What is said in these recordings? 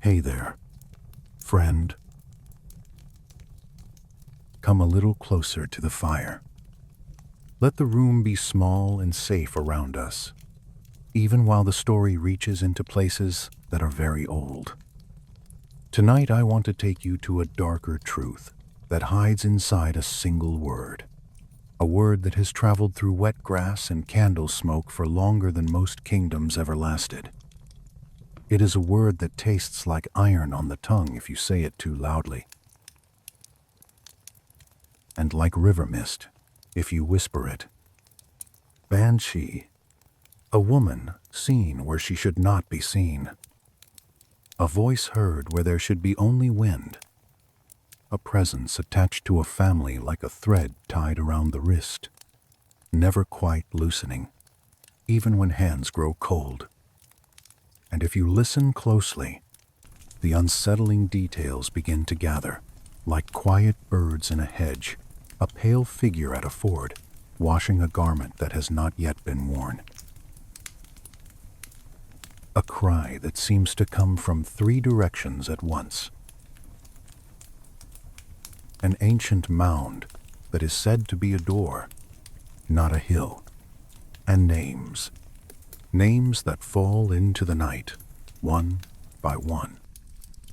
Hey there, friend. Come a little closer to the fire. Let the room be small and safe around us, even while the story reaches into places that are very old. Tonight I want to take you to a darker truth that hides inside a single word. A word that has traveled through wet grass and candle smoke for longer than most kingdoms ever lasted. It is a word that tastes like iron on the tongue if you say it too loudly, and like river mist if you whisper it. Banshee, a woman seen where she should not be seen. A voice heard where there should be only wind. A presence attached to a family like a thread tied around the wrist, never quite loosening, even when hands grow cold. And if you listen closely, the unsettling details begin to gather, like quiet birds in a hedge, a pale figure at a ford, washing a garment that has not yet been worn. A cry that seems to come from 3 directions at once. An ancient mound that is said to be a door, not a hill. And names. Names that fall into the night, one by one,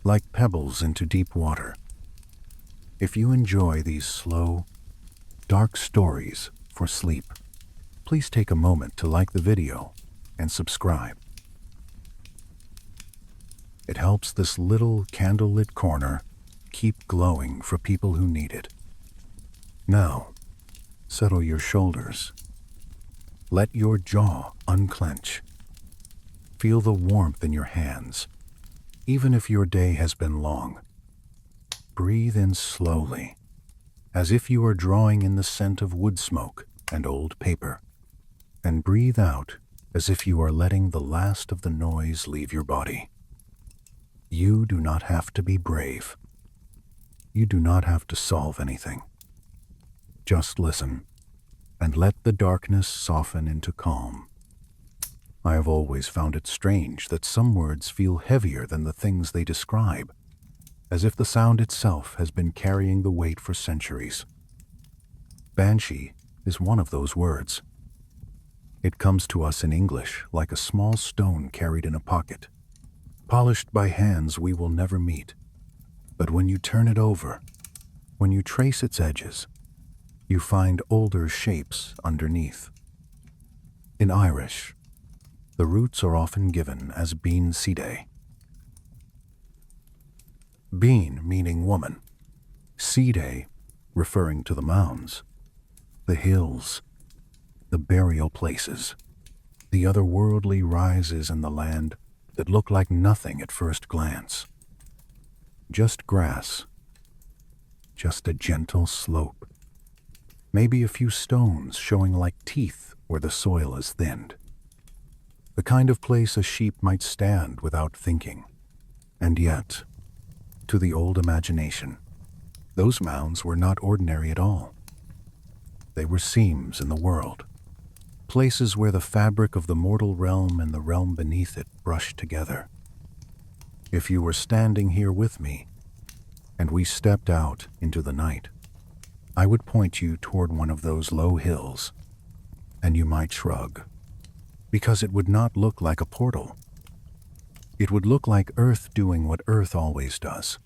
like pebbles into deep water. If you enjoy these slow, dark stories for sleep, please take a moment to like the video and subscribe. It helps this little candlelit corner keep glowing for people who need it. Now, settle your shoulders. Let your jaw unclench. Feel the warmth in your hands, even if your day has been long. Breathe in slowly, as if you are drawing in the scent of wood smoke and old paper, and breathe out as if you are letting the last of the noise leave your body. You do not have to be brave. You do not have to solve anything. Just listen, and let the darkness soften into calm. I have always found it strange that some words feel heavier than the things they describe, as if the sound itself has been carrying the weight for centuries. Banshee is one of those words. It comes to us in English like a small stone carried in a pocket, polished by hands we will never meet. But when you turn it over, when you trace its edges, you find older shapes underneath. In Irish, the roots are often given as bean Sidhe. Bean meaning woman, Sidhe referring to the mounds, the hills, the burial places, the otherworldly rises in the land that look like nothing at first glance. Just grass, just a gentle slope, maybe a few stones showing like teeth where the soil is thinned. The kind of place a sheep might stand without thinking. And yet, to the old imagination, those mounds were not ordinary at all. They were seams in the world, places where the fabric of the mortal realm and the realm beneath it brushed together. If you were standing here with me, and we stepped out into the night, I would point you toward one of those low hills, and you might shrug, because it would not look like a portal. It would look like Earth doing what Earth always does.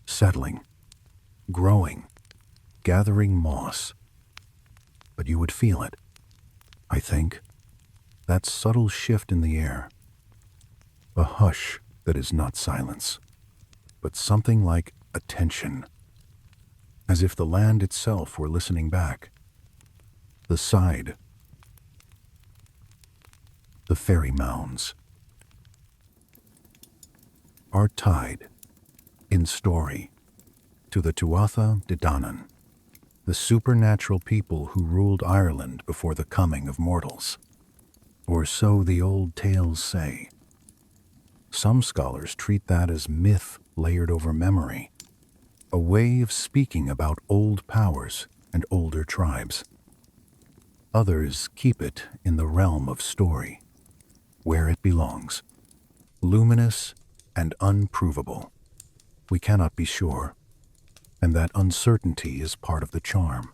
Settling, growing, gathering moss. But you would feel it, I think, that subtle shift in the air. A hush that is not silence, but something like attention, as if the land itself were listening back. The side, the fairy mounds, are tied, in story, to the Tuatha De Danann, the supernatural people who ruled Ireland before the coming of mortals. Or so the old tales say. Some scholars treat that as myth layered over memory, a way of speaking about old powers and older tribes. Others keep it in the realm of story, where it belongs, luminous and unprovable. We cannot be sure, and that uncertainty is part of the charm.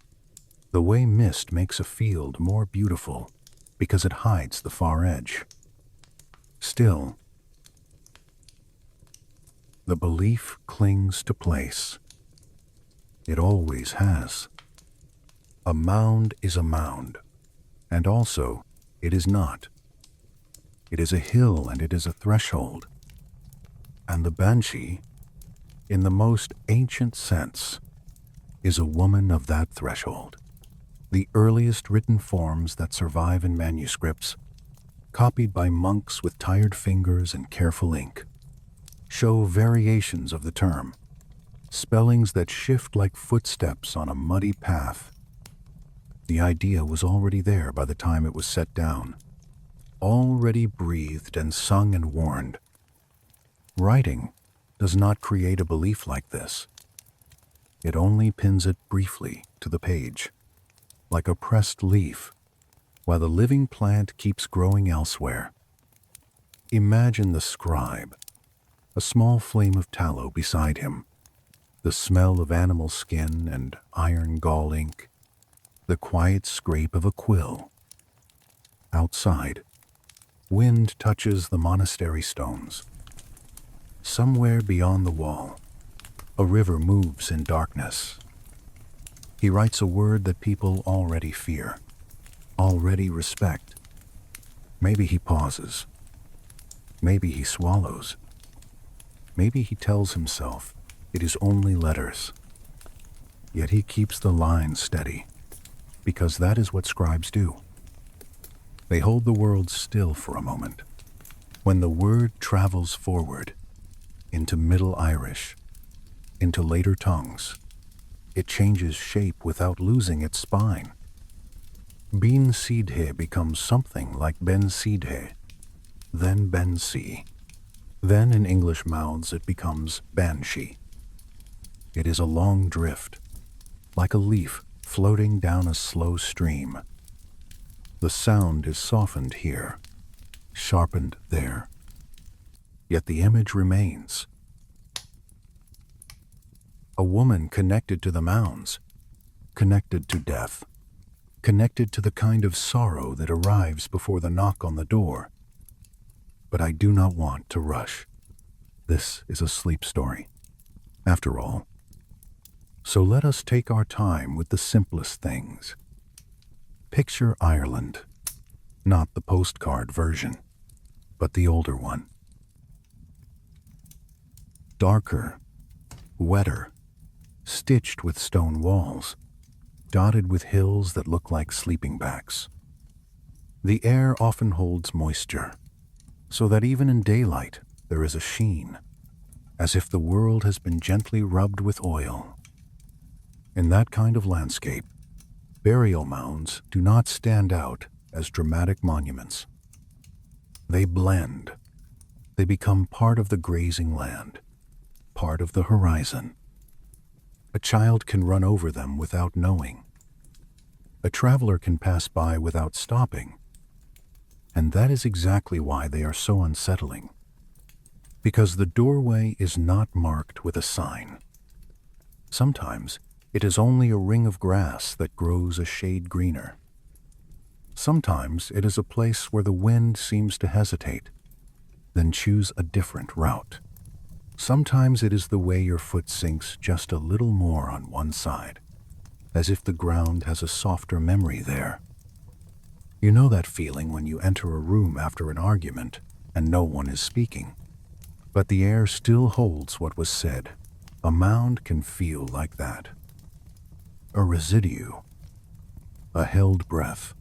The way mist makes a field more beautiful because it hides the far edge. Still, the belief clings to place. It always has. A mound is a mound, and also it is not. It is a hill and it is a threshold. And the Banshee, in the most ancient sense, is a woman of that threshold. The earliest written forms that survive in manuscripts, copied by monks with tired fingers and careful ink, show variations of the term, spellings that shift like footsteps on a muddy path. The idea was already there by the time it was set down, already breathed and sung and warned. Writing does not create a belief like this. It only pins it briefly to the page, like a pressed leaf, while the living plant keeps growing elsewhere. Imagine the scribe, a small flame of tallow beside him, the smell of animal skin and iron gall ink, the quiet scrape of a quill. Outside, wind touches the monastery stones. Somewhere beyond the wall, a river moves in darkness. He writes a word that people already fear, already respect. Maybe he pauses. Maybe he swallows. Maybe he tells himself it is only letters. Yet he keeps the lines steady, because that is what scribes do. They hold the world still for a moment. When the word travels forward, into Middle Irish, into later tongues, it changes shape without losing its spine. Bean Sidhe becomes something like Ben Sidhe, then Banshee. Then in English mouths it becomes Banshee. It is a long drift, like a leaf floating down a slow stream. The sound is softened here, sharpened there, yet the image remains. A woman connected to the mounds, connected to death, connected to the kind of sorrow that arrives before the knock on the door. But I do not want to rush. This is a sleep story, after all. So let us take our time with the simplest things. Picture Ireland, not the postcard version, but the older one. Darker, wetter, stitched with stone walls, dotted with hills that look like sleeping bags. The air often holds moisture, so that even in daylight there is a sheen, as if the world has been gently rubbed with oil. In that kind of landscape, burial mounds do not stand out as dramatic monuments. They blend. They become part of the grazing land, part of the horizon. A child can run over them without knowing. A traveler can pass by without stopping. And that is exactly why they are so unsettling. Because the doorway is not marked with a sign. Sometimes it is only a ring of grass that grows a shade greener. Sometimes it is a place where the wind seems to hesitate, then choose a different route. Sometimes it is the way your foot sinks just a little more on one side, as if the ground has a softer memory there. You know that feeling when you enter a room after an argument and no one is speaking, but the air still holds what was said. A mound can feel like that. A residue, a held breath.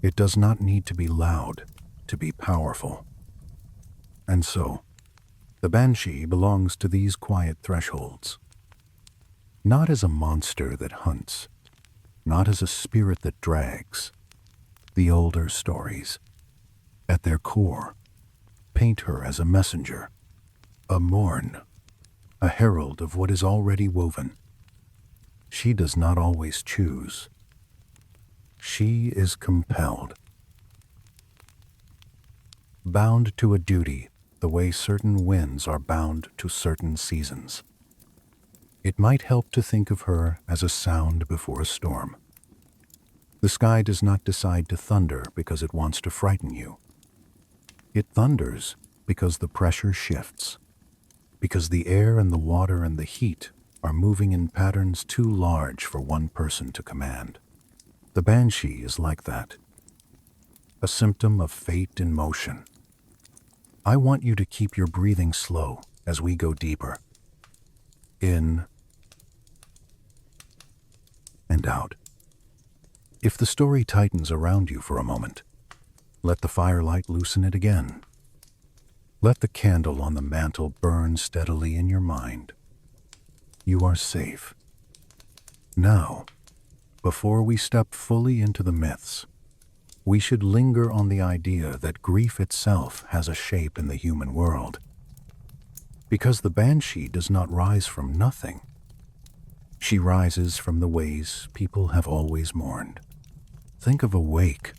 It does not need to be loud to be powerful. And so, the Banshee belongs to these quiet thresholds. Not as a monster that hunts, not as a spirit that drags. The older stories, at their core, paint her as a messenger, a morn, a herald of what is already woven. She does not always choose. She is compelled. Bound to a duty the way certain winds are bound to certain seasons. It might help to think of her as a sound before a storm. The sky does not decide to thunder because it wants to frighten you. It thunders because the pressure shifts, because the air and the water and the heat are moving in patterns too large for one person to command. The Banshee is like that, a symptom of fate in motion. I want you to keep your breathing slow as we go deeper. In and out. If the story tightens around you for a moment, let the firelight loosen it again. Let the candle on the mantle burn steadily in your mind. You are safe. Now, before we step fully into the myths, we should linger on the idea that grief itself has a shape in the human world. Because the Banshee does not rise from nothing. She rises from the ways people have always mourned. Think of a wake.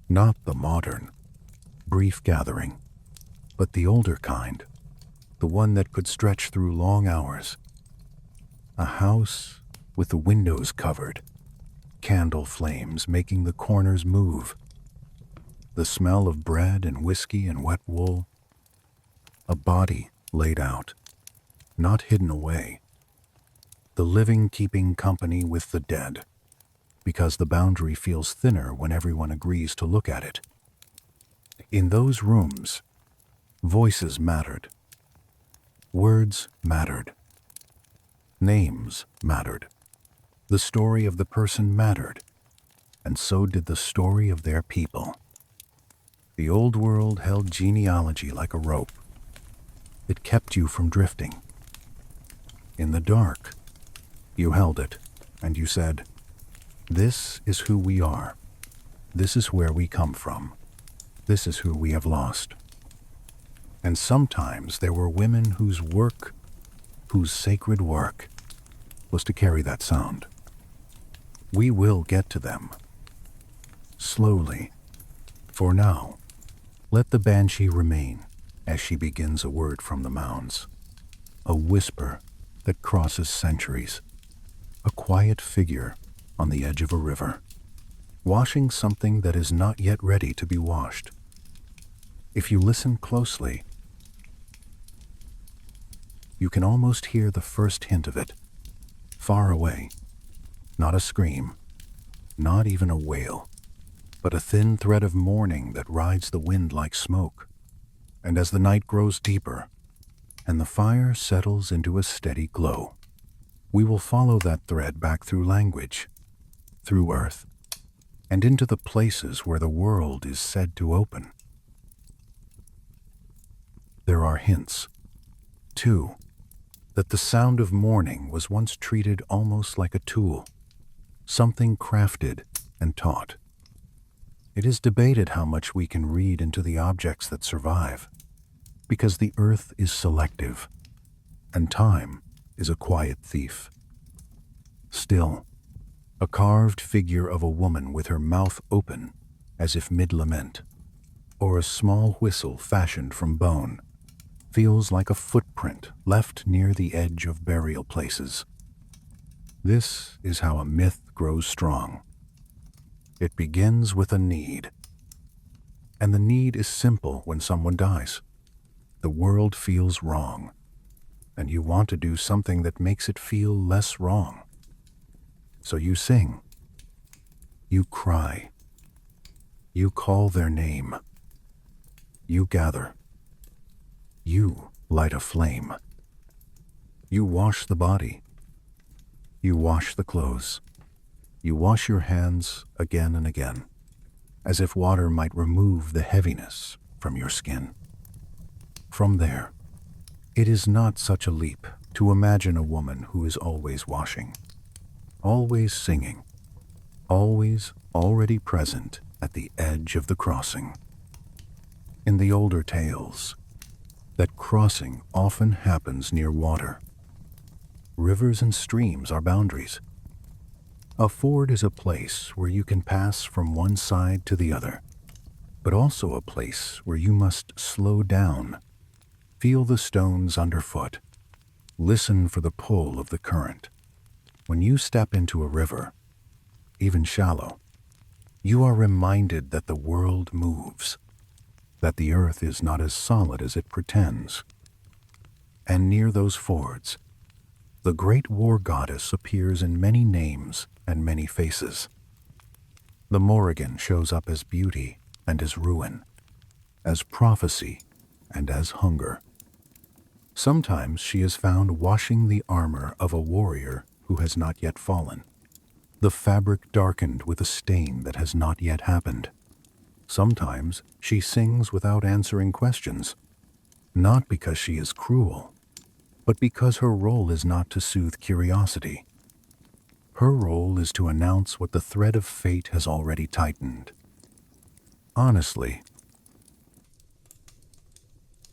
Not the modern, brief gathering, but the older kind, the one that could stretch through long hours. A house with the windows covered, candle flames making the corners move, the smell of bread and whiskey and wet wool, a body laid out, not hidden away, the living keeping company with the dead, because the boundary feels thinner when everyone agrees to look at it. In those rooms, voices mattered, words mattered, names mattered. The story of the person mattered, and so did the story of their people. The old world held genealogy like a rope. It kept you from drifting. In the dark, you held it, and you said, "This is who we are. This is where we come from. This is who we have lost." And sometimes there were women whose sacred work, was to carry that sound. We will get to them. Slowly. For now, let the Banshee remain as she begins a word from the mounds. A whisper that crosses centuries. A quiet figure on the edge of a river, washing something that is not yet ready to be washed. If you listen closely, you can almost hear the first hint of it, far away. Not a scream, not even a wail, but a thin thread of mourning that rides the wind like smoke. And as the night grows deeper, and the fire settles into a steady glow, we will follow that thread back through language, through earth, and into the places where the world is said to open. There are hints, too, that the sound of mourning was once treated almost like a tool, something crafted and taught. It is debated how much we can read into the objects that survive, because the earth is selective, and time is a quiet thief. Still, a carved figure of a woman with her mouth open as if mid-lament, or a small whistle fashioned from bone, feels like a footprint left near the edge of burial places. This is how a myth grows strong. It begins with a need. And the need is simple when someone dies. The world feels wrong, and you want to do something that makes it feel less wrong. So you sing. You cry. You call their name. You gather. You light a flame. You wash the body. You wash the clothes. You wash your hands again and again, as if water might remove the heaviness from your skin. From there, it is not such a leap to imagine a woman who is always washing, always singing, always already present at the edge of the crossing. In the older tales, that crossing often happens near water. Rivers and streams are boundaries. A ford is a place where you can pass from one side to the other. but also a place where you must slow down, feel the stones underfoot, listen for the pull of the current. When you step into a river, even shallow, you are reminded that the world moves, that the earth is not as solid as it pretends. And near those fords, the great war goddess appears in many names and many faces. The Morrigan shows up as beauty and as ruin, as prophecy and as hunger. Sometimes she is found washing the armor of a warrior who has not yet fallen, the fabric darkened with a stain that has not yet happened. Sometimes she sings without answering questions, not because she is cruel, but because her role is not to soothe curiosity. Her role is to announce what the thread of fate has already tightened. Honestly,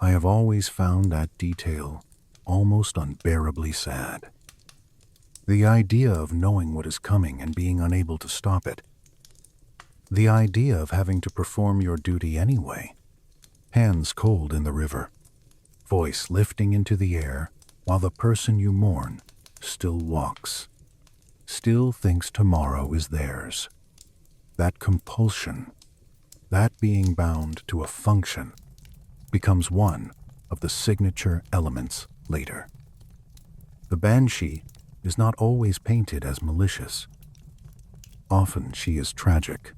I have always found that detail almost unbearably sad. The idea of knowing what is coming and being unable to stop it. The idea of having to perform your duty anyway. Hands cold in the river, voice lifting into the air while the person you mourn still walks, still thinks tomorrow is theirs. That compulsion, that being bound to a function, becomes one of the signature elements later. The Banshee is not always painted as malicious. Often she is tragic,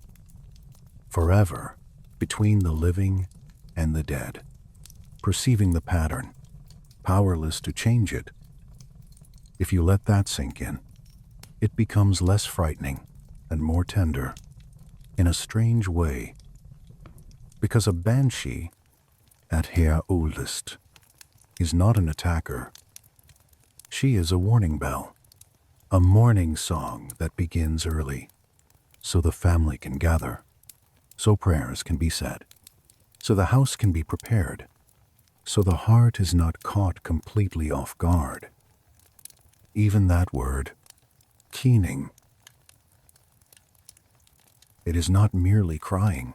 forever between the living and the dead, perceiving the pattern, powerless to change it. If you let that sink in, it becomes less frightening and more tender, in a strange way, because a Banshee, at her oldest, is not an attacker. She is a warning bell, a morning song that begins early, so the family can gather, so prayers can be said, so the house can be prepared, so the heart is not caught completely off guard. Even that word, keening, it is not merely crying.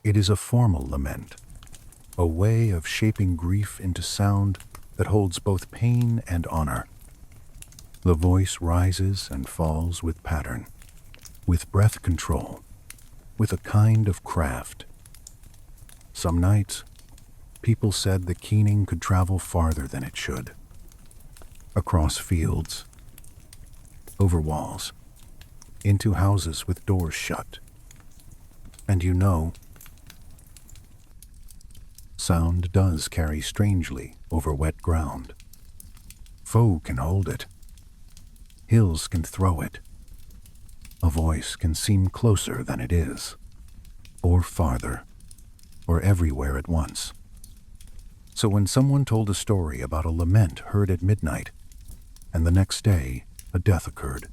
It is a formal lament, a way of shaping grief into sound that holds both pain and honor. The voice rises and falls with pattern, with breath control, with a kind of craft. Some nights, people said the keening could travel farther than it should. Across fields, over walls, into houses with doors shut. And you know, sound does carry strangely over wet ground. Foe can hold it. Hills can throw it. A voice can seem closer than it is, or farther, or everywhere at once. So when someone told a story about a lament heard at midnight, and the next day a death occurred,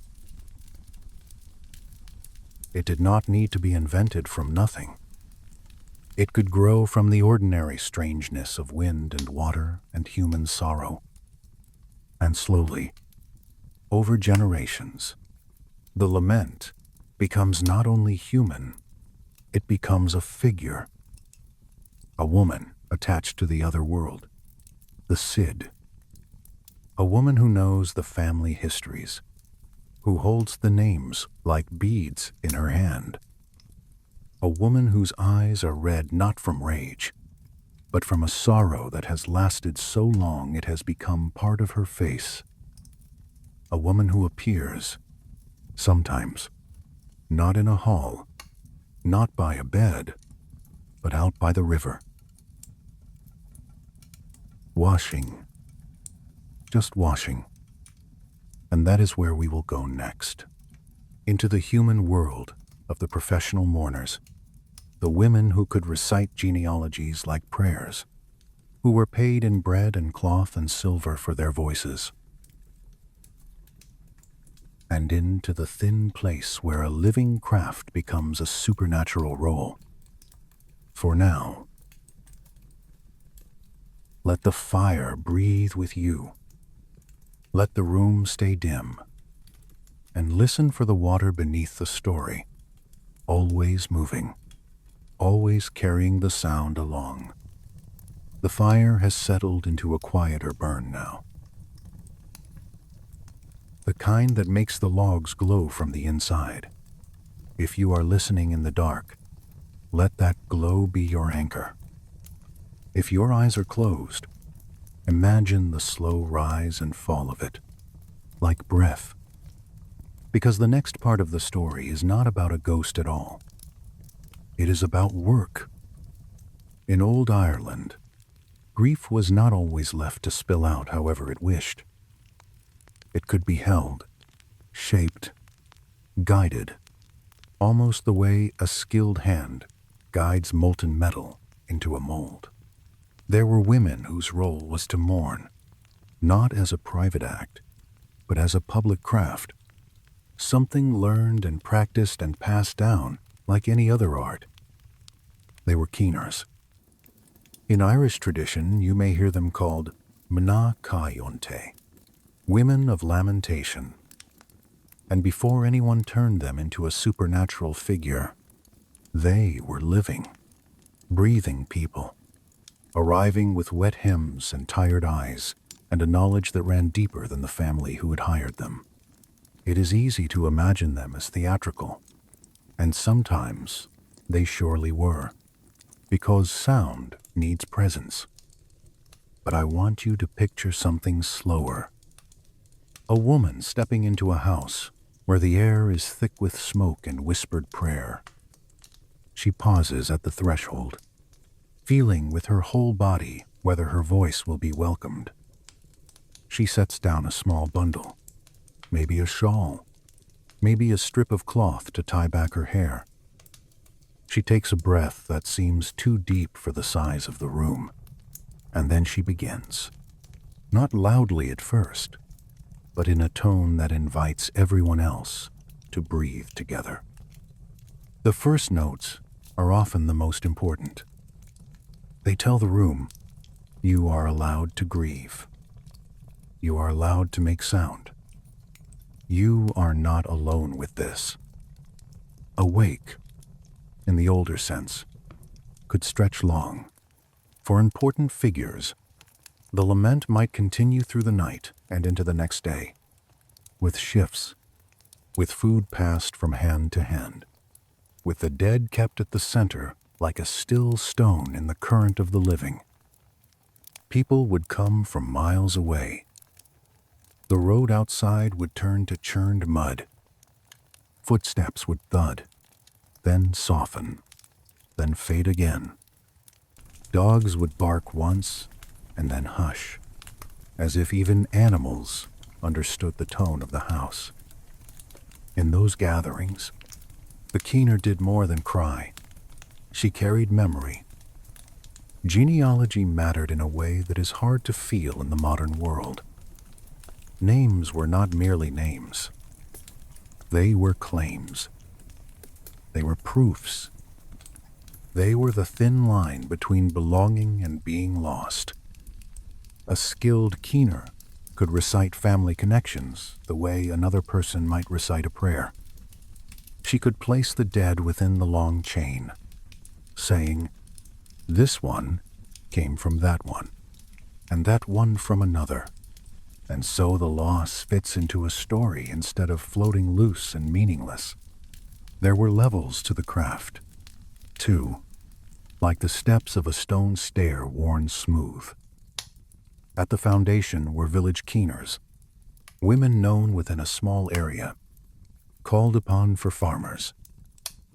it did not need to be invented from nothing. It could grow from the ordinary strangeness of wind and water and human sorrow. And slowly, over generations, the lament becomes not only human, it becomes a figure, a woman attached to the other world, the Sidhe, a woman who knows the family histories, who holds the names like beads in her hand, a woman whose eyes are red not from rage, but from a sorrow that has lasted so long it has become part of her face, a woman who appears, sometimes, not in a hall, not by a bed, but out by the river, washing, just washing. And that is where we will go next, into the human world of the professional mourners, the women who could recite genealogies like prayers, who were paid in bread and cloth and silver for their voices, and into the thin place where a living craft becomes a supernatural role. For now, let the fire breathe with you. Let the room stay dim, and listen for the water beneath the story, always moving, always carrying the sound along. The fire has settled into a quieter burn now, the kind that makes the logs glow from the inside. If you are listening in the dark, let that glow be your anchor. If your eyes are closed, imagine the slow rise and fall of it, like breath. Because the next part of the story is not about a ghost at all. It is about work. In old Ireland, grief was not always left to spill out however it wished. It could be held, shaped, guided, almost the way a skilled hand guides molten metal into a mold. There were women whose role was to mourn, not as a private act, but as a public craft, something learned and practiced and passed down like any other art. They were keeners. In Irish tradition, you may hear them called Mna Caionte, women of lamentation. And before anyone turned them into a supernatural figure, they were living, breathing people, arriving with wet hymns and tired eyes, and a knowledge that ran deeper than the family who had hired them. It is easy to imagine them as theatrical, and sometimes they surely were, because sound needs presence. But I want you to picture something slower. A woman stepping into a house where the air is thick with smoke and whispered prayer. She pauses at the threshold, feeling with her whole body whether her voice will be welcomed. She sets down a small bundle, maybe a shawl, maybe a strip of cloth to tie back her hair. She takes a breath that seems too deep for the size of the room, and then she begins, not loudly at first, but in a tone that invites everyone else to breathe together. The first notes are often the most important. They tell the room, you are allowed to grieve. You are allowed to make sound. You are not alone with this. Awake, in the older sense, could stretch long. For important figures, the lament might continue through the night and into the next day, with shifts, with food passed from hand to hand, with the dead kept at the center like a still stone in the current of the living. People would come from miles away. The road outside would turn to churned mud. Footsteps would thud, then soften, then fade again. Dogs would bark once and then hush, as if even animals understood the tone of the house. In those gatherings, the keener did more than cry. She carried memory. Genealogy mattered in a way that is hard to feel in the modern world. Names were not merely names. They were claims. They were proofs. They were the thin line between belonging and being lost. A skilled keener could recite family connections the way another person might recite a prayer. She could place the dead within the long chain, saying, this one came from that one, and that one from another. And so the loss fits into a story instead of floating loose and meaningless. There were levels to the craft, too, like the steps of a stone stair worn smooth. At the foundation were village keeners, women known within a small area, called upon for farmers,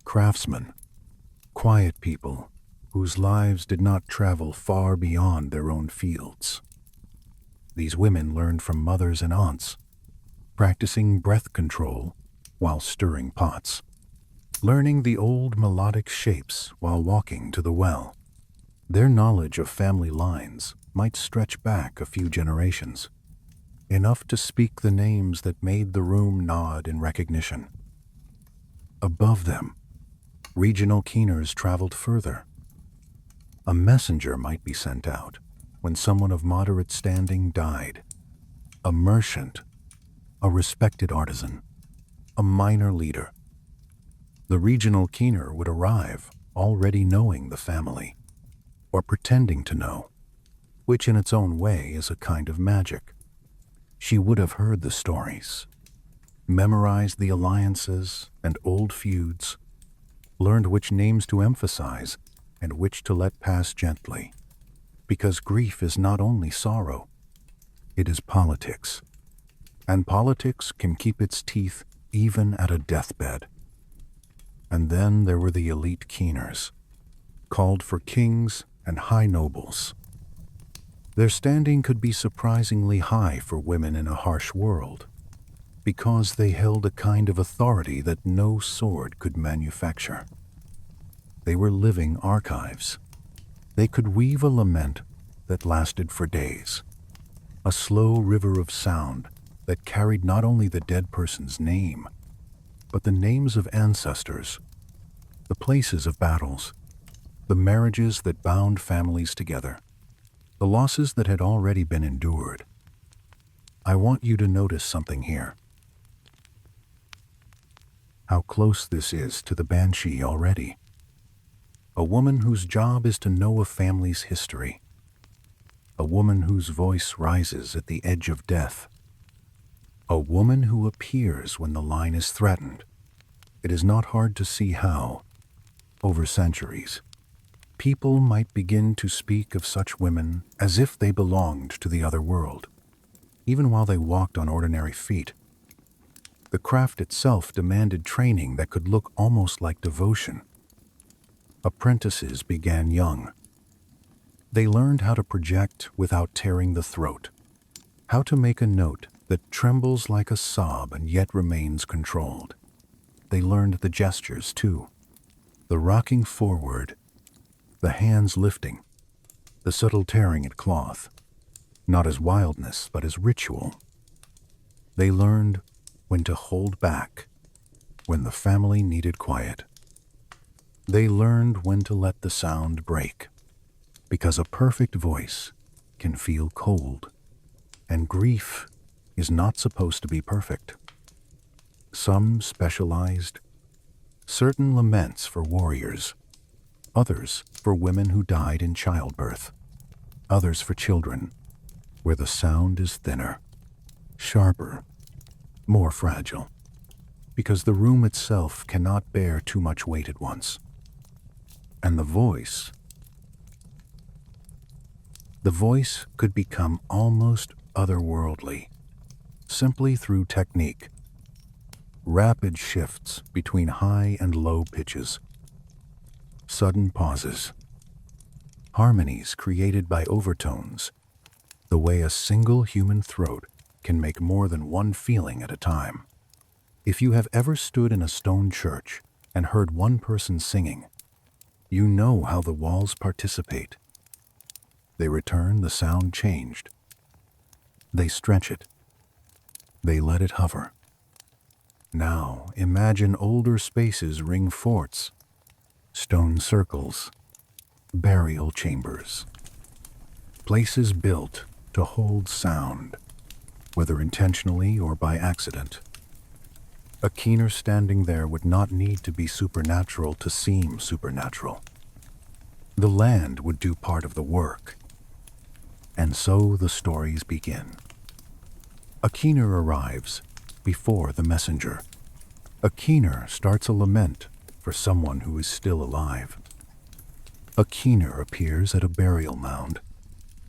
craftsmen, quiet people whose lives did not travel far beyond their own fields. These women learned from mothers and aunts, practicing breath control while stirring pots, learning the old melodic shapes while walking to the well. Their knowledge of family lines might stretch back a few generations, enough to speak the names that made the room nod in recognition. Above them, regional keeners traveled further. A messenger might be sent out when someone of moderate standing died. A merchant, a respected artisan, a minor leader. The regional keener would arrive already knowing the family, or pretending to know, which in its own way is a kind of magic. She would have heard the stories, memorized the alliances and old feuds, learned which names to emphasize and which to let pass gently, because grief is not only sorrow, it is politics, and politics can keep its teeth even at a deathbed. And then there were the elite keeners, called for kings and high nobles. Their standing could be surprisingly high for women in a harsh world, because they held a kind of authority that no sword could manufacture. They were living archives. They could weave a lament that lasted for days, a slow river of sound that carried not only the dead person's name, but the names of ancestors, the places of battles, the marriages that bound families together, the losses that had already been endured. I want you to notice something here. How close this is to the Banshee already. A woman whose job is to know a family's history. A woman whose voice rises at the edge of death. A woman who appears when the line is threatened. It is not hard to see how, over centuries, people might begin to speak of such women as if they belonged to the other world, even while they walked on ordinary feet. The craft itself demanded training that could look almost like devotion. Apprentices began young. They learned how to project without tearing the throat, how to make a note that trembles like a sob and yet remains controlled. They learned the gestures, too, the rocking forward, the hands lifting, the subtle tearing at cloth, not as wildness but as ritual. They learned when to hold back, when the family needed quiet. They learned when to let the sound break, because a perfect voice can feel cold, and grief is not supposed to be perfect. Some specialized, certain laments for warriors, others for women who died in childbirth, others for children, where the sound is thinner, sharper, more fragile, because the room itself cannot bear too much weight at once. And the voice could become almost otherworldly, simply through technique. Rapid shifts between high and low pitches, sudden pauses, harmonies created by overtones, the way a single human throat can make more than one feeling at a time. If you have ever stood in a stone church and heard one person singing, you know how the walls participate. They return the sound changed. They stretch it. They let it hover. Now imagine older spaces ring forts, stone circles, burial chambers, places built to hold sound, whether intentionally or by accident. A keener standing there would not need to be supernatural to seem supernatural. The land would do part of the work. And so the stories begin. A keener arrives before the messenger. A keener starts a lament for someone who is still alive. A keener appears at a burial mound,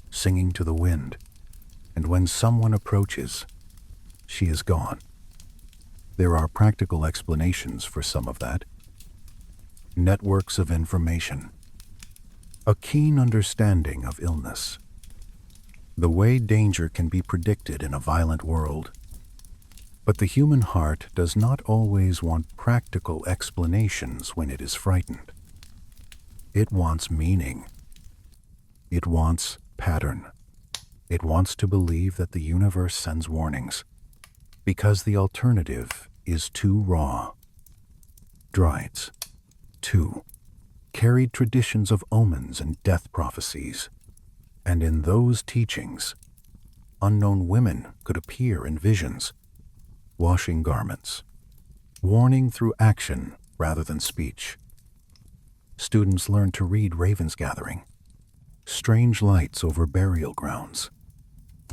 singing to the wind, and when someone approaches, she is gone. There are practical explanations for some of that. Networks of information. A keen understanding of illness. The way danger can be predicted in a violent world. But the human heart does not always want practical explanations when it is frightened. It wants meaning. It wants pattern. It wants to believe that the universe sends warnings, because the alternative is too raw. Druids, too, carried traditions of omens and death prophecies, and in those teachings, unknown women could appear in visions, washing garments, warning through action rather than speech. students learned to read Raven's Gathering. Strange lights over burial grounds.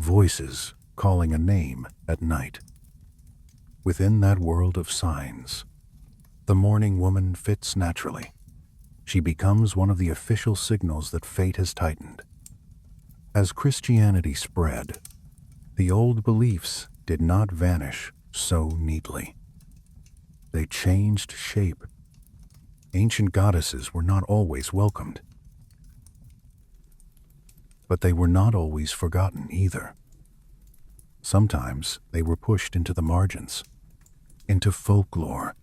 Voices calling a name at night. Within that world of signs, the mourning woman fits naturally. She becomes one of the official signals that fate has tightened. As Christianity spread, the old beliefs did not vanish so neatly. They changed shape. Ancient goddesses were not always welcomed, but they were not always forgotten either. Sometimes they were pushed into the margins, into folklore,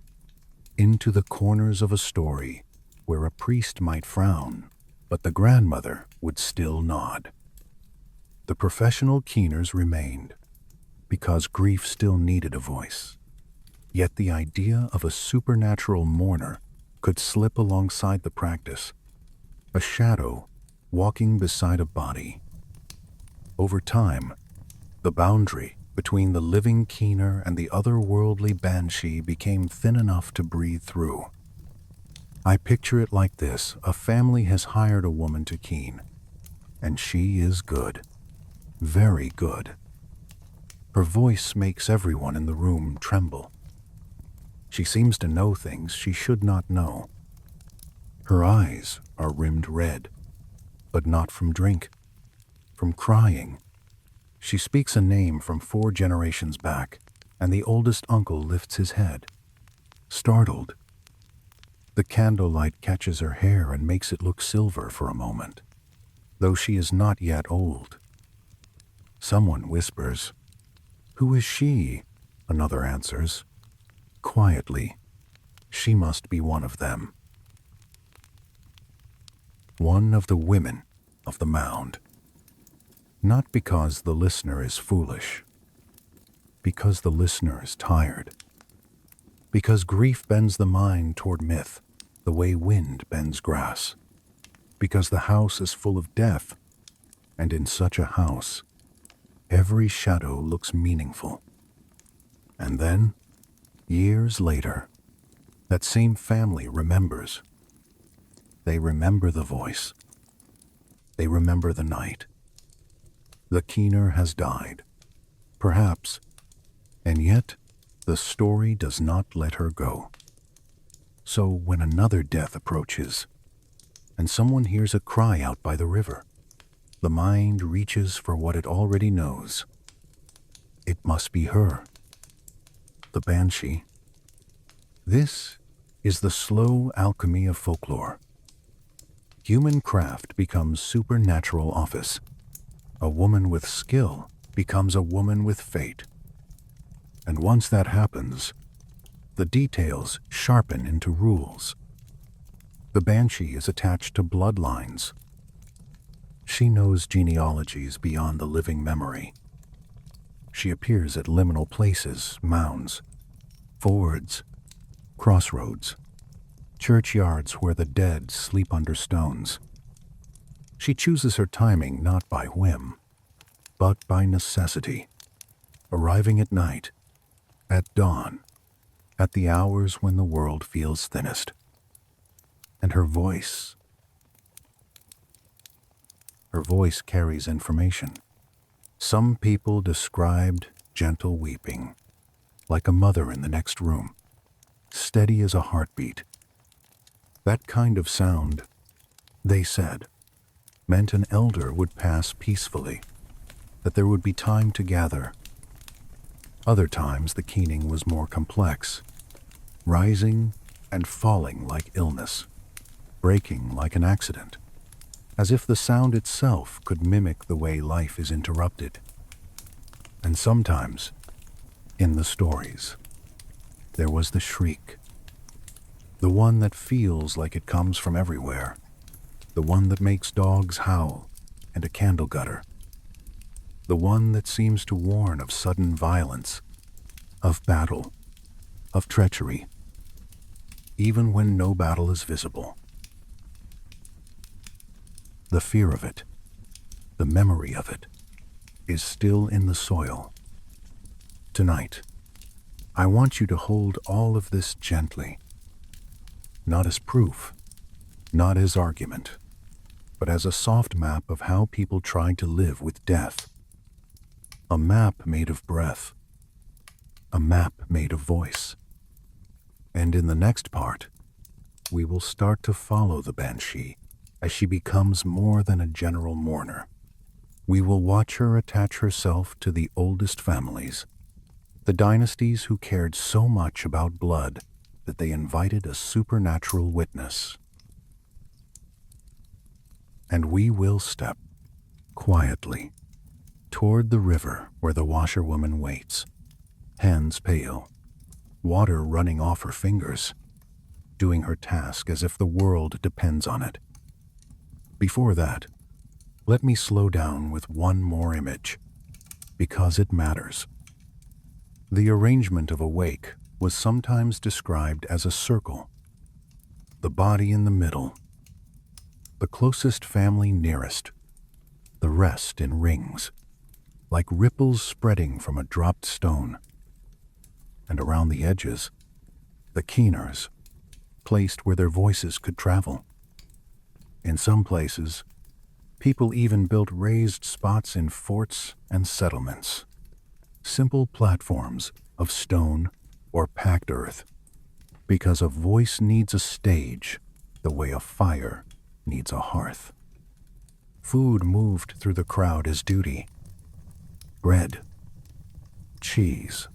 into the corners of a story where a priest might frown, but the grandmother would still nod. The professional keeners remained, because grief still needed a voice. Yet the idea of a supernatural mourner could slip alongside the practice, a shadow walking beside a body. Over time, the boundary between the living keener and the otherworldly banshee became thin enough to breathe through. I picture it like this: a family has hired a woman to keen, and she is good, very good. Her voice makes everyone in the room tremble. She seems to know things she should not know. Her eyes are rimmed red, but not from drink, from crying. She speaks a name from 4 generations back, and the oldest uncle lifts his head, startled. The candlelight catches her hair and makes it look silver for a moment, though she is not yet old. Someone whispers, "Who is she?" Another answers, quietly, "She must be one of them." One of the women of the mound. Not because the listener is foolish, because the listener is tired. Because grief bends the mind toward myth, the way wind bends grass. Because the house is full of death, and in such a house, every shadow looks meaningful. And then, years later, that same family remembers. They remember the voice. They remember the night. The keener has died, perhaps, and yet the story does not let her go. So when another death approaches, and someone hears a cry out by the river, the mind reaches for what it already knows. It must be her, the banshee. This is the slow alchemy of folklore. Human craft becomes supernatural office. A woman with skill becomes a woman with fate. And once that happens, the details sharpen into rules. The banshee is attached to bloodlines. She knows genealogies beyond the living memory. She appears at liminal places, mounds, fords, crossroads, churchyards where the dead sleep under stones. She chooses her timing not by whim, but by necessity, arriving at night, at dawn, at the hours when the world feels thinnest. And her voice carries information. Some people described gentle weeping, like a mother in the next room, steady as a heartbeat. That kind of sound, they said, meant an elder would pass peacefully, that there would be time to gather. Other times the keening was more complex, rising and falling like illness, breaking like an accident, as if the sound itself could mimic the way life is interrupted. And sometimes, in the stories, there was the shriek, the one that feels like it comes from everywhere, the one that makes dogs howl and a candle gutter, the one that seems to warn of sudden violence, of battle, of treachery, even when no battle is visible. The fear of it, the memory of it, is still in the soil. Tonight, I want you to hold all of this gently, not as proof, not as argument, but as a soft map of how people tried to live with death. A map made of breath, a map made of voice. And in the next part, we will start to follow the Banshee as she becomes more than a general mourner. We will watch her attach herself to the oldest families, the dynasties who cared so much about blood that they invited a supernatural witness. And we will step quietly toward the river where the washerwoman waits, hands pale, water running off her fingers, doing her task as if the world depends on it. Before that, let me slow down with one more image, because it matters. The arrangement of a wake was sometimes described as a circle, the body in the middle, the closest family nearest, the rest in rings, like ripples spreading from a dropped stone. And around the edges, the keeners, placed where their voices could travel. In some places, people even built raised spots in forts and settlements, simple platforms of stone or packed earth, because a voice needs a stage the way a fire needs a hearth. Food moved through the crowd as duty. Bread, cheese,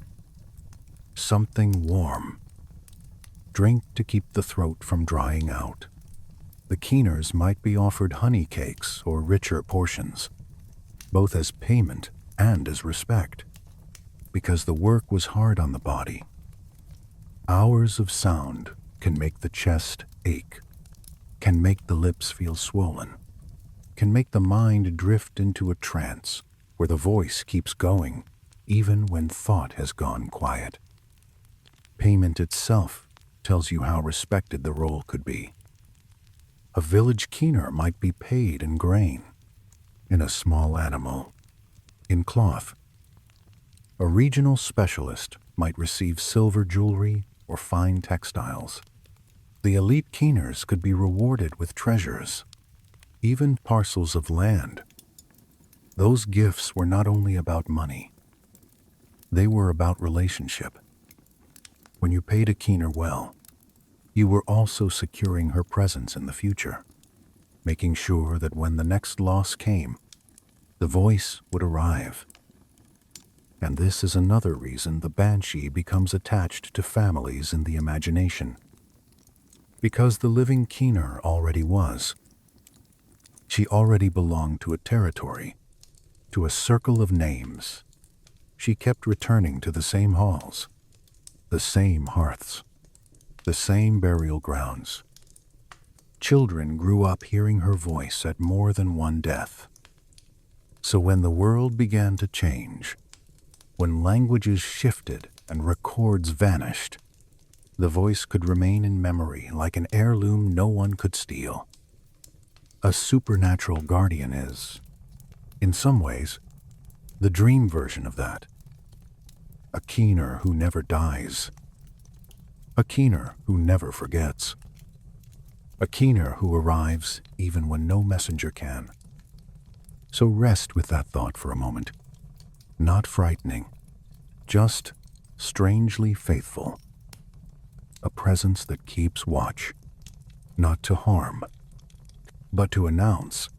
something warm, drink to keep the throat from drying out. The keeners might be offered honey cakes or richer portions, both as payment and as respect, because the work was hard on the body. Hours of sound can make the chest ache, can make the lips feel swollen, can make the mind drift into a trance where the voice keeps going even when thought has gone quiet. Payment itself tells you how respected the role could be. A village keener might be paid in grain, in a small animal, in cloth. A regional specialist might receive silver jewelry or fine textiles. The elite keeners could be rewarded with treasures, even parcels of land. Those gifts were not only about money, they were about relationship. When you paid a keener well, you were also securing her presence in the future, making sure that when the next loss came, the voice would arrive. And this is another reason the Banshee becomes attached to families in the imagination. Because the living keener already was. She already belonged to a territory, to a circle of names. She kept returning to the same halls, the same hearths, the same burial grounds. Children grew up hearing her voice at more than one death. So when the world began to change, when languages shifted and records vanished, the voice could remain in memory like an heirloom no one could steal. A supernatural guardian is, in some ways, the dream version of that. A keener who never dies. A keener who never forgets. A keener who arrives even when no messenger can. So rest with that thought for a moment. Not frightening, just strangely faithful. A presence that keeps watch, not to harm, but to announce,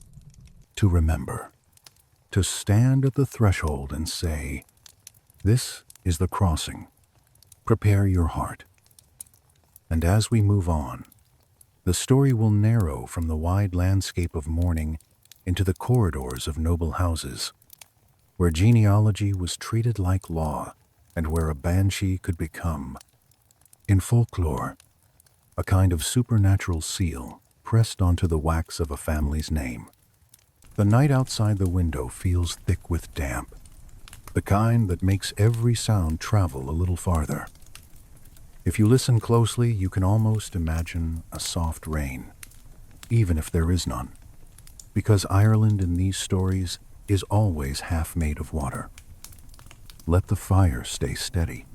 to remember, to stand at the threshold and say, "This is the crossing. Prepare your heart." And as we move on, the story will narrow from the wide landscape of mourning into the corridors of noble houses, where genealogy was treated like law and where a banshee could become, in folklore, a kind of supernatural seal pressed onto the wax of a family's name. The night outside the window feels thick with damp, the kind that makes every sound travel a little farther. If you listen closely, you can almost imagine a soft rain, even if there is none, because Ireland in these stories is always half made of water. Let the fire stay steady.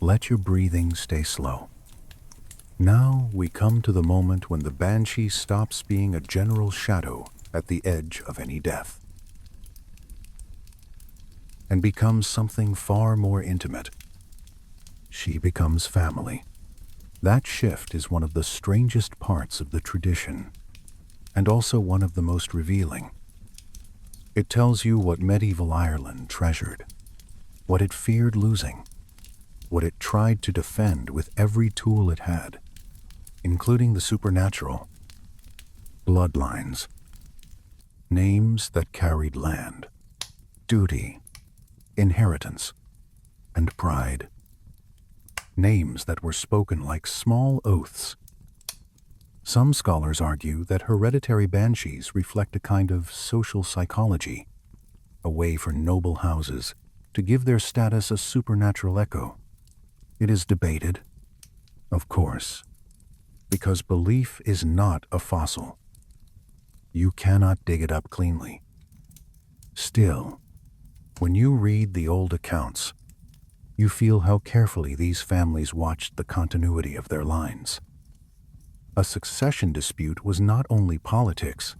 Let your breathing stay slow. Now we come to the moment when the Banshee stops being a general shadow at the edge of any death and becomes something far more intimate. She becomes family. That shift is one of the strangest parts of the tradition, and also one of the most revealing. It tells you what medieval Ireland treasured, what it feared losing, what it tried to defend with every tool it had, including the supernatural. Bloodlines. Names that carried land, duty, inheritance, and pride. Names that were spoken like small oaths. Some scholars argue that hereditary banshees reflect a kind of social psychology, a way for noble houses to give their status a supernatural echo. It is debated, of course, because belief is not a fossil. You cannot dig it up cleanly. Still, when you read the old accounts, you feel how carefully these families watched the continuity of their lines. A succession dispute was not only politics,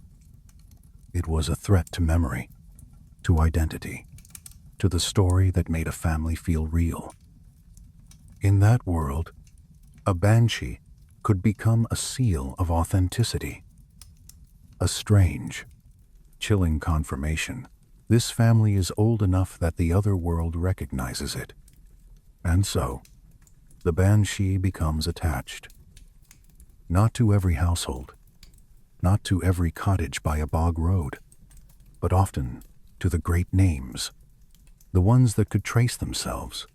it was a threat to memory, to identity, to the story that made a family feel real. In that world, a banshee could become a seal of authenticity. A strange, chilling confirmation. This family is old enough that the other world recognizes it. And so, the banshee becomes attached. Not to every household, not to every cottage by a bog road, but often to the great names, the ones that could trace themselves,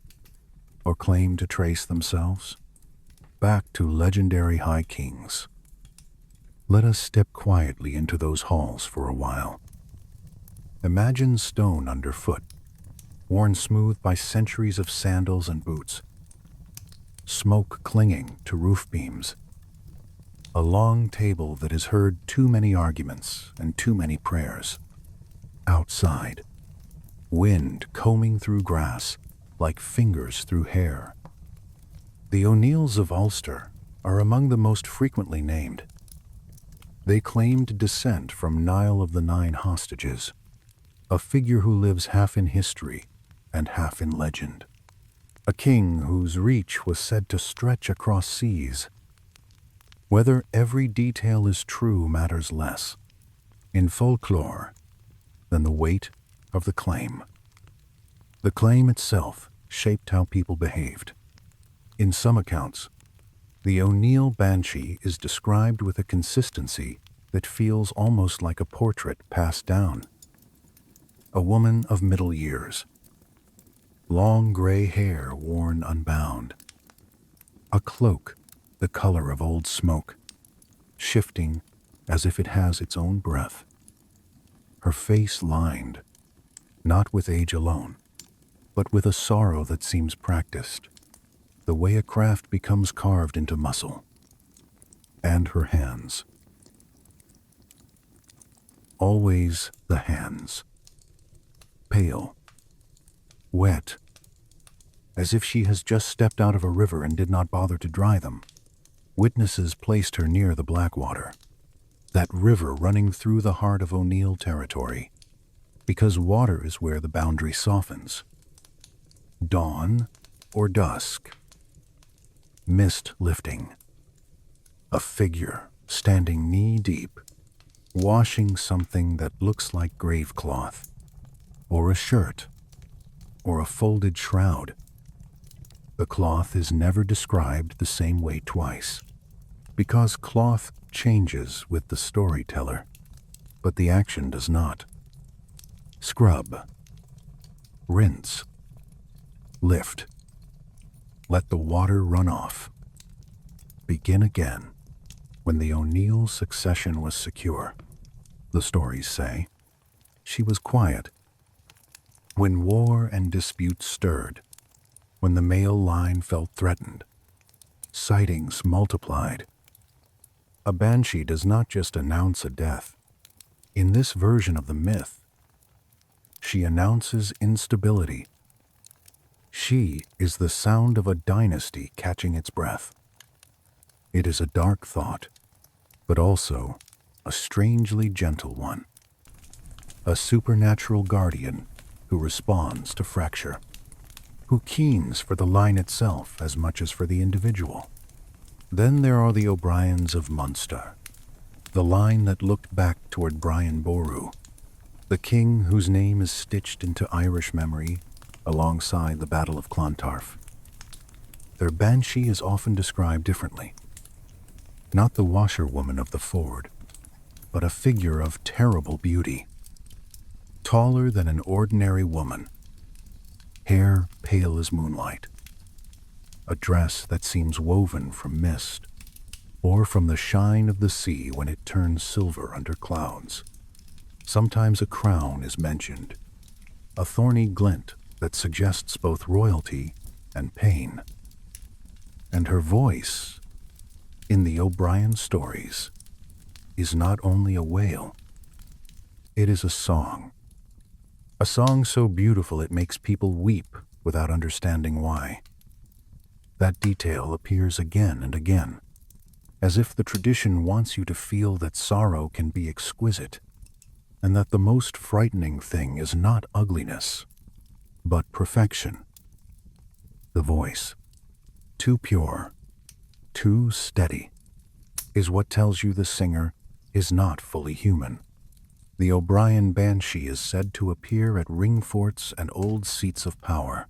or claim to trace themselves, back to legendary high kings. Let us step quietly into those halls for a while. Imagine stone underfoot, worn smooth by centuries of sandals and boots, smoke clinging to roof beams, a long table that has heard too many arguments and too many prayers. Outside, wind combing through grass like fingers through hair. The O'Neills of Ulster are among the most frequently named. They claimed descent from Niall of the Nine Hostages, a figure who lives half in history and half in legend. A king whose reach was said to stretch across seas. Whether every detail is true matters less, in folklore, than the weight of the claim. The claim itself shaped how people behaved. In some accounts, the O'Neill Banshee is described with a consistency that feels almost like a portrait passed down. A woman of middle years, long gray hair worn unbound, a cloak the color of old smoke, shifting as if it has its own breath. Her face lined, not with age alone, but with a sorrow that seems practiced, the way a craft becomes carved into muscle. And her hands. Always the hands. Pale, wet, as if she has just stepped out of a river and did not bother to dry them. Witnesses placed her near the Blackwater, that river running through the heart of O'Neill territory, because water is where the boundary softens. Dawn or dusk. Mist lifting. A figure standing knee-deep, washing something that looks like grave cloth, or a shirt, or a folded shroud. The cloth is never described the same way twice, because cloth changes with the storyteller, but the action does not. Scrub. Rinse. Lift. Let the water run off. Begin again. When the O'Neill succession was secure, the stories say, she was quiet. When war and dispute stirred, when the male line felt threatened, sightings multiplied. A banshee does not just announce a death. In this version of the myth, she announces instability. She is the sound of a dynasty catching its breath. It is a dark thought, but also a strangely gentle one. A supernatural guardian who responds to fracture, who keens for the line itself as much as for the individual. Then there are the O'Briens of Munster, the line that looked back toward Brian Boru, the king whose name is stitched into Irish memory alongside the Battle of Clontarf. Their Banshee is often described differently. Not the washerwoman of the ford, but a figure of terrible beauty, taller than an ordinary woman, hair pale as moonlight, a dress that seems woven from mist, or from the shine of the sea when it turns silver under clouds. Sometimes a crown is mentioned, a thorny glint that suggests both royalty and pain. And her voice, in the O'Brien stories, is not only a wail, it is a song so beautiful it makes people weep without understanding why. That detail appears again and again, as if the tradition wants you to feel that sorrow can be exquisite, and that the most frightening thing is not ugliness, but perfection. The voice, too pure, too steady, is what tells you the singer is not fully human. The O'Brien Banshee is said to appear at ring forts and old seats of power,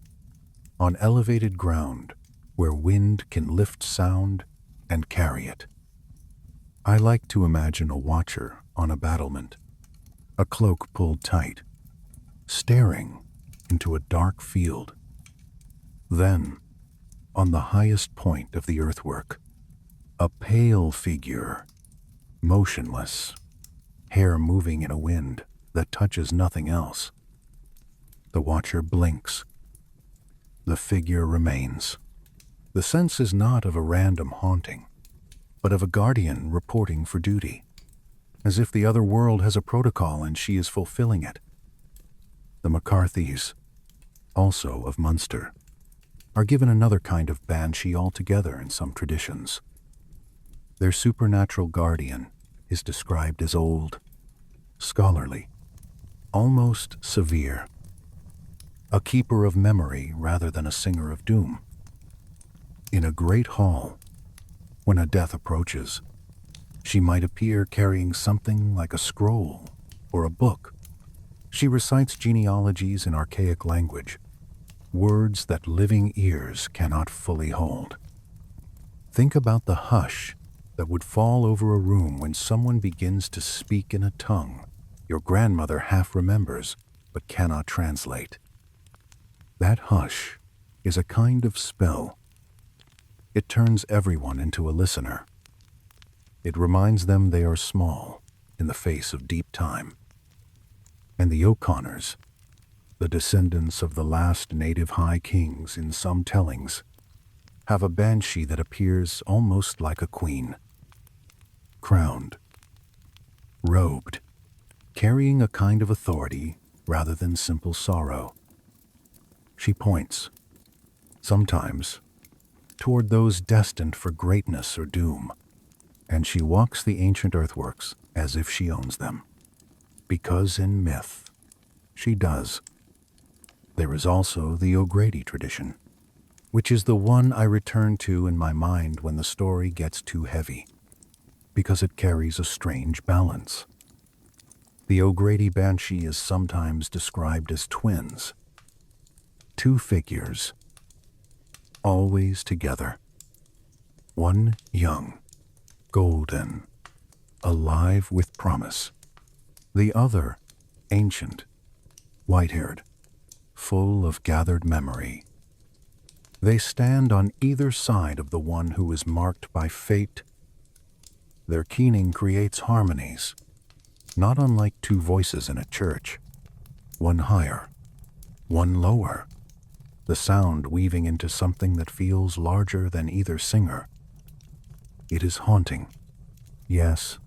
on elevated ground where wind can lift sound and carry it. I like to imagine a watcher on a battlement, a cloak pulled tight, staring into a dark field. Then, on the highest point of the earthwork, a pale figure, motionless, hair moving in a wind that touches nothing else. The watcher blinks. The figure remains. The sense is not of a random haunting, but of a guardian reporting for duty, as if the other world has a protocol and she is fulfilling it. The McCarthys, also of Munster, are given another kind of banshee altogether in some traditions. Their supernatural guardian is described as old, scholarly, almost severe, a keeper of memory rather than a singer of doom. In a great hall, when a death approaches, she might appear carrying something like a scroll or a book. She recites genealogies in archaic language, words that living ears cannot fully hold. Think about the hush that would fall over a room when someone begins to speak in a tongue your grandmother half remembers but cannot translate. That hush is a kind of spell. It turns everyone into a listener. It reminds them they are small in the face of deep time. And the O'Connors, the descendants of the last native high kings in some tellings, have a banshee that appears almost like a queen. Crowned, robed, carrying a kind of authority rather than simple sorrow. She points, sometimes, toward those destined for greatness or doom, and she walks the ancient earthworks as if she owns them. Because in myth, she does. There is also the O'Grady tradition, which is the one I return to in my mind when the story gets too heavy, because it carries a strange balance. The O'Grady Banshee is sometimes described as twins, two figures, always together, one young, golden, alive with promise, the other ancient, white-haired, full of gathered memory. They stand on either side of the one who is marked by fate. Their keening creates harmonies, not unlike two voices in a church, one higher, one lower, the sound weaving into something that feels larger than either singer. It is haunting, yes,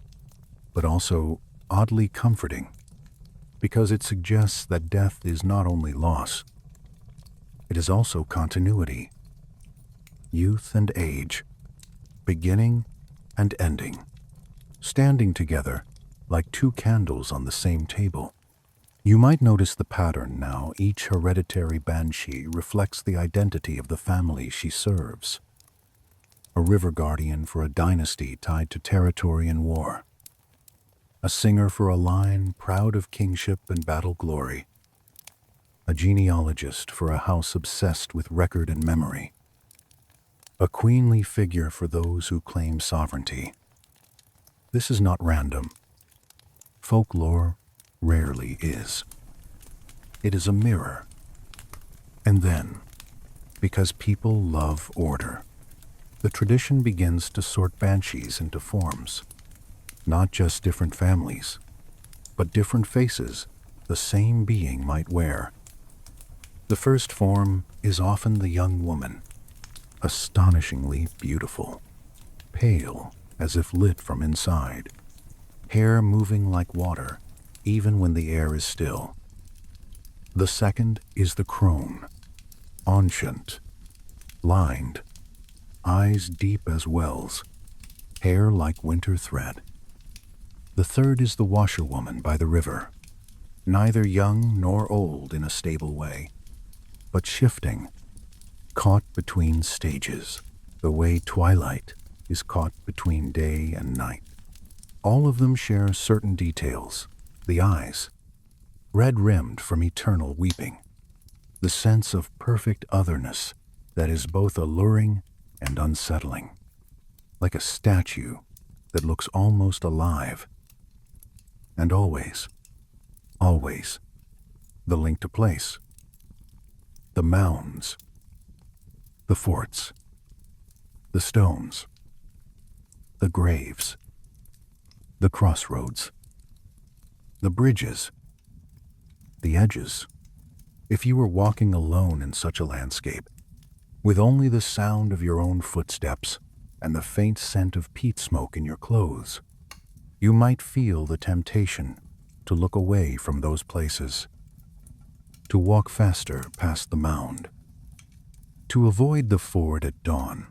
but also oddly comforting, because it suggests that death is not only loss, it is also continuity, youth and age, beginning and ending, standing together like two candles on the same table. You might notice the pattern now. Each hereditary banshee reflects the identity of the family she serves. A river guardian for a dynasty tied to territory and war. A singer for a line proud of kingship and battle glory. A genealogist for a house obsessed with record and memory. A queenly figure for those who claim sovereignty. This is not random. Folklore rarely is. It is a mirror. And then, because people love order, the tradition begins to sort banshees into forms. Not just different families, but different faces the same being might wear. The first form is often the young woman, astonishingly beautiful, pale as if lit from inside, hair moving like water even when the air is still. The second is the crone, ancient, lined, eyes deep as wells, hair like winter thread. The third is the washerwoman by the river, neither young nor old in a stable way, but shifting, caught between stages, the way twilight is caught between day and night. All of them share certain details. The eyes, red-rimmed from eternal weeping, the sense of perfect otherness that is both alluring and unsettling, like a statue that looks almost alive. And always, always, the link to place, the mounds, the forts, the stones, the graves, the crossroads, the bridges, the edges. If you were walking alone in such a landscape, with only the sound of your own footsteps and the faint scent of peat smoke in your clothes, you might feel the temptation to look away from those places, to walk faster past the mound, to avoid the ford at dawn,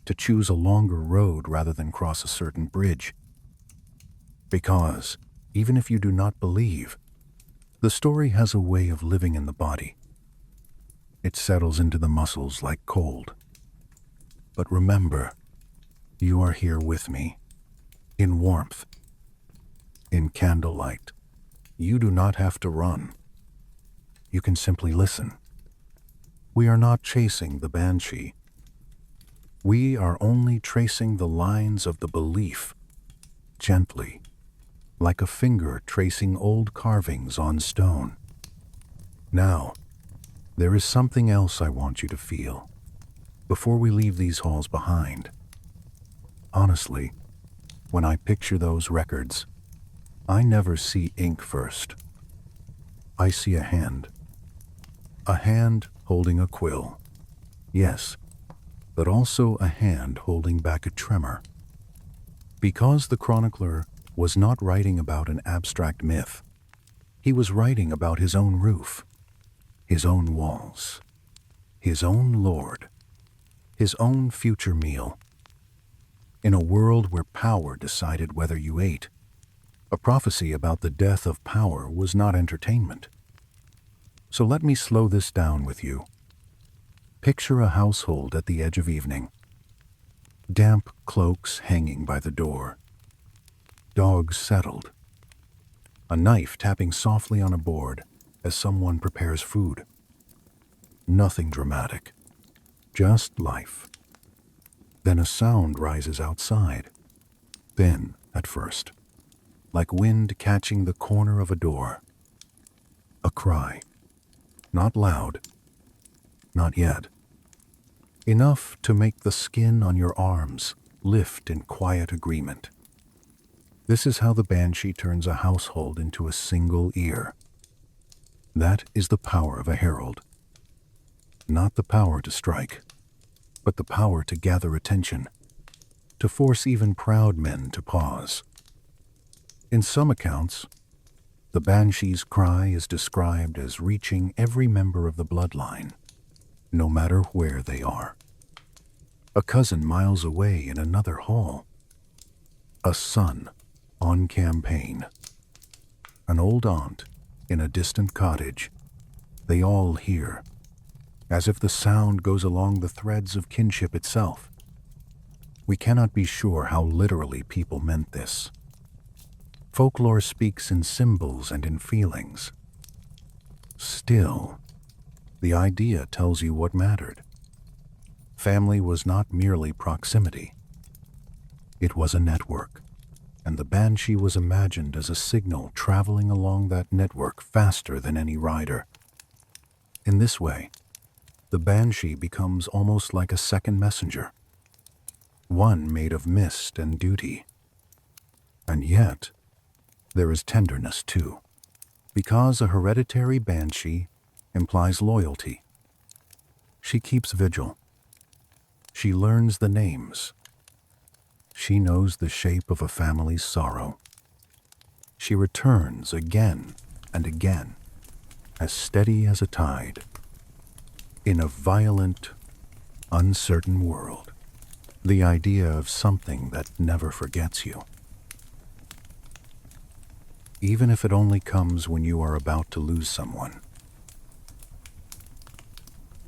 to choose a longer road rather than cross a certain bridge. Because, even if you do not believe, the story has a way of living in the body. It settles into the muscles like cold. But remember, you are here with me, in warmth, in candlelight. You do not have to run. You can simply listen. We are not chasing the banshee. We are only tracing the lines of the belief, gently, like a finger tracing old carvings on stone. Now, there is something else I want you to feel before we leave these halls behind. Honestly, when I picture those records, I never see ink first. I see a hand holding a quill. Yes, but also a hand holding back a tremor. Because the chronicler was not writing about an abstract myth. He was writing about his own roof, his own walls, his own lord, his own future meal. In a world where power decided whether you ate, a prophecy about the death of power was not entertainment. So let me slow this down with you. Picture a household at the edge of evening. Damp cloaks hanging by the door. Dogs settled. A knife tapping softly on a board as someone prepares food. Nothing dramatic, just life. Then a sound rises outside, thin at first, like wind catching the corner of a door. A cry, not loud, not yet. Enough to make the skin on your arms lift in quiet agreement. This is how the banshee turns a household into a single ear. That is the power of a herald. Not the power to strike, but the power to gather attention, to force even proud men to pause. In some accounts, the banshee's cry is described as reaching every member of the bloodline, no matter where they are. a cousin miles away in another hall, a son on campaign, an old aunt in a distant cottage. They all hear, as if the sound goes along the threads of kinship itself. We cannot be sure how literally people meant this. Folklore speaks in symbols and in feelings. Still, the idea tells you what mattered. Family was not merely proximity. It was a network, and the Banshee was imagined as a signal traveling along that network faster than any rider. In this way, the Banshee becomes almost like a second messenger, one made of mist and duty. And yet, there is tenderness too, because a hereditary Banshee implies loyalty. She keeps vigil. She learns the names. She knows the shape of a family's sorrow. She returns again and again, as steady as a tide, in a violent, uncertain world. The idea of something that never forgets you, even if it only comes when you are about to lose someone,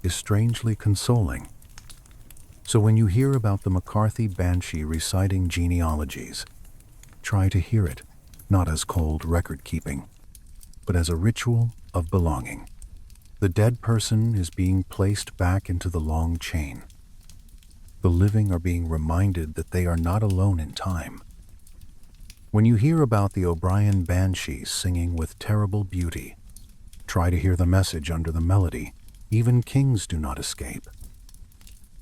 is strangely consoling. So when you hear about the McCarthy Banshee reciting genealogies, try to hear it not as cold record-keeping, but as a ritual of belonging. The dead person is being placed back into the long chain. The living are being reminded that they are not alone in time. When you hear about the O'Brien Banshee singing with terrible beauty, try to hear the message under the melody. Even kings do not escape.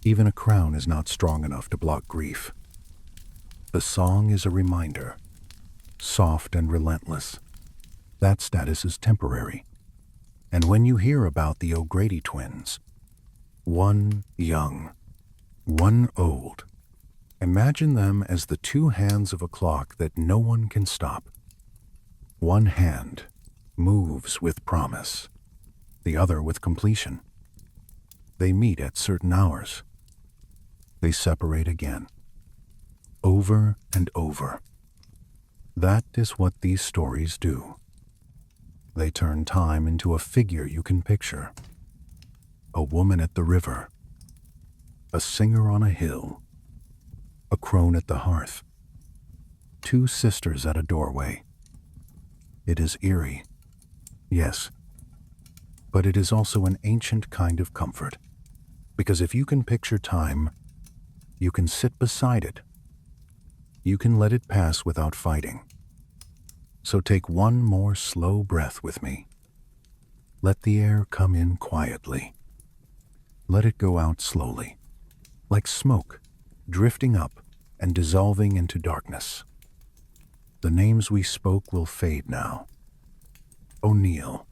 Even a crown is not strong enough to block grief. The song is a reminder, soft and relentless. That status is temporary. And when you hear about the O'Grady twins, one young, one old, imagine them as the two hands of a clock that no one can stop. One hand moves with promise, the other with completion. They meet at certain hours. They separate again, over and over. That is what these stories do. They turn time into a figure you can picture. A woman at the river, a singer on a hill, a crone at the hearth, two sisters at a doorway. It is eerie, yes, but it is also an ancient kind of comfort, because if you can picture time, you can sit beside it. You can let it pass without fighting. So take one more slow breath with me. Let the air come in quietly. Let it go out slowly, like smoke, drifting up and dissolving into darkness. The names we spoke will fade now. O'Neill,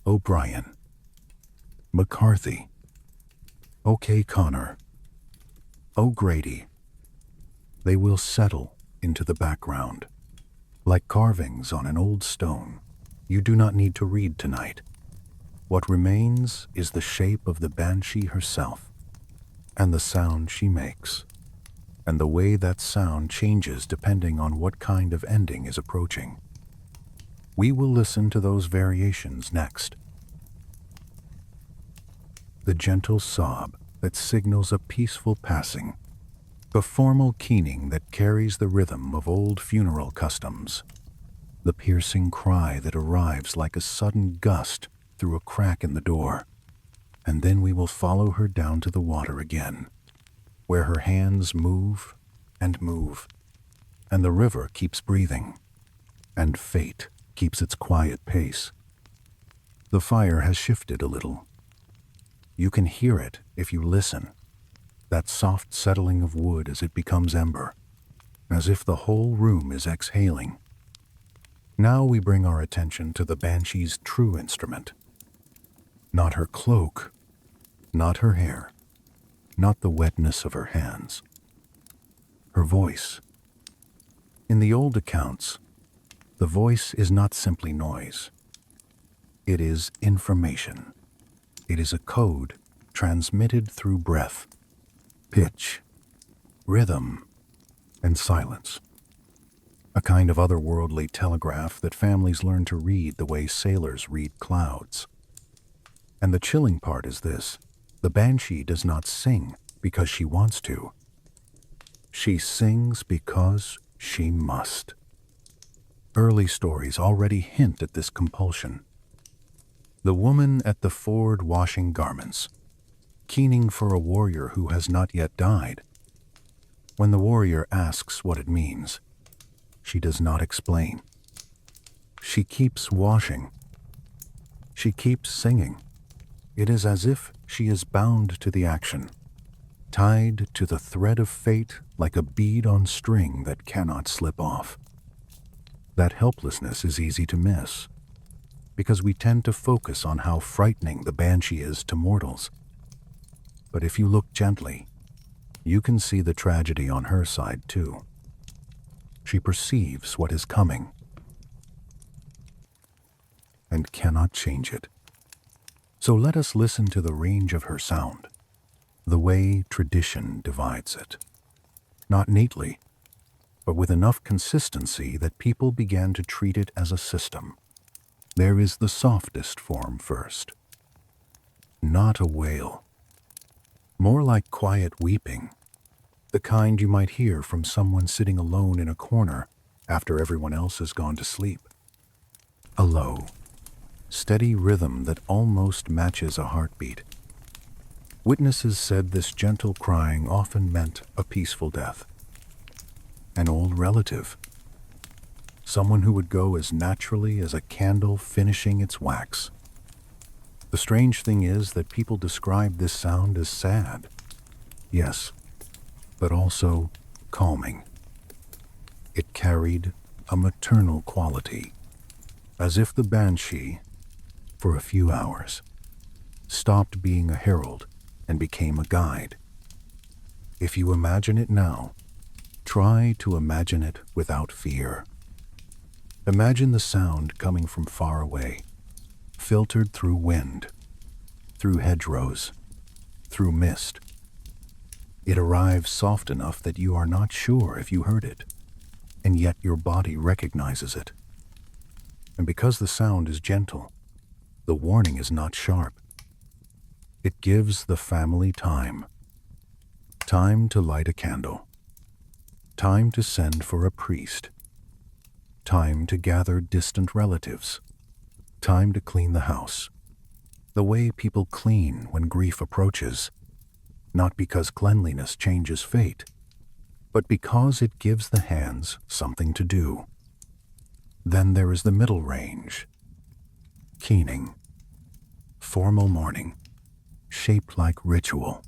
O'Brien, McCarthy, O'Connor, O'Grady. They will settle into the background, like carvings on an old stone. You do not need to read tonight. What remains is the shape of the Banshee herself, and the sound she makes, and the way that sound changes depending on what kind of ending is approaching. We will listen to those variations next. The gentle sob that signals a peaceful passing, the formal keening that carries the rhythm of old funeral customs, the piercing cry that arrives like a sudden gust through a crack in the door. And then we will follow her down to the water again, where her hands move and move, and the river keeps breathing, and fate keeps its quiet pace. The fire has shifted a little. You can hear it if you listen, that soft settling of wood as it becomes ember, as if the whole room is exhaling. Now we bring our attention to the Banshee's true instrument. Not her cloak, not her hair, not the wetness of her hands. Her voice. In the old accounts, the voice is not simply noise. It is information. It is a code transmitted through breath. pitch, rhythm, and silence. A kind of otherworldly telegraph that families learn to read the way sailors read clouds. And the chilling part is this: the Banshee does not sing because she wants to. She sings because she must. Early stories already hint at this compulsion. The woman at the ford washing garments, keening for a warrior who has not yet died. When the warrior asks what it means, she does not explain. She keeps washing. She keeps singing. It is as if she is bound to the action, tied to the thread of fate like a bead on string that cannot slip off. That helplessness is easy to miss, because we tend to focus on how frightening the Banshee is to mortals. But if you look gently, you can see the tragedy on her side too. She perceives what is coming and cannot change it. So let us listen to the range of her sound, the way tradition divides it. Not neatly, but with enough consistency that people began to treat it as a system. There is the softest form first. Not a wail. More like quiet weeping, the kind you might hear from someone sitting alone in a corner after everyone else has gone to sleep. A low, steady rhythm that almost matches a heartbeat. Witnesses said this gentle crying often meant a peaceful death. An old relative. Someone who would go as naturally as a candle finishing its wax. The strange thing is that people describe this sound as sad. Yes, but also calming. It carried a maternal quality, as if the Banshee, for a few hours, stopped being a herald and became a guide. If you imagine it now, try to imagine it without fear. Imagine the sound coming from far away, filtered through wind, through hedgerows, through mist. It arrives soft enough that you are not sure if you heard it, and yet your body recognizes it. And because the sound is gentle, the warning is not sharp. It gives the family time. Time to light a candle. Time to send for a priest. Time to gather distant relatives. Time to clean the house. The way people clean when grief approaches, not because cleanliness changes fate, but because it gives the hands something to do. Then there is the middle range. Keening. Formal mourning, shaped like ritual.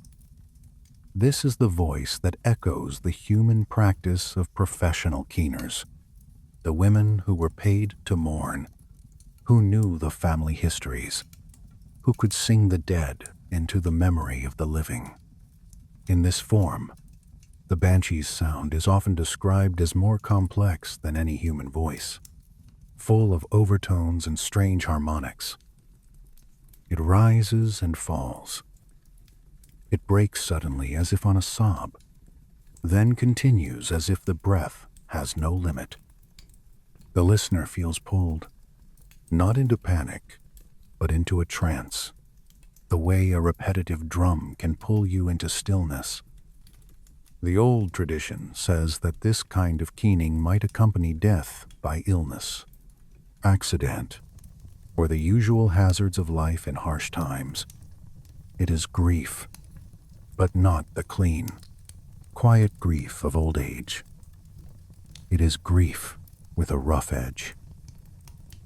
This is the voice that echoes the human practice of professional keeners, the women who were paid to mourn, who knew the family histories, who could sing the dead into the memory of the living. In this form, the Banshee's sound is often described as more complex than any human voice, full of overtones and strange harmonics. It rises and falls. It breaks suddenly as if on a sob, then continues as if the breath has no limit. The listener feels pulled, not into panic, but into a trance, the way a repetitive drum can pull you into stillness. The old tradition says that this kind of keening might accompany death by illness, accident, or the usual hazards of life in harsh times. It is grief, but not the clean, quiet grief of old age. It is grief with a rough edge,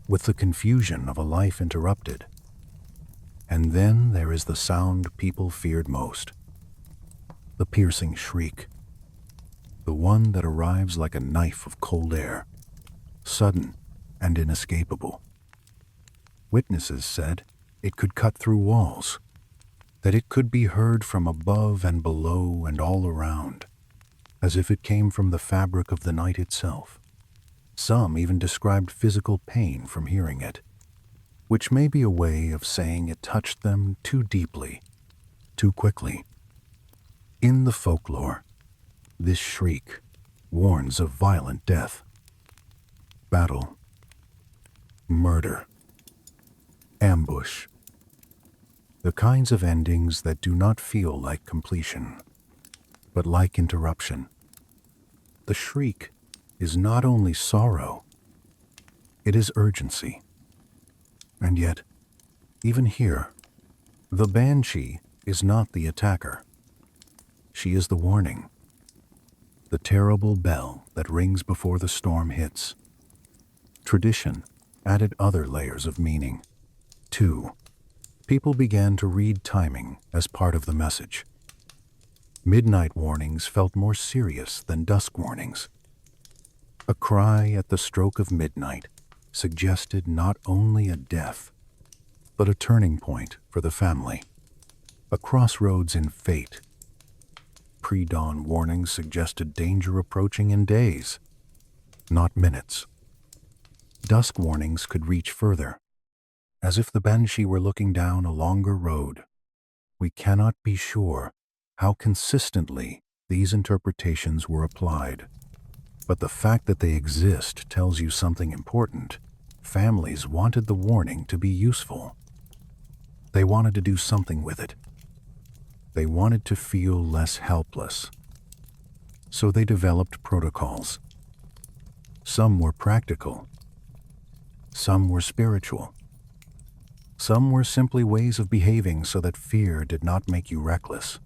with the confusion of a life interrupted. And then there is the sound people feared most, the piercing shriek, the one that arrives like a knife of cold air, sudden and inescapable. Witnesses said it could cut through walls, that it could be heard from above and below and all around, as if it came from the fabric of the night itself. Some even described physical pain from hearing it, which may be a way of saying it touched them too deeply, too quickly. In the folklore, this shriek warns of violent death, battle, murder, ambush, the kinds of endings that do not feel like completion, but like interruption. The shriek is not only sorrow, it is urgency. And yet, even here, the Banshee is not the attacker. She is the warning, the terrible bell that rings before the storm hits. Tradition added other layers of meaning. 2. People began to read timing as part of the message. Midnight warnings felt more serious than dusk warnings. A cry at the stroke of midnight suggested not only a death, but a turning point for the family, a crossroads in fate. Pre-dawn warnings suggested danger approaching in days, not minutes. Dusk warnings could reach further, as if the Banshee were looking down a longer road. We cannot be sure how consistently these interpretations were applied. But the fact that they exist tells you something important. Families wanted the warning to be useful. They wanted to do something with it. They wanted to feel less helpless. So they developed protocols. Some were practical. Some were spiritual. Some were simply ways of behaving so that fear did not make you reckless.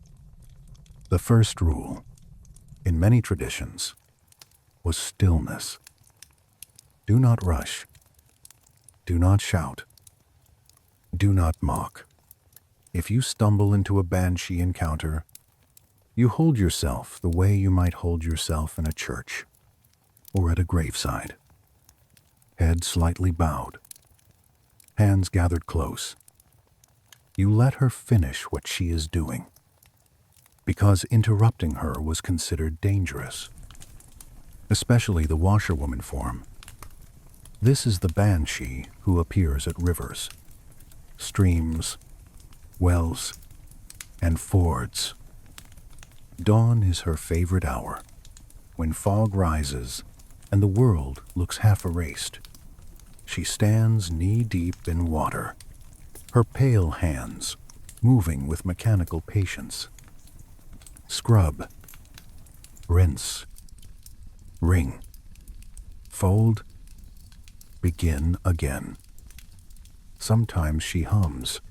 The first rule, in many traditions, was stillness. Do not rush. Do not shout. Do not mock. If you stumble into a Banshee encounter, you hold yourself the way you might hold yourself in a church or at a graveside. Head slightly bowed, hands gathered close. You let her finish what she is doing, because interrupting her was considered dangerous, especially the Washerwoman form. This is the Banshee who appears at rivers, streams, wells, and fords. Dawn is her favorite hour, when fog rises and the world looks half erased. She stands knee-deep in water, her pale hands moving with mechanical patience. Scrub, rinse, wring, fold, begin again. Sometimes she hums.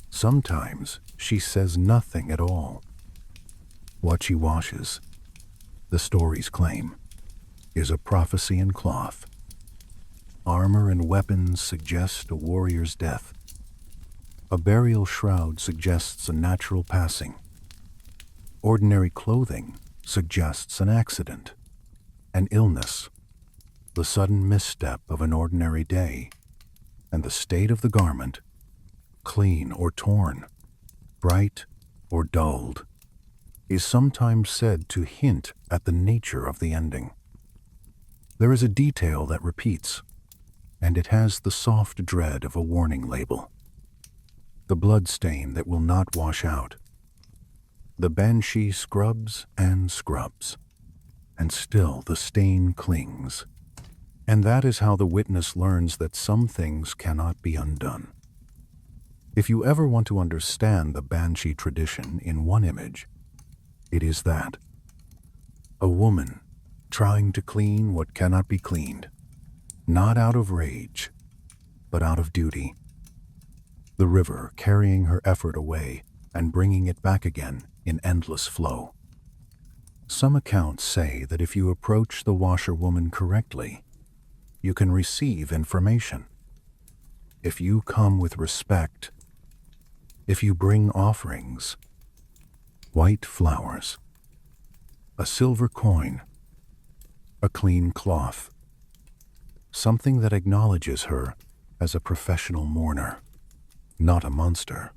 Sometimes she says nothing at all. What she washes, the stories claim, is a prophecy in cloth. Armor and weapons suggest a warrior's death. A burial shroud suggests a natural passing. Ordinary clothing suggests an accident, an illness, the sudden misstep of an ordinary day, and the state of the garment, clean or torn, bright or dulled, is sometimes said to hint at the nature of the ending. There is a detail that repeats, and it has the soft dread of a warning label. The blood stain that will not wash out. The Banshee scrubs and scrubs, and still the stain clings. And that is how the witness learns that some things cannot be undone. If you ever want to understand the Banshee tradition in one image, it is that. A woman trying to clean what cannot be cleaned, not out of rage, but out of duty. The river carrying her effort away and bringing it back again in endless flow. Some accounts say that if you approach the Washerwoman correctly, you can receive information. If you come with respect, if you bring offerings, white flowers, a silver coin, a clean cloth, something that acknowledges her as a professional mourner, not a monster.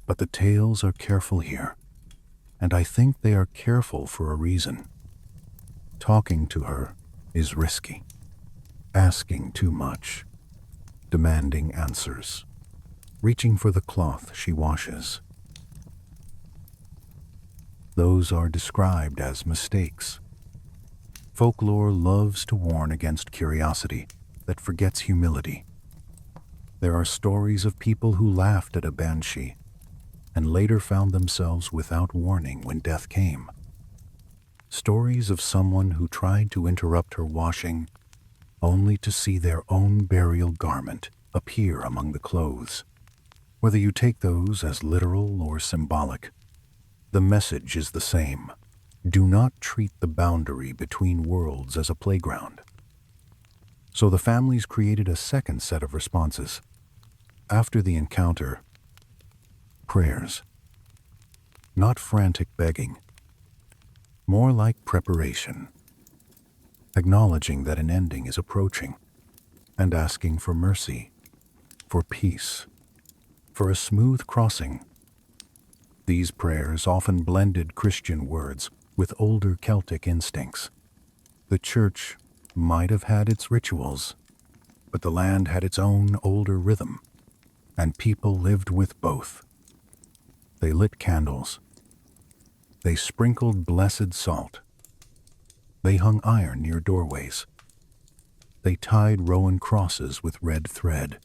But the tales are careful here, and I think they are careful for a reason. Talking to her is risky. Asking too much, demanding answers, reaching for the cloth she washes. Those are described as mistakes. Folklore loves to warn against curiosity that forgets humility. There are stories of people who laughed at a banshee and later found themselves without warning when death came. Stories of someone who tried to interrupt her washing only to see their own burial garment appear among the clothes. Whether you take those as literal or symbolic, the message is the same. Do not treat the boundary between worlds as a playground. So the families created a second set of responses. After the encounter, prayers. Not frantic begging, more like preparation, acknowledging that an ending is approaching and asking for mercy, for peace, for a smooth crossing. These prayers often blended Christian words with older Celtic instincts. The church might have had its rituals, but the land had its own older rhythm, and people lived with both. They lit candles. They sprinkled blessed salt. They hung iron near doorways. They tied Rowan crosses with red thread.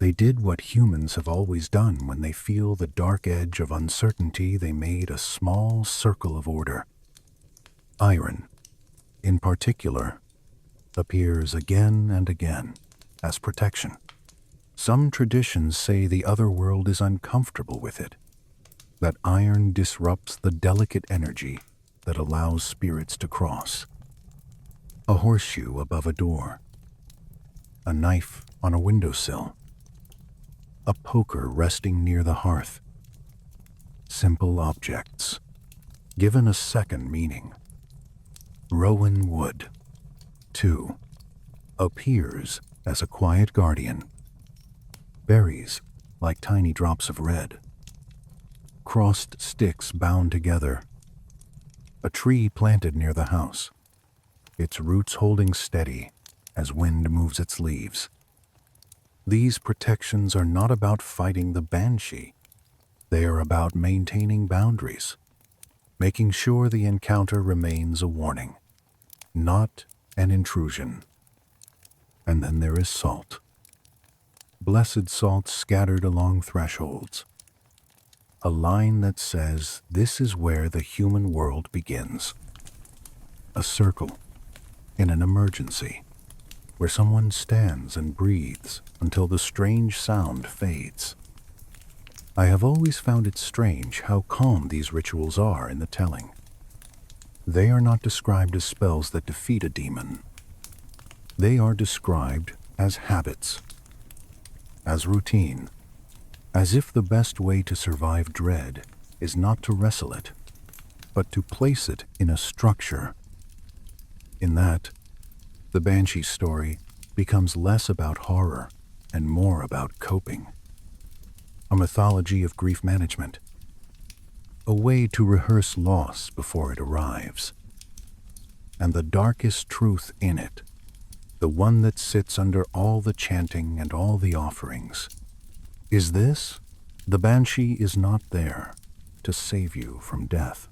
They did what humans have always done when they feel the dark edge of uncertainty. They made a small circle of order. Iron, in particular, appears again and again as protection. Some traditions say the other world is uncomfortable with it, that iron disrupts the delicate energy that allows spirits to cross. A horseshoe above a door, a knife on a windowsill, a poker resting near the hearth. Simple objects, given a second meaning. Rowan wood, too, appears as a quiet guardian. Berries, like tiny drops of red. Crossed sticks bound together. A tree planted near the house, its roots holding steady as wind moves its leaves. These protections are not about fighting the banshee. They are about maintaining boundaries, making sure the encounter remains a warning, not an intrusion. And then there is salt. Blessed salt scattered along thresholds. A line that says this is where the human world begins. A circle in an emergency, where someone stands and breathes until the strange sound fades. I have always found it strange how calm these rituals are in the telling. They are not described as spells that defeat a demon. They are described as habits, as routine, as if the best way to survive dread is not to wrestle it, but to place it in a structure. In that, the Banshee story becomes less about horror and more about coping. A mythology of grief management. A way to rehearse loss before it arrives. And the darkest truth in it, the one that sits under all the chanting and all the offerings, is this: the Banshee is not there to save you from death.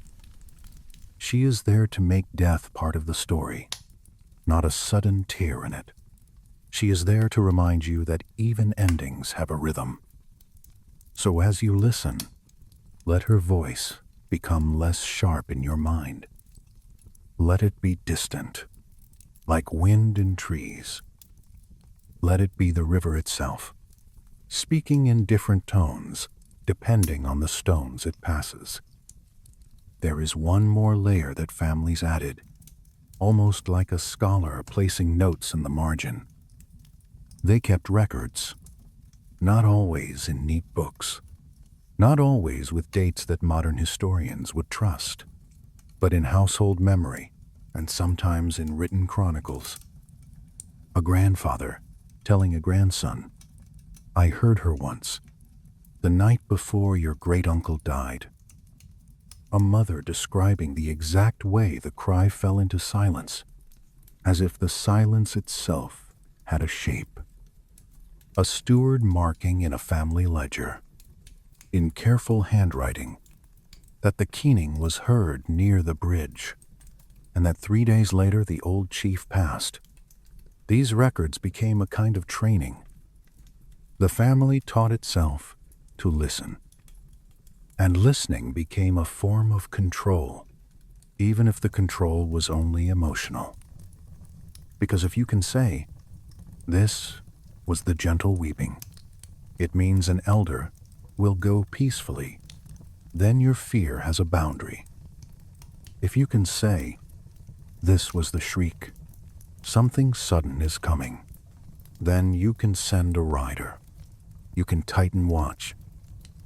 She is there to make death part of the story, not a sudden tear in it. She is there to remind you that even endings have a rhythm. So as you listen, let her voice become less sharp in your mind. Let it be distant, like wind in trees. Let it be the river itself, speaking in different tones depending on the stones it passes. There is one more layer that families added, almost like a scholar placing notes in the margin. They kept records, not always in neat books, not always with dates that modern historians would trust, but in household memory and sometimes in written chronicles. A grandfather telling a grandson, "I heard her once, the night before your great-uncle died." A mother describing the exact way the cry fell into silence, as if the silence itself had a shape. A steward marking in a family ledger, in careful handwriting, that the keening was heard near the bridge, and that 3 days later the old chief passed. These records became a kind of training. The family taught itself to listen, and listening became a form of control, even if the control was only emotional. Because if you can say, "This was the gentle weeping," it means an elder will go peacefully. Then your fear has a boundary. If you can say, "This was the shriek, something sudden is coming," then you can send a rider. You can tighten watch.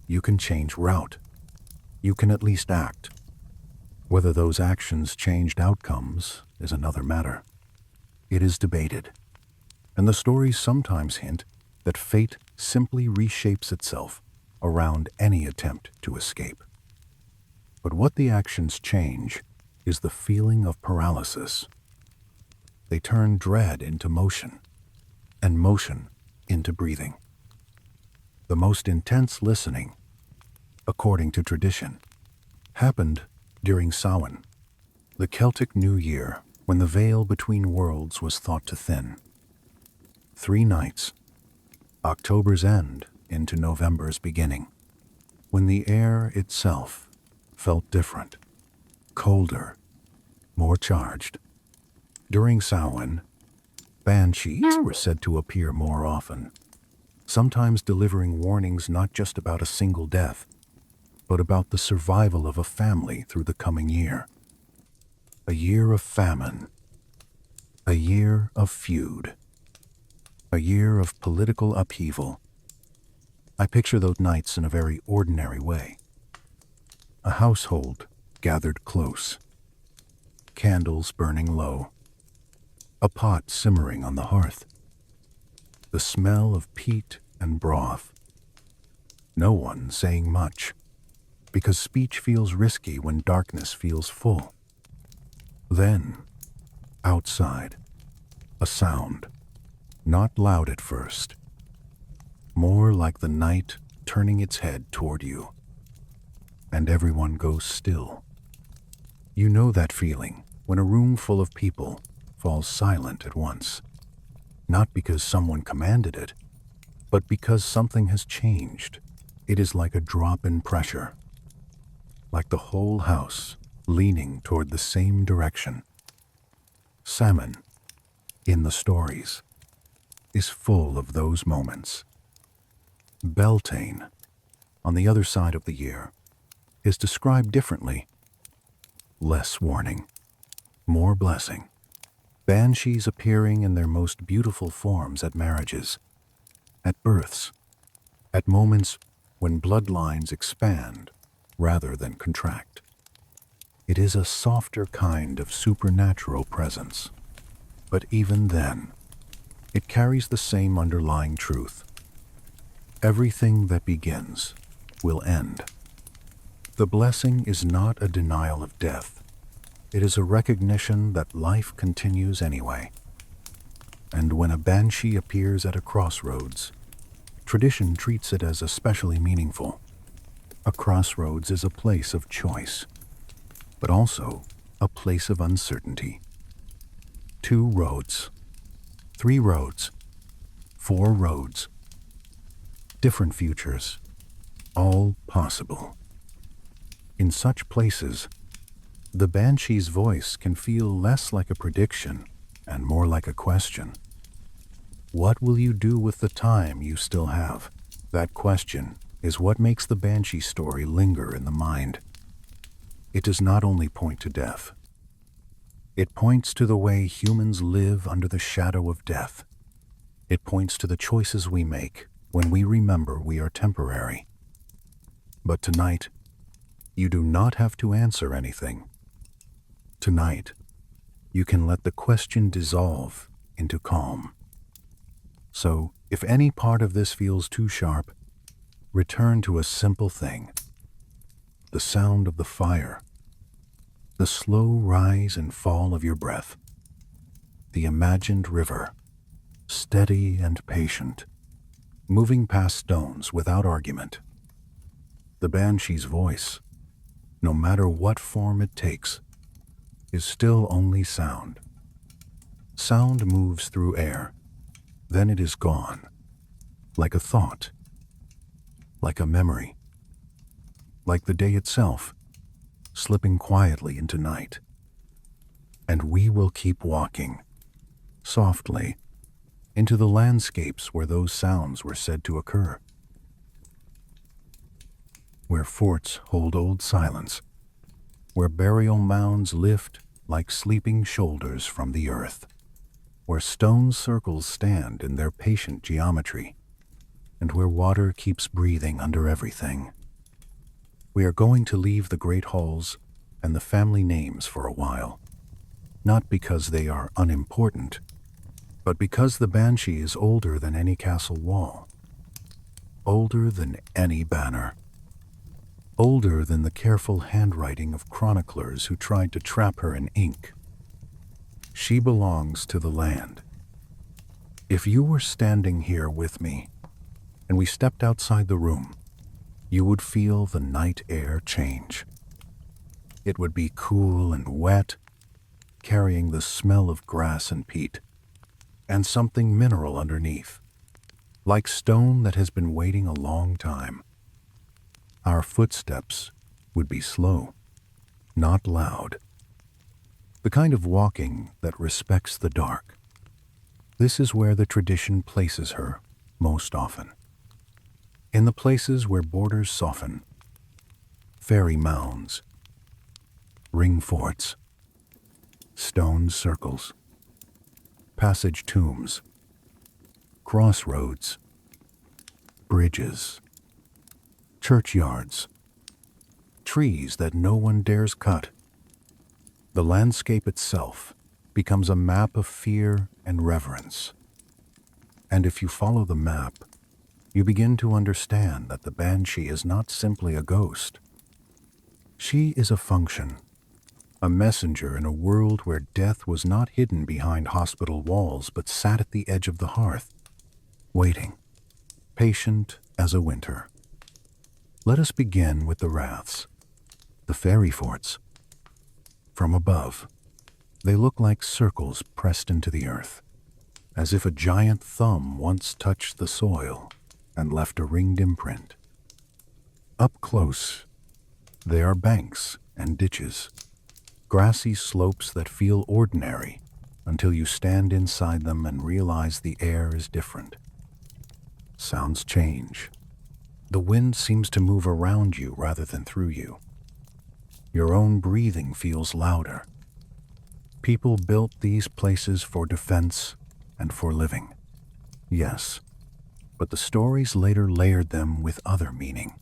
You can change route. You can at least act. Whether those actions changed outcomes is another matter. It is debated, and the stories sometimes hint that fate simply reshapes itself around any attempt to escape. But what the actions change is the feeling of paralysis. They turn dread into motion, and motion into breathing. The most intense listening, according to tradition, happened during Samhain, the Celtic New Year, when the veil between worlds was thought to thin. 3 nights, October's end into November's beginning, when the air itself felt different, colder, more charged. During Samhain, banshees were said to appear more often, sometimes delivering warnings not just about a single death, but about the survival of a family through the coming year. A year of famine, a year of feud, a year of political upheaval. I picture those nights in a very ordinary way. A household gathered close, candles burning low, a pot simmering on the hearth, the smell of peat and broth. No one saying much, because speech feels risky when darkness feels full. Then, outside, a sound, not loud at first, more like the night turning its head toward you, and everyone goes still. You know that feeling when a room full of people falls silent at once, not because someone commanded it, but because something has changed. It is like a drop in pressure, like the whole house leaning toward the same direction. Samhain, in the stories, is full of those moments. Beltane, on the other side of the year, is described differently. Less warning, more blessing. Banshees appearing in their most beautiful forms at marriages, at births, at moments when bloodlines expand rather than contract. It is a softer kind of supernatural presence, but even then, it carries the same underlying truth. Everything that begins will end. The blessing is not a denial of death. It is a recognition that life continues anyway. And when a banshee appears at a crossroads, tradition treats it as especially meaningful. A crossroads is a place of choice, but also a place of uncertainty. 2 roads, 3 roads, 4 roads, different futures, all possible. In such places, the banshee's voice can feel less like a prediction and more like a question. What will you do with the time you still have? That question is what makes the banshee story linger in the mind. It does not only point to death. It points to the way humans live under the shadow of death. It points to the choices we make when we remember we are temporary. But tonight, you do not have to answer anything. Tonight, you can let the question dissolve into calm. So, if any part of this feels too sharp, return to a simple thing. The sound of the fire, the slow rise and fall of your breath, the imagined river, steady and patient, moving past stones without argument. The banshee's voice, no matter what form it takes, is still only sound. Sound moves through air, then it is gone, like a thought, like a memory, like the day itself, slipping quietly into night. And we will keep walking, softly, into the landscapes where those sounds were said to occur, where forts hold old silence, where burial mounds lift like sleeping shoulders from the earth, where stone circles stand in their patient geometry, and where water keeps breathing under everything. We are going to leave the great halls and the family names for a while, not because they are unimportant, but because the Banshee is older than any castle wall, older than any banner, older than the careful handwriting of chroniclers who tried to trap her in ink. She belongs to the land. If you were standing here with me, and we stepped outside the room, you would feel the night air change. It would be cool and wet, carrying the smell of grass and peat, and something mineral underneath, like stone that has been waiting a long time. Our footsteps would be slow, not loud. The kind of walking that respects the dark. This is where the tradition places her most often. In the places where borders soften, fairy mounds, ring forts, stone circles, passage tombs, crossroads, bridges, churchyards, trees that no one dares cut. The landscape itself becomes a map of fear and reverence. And if you follow the map, you begin to understand that the Banshee is not simply a ghost. She is a function, a messenger in a world where death was not hidden behind hospital walls but sat at the edge of the hearth, waiting, patient as a winter. Let us begin with the Raths, the fairy forts. From above, they look like circles pressed into the earth, as if a giant thumb once touched the soil and left a ringed imprint. Up close, they are banks and ditches, grassy slopes that feel ordinary until you stand inside them and realize the air is different. Sounds change. The wind seems to move around you rather than through you. Your own breathing feels louder. People built these places for defense and for living. Yes, but the stories later layered them with other meaning.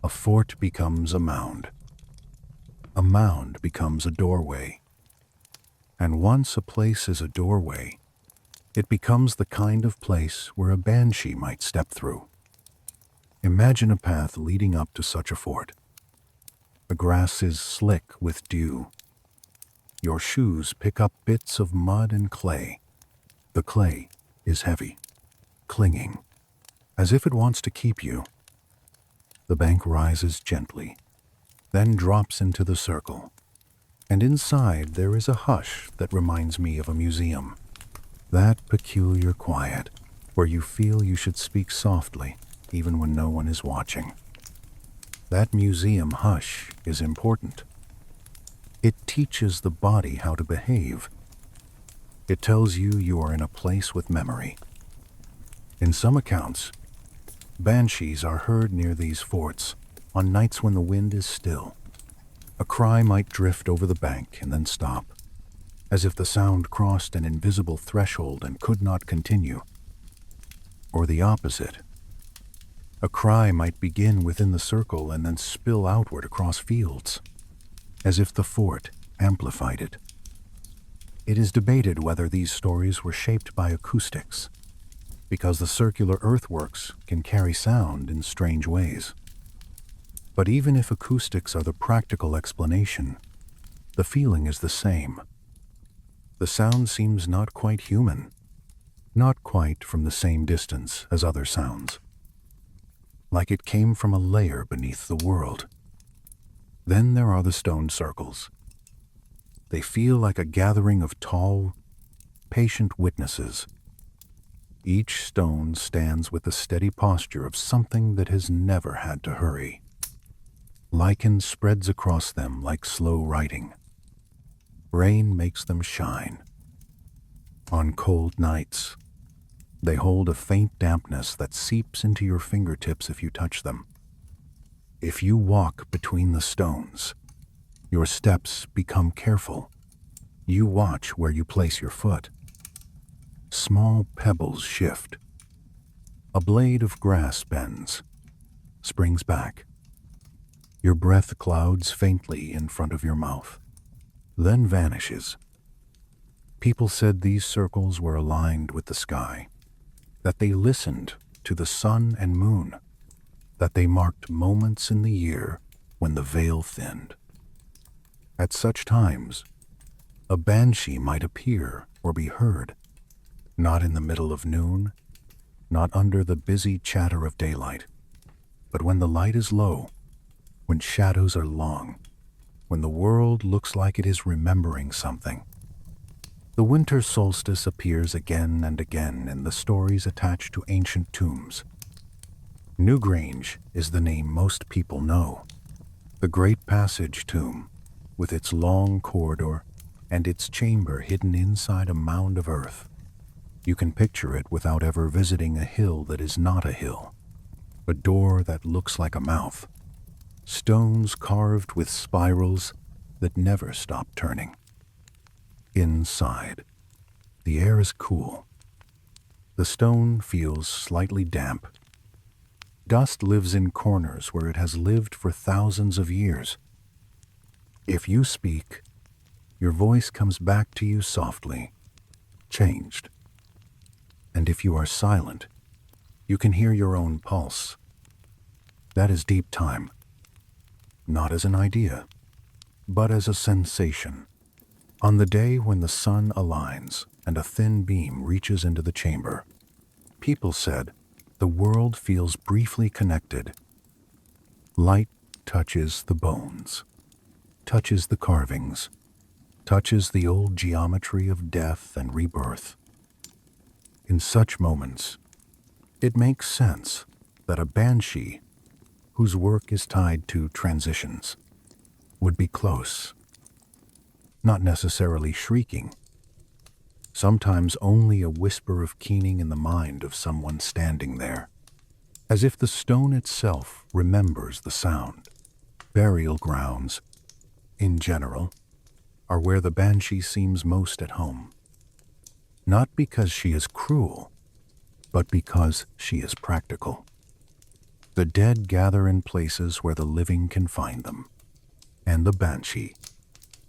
A fort becomes a mound. A mound becomes a doorway. And once a place is a doorway, it becomes the kind of place where a banshee might step through. Imagine a path leading up to such a fort. The grass is slick with dew. Your shoes pick up bits of mud and clay. The clay is heavy, clinging, as if it wants to keep you. The bank rises gently, then drops into the circle, and inside there is a hush that reminds me of a museum. That peculiar quiet where you feel you should speak softly even when no one is watching. That museum hush is important. It teaches the body how to behave. It tells you you are in a place with memory. In some accounts, banshees are heard near these forts on nights when the wind is still. A cry might drift over the bank and then stop, as if the sound crossed an invisible threshold and could not continue. Or the opposite. A cry might begin within the circle and then spill outward across fields, as if the fort amplified it. It is debated whether these stories were shaped by acoustics, because the circular earthworks can carry sound in strange ways. But even if acoustics are the practical explanation, the feeling is the same. The sound seems not quite human, not quite from the same distance as other sounds, like it came from a layer beneath the world. Then there are the stone circles. They feel like a gathering of tall, patient witnesses. Each stone stands with the steady posture of something that has never had to hurry. Lichen spreads across them like slow writing. Rain makes them shine. On cold nights, they hold a faint dampness that seeps into your fingertips if you touch them. If you walk between the stones, your steps become careful. You watch where you place your foot. Small pebbles shift. A blade of grass bends, springs back. Your breath clouds faintly in front of your mouth, then vanishes. People said these circles were aligned with the sky, that they listened to the sun and moon, that they marked moments in the year when the veil thinned. At such times, a banshee might appear or be heard, not in the middle of noon, not under the busy chatter of daylight, but when the light is low, when shadows are long, when the world looks like it is remembering something. The winter solstice appears again and again in the stories attached to ancient tombs. Newgrange is the name most people know. The Great Passage tomb, with its long corridor and its chamber hidden inside a mound of earth. You can picture it without ever visiting a hill that is not a hill. A door that looks like a mouth. Stones carved with spirals that never stop turning. Inside, the air is cool. The stone feels slightly damp. Dust lives in corners where it has lived for thousands of years. If you speak, your voice comes back to you softly, changed. And if you are silent, you can hear your own pulse. That is deep time, not as an idea, but as a sensation. On the day when the sun aligns and a thin beam reaches into the chamber, people said the world feels briefly connected. Light touches the bones, touches the carvings, touches the old geometry of death and rebirth. In such moments, it makes sense that a banshee, whose work is tied to transitions, would be close. Not necessarily shrieking, sometimes only a whisper of keening in the mind of someone standing there, as if the stone itself remembers the sound. Burial grounds, in general, are where the banshee seems most at home. Not because she is cruel, but because she is practical. The dead gather in places where the living can find them, and the banshee,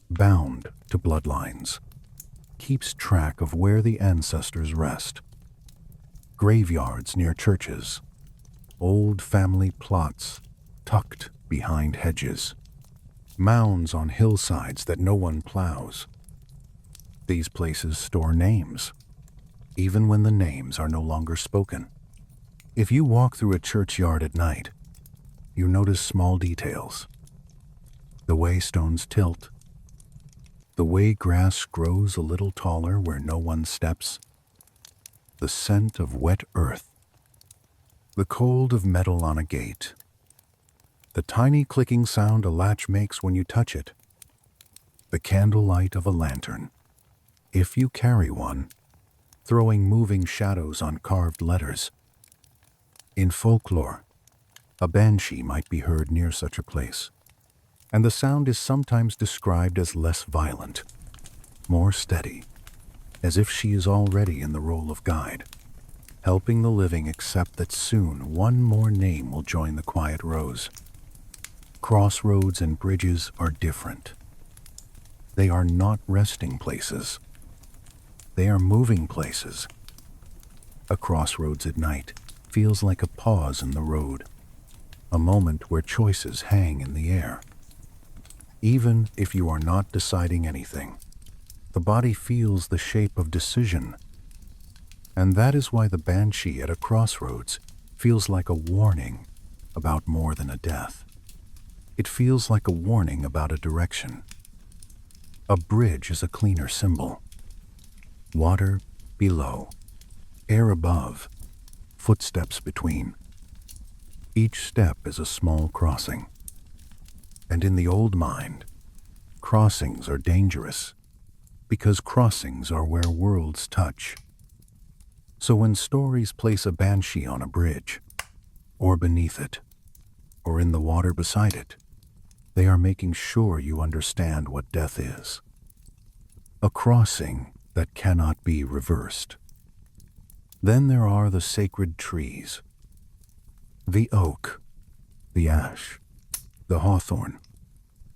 bound to bloodlines, keeps track of where the ancestors rest. Graveyards near churches, old family plots tucked behind hedges, mounds on hillsides that no one plows. These places store names, even when the names are no longer spoken. If you walk through a churchyard at night, you notice small details. The way stones tilt, the way grass grows a little taller where no one steps, the scent of wet earth, the cold of metal on a gate, the tiny clicking sound a latch makes when you touch it, the candlelight of a lantern, if you carry one, throwing moving shadows on carved letters. In folklore, a banshee might be heard near such a place, and the sound is sometimes described as less violent, more steady, as if she is already in the role of guide, helping the living accept that soon one more name will join the quiet rows. Crossroads and bridges are different. They are not resting places. They are moving places. A crossroads at night feels like a pause in the road, a moment where choices hang in the air. Even if you are not deciding anything, the body feels the shape of decision. And that is why the banshee at a crossroads feels like a warning about more than a death. It feels like a warning about a direction. A bridge is a cleaner symbol. Water below, air above, footsteps between. Each step is a small crossing. And in the old mind, crossings are dangerous because crossings are where worlds touch. So when stories place a banshee on a bridge, or beneath it, or in the water beside it, they are making sure you understand what death is. A crossing that cannot be reversed. Then there are the sacred trees. The oak, the ash, the hawthorn.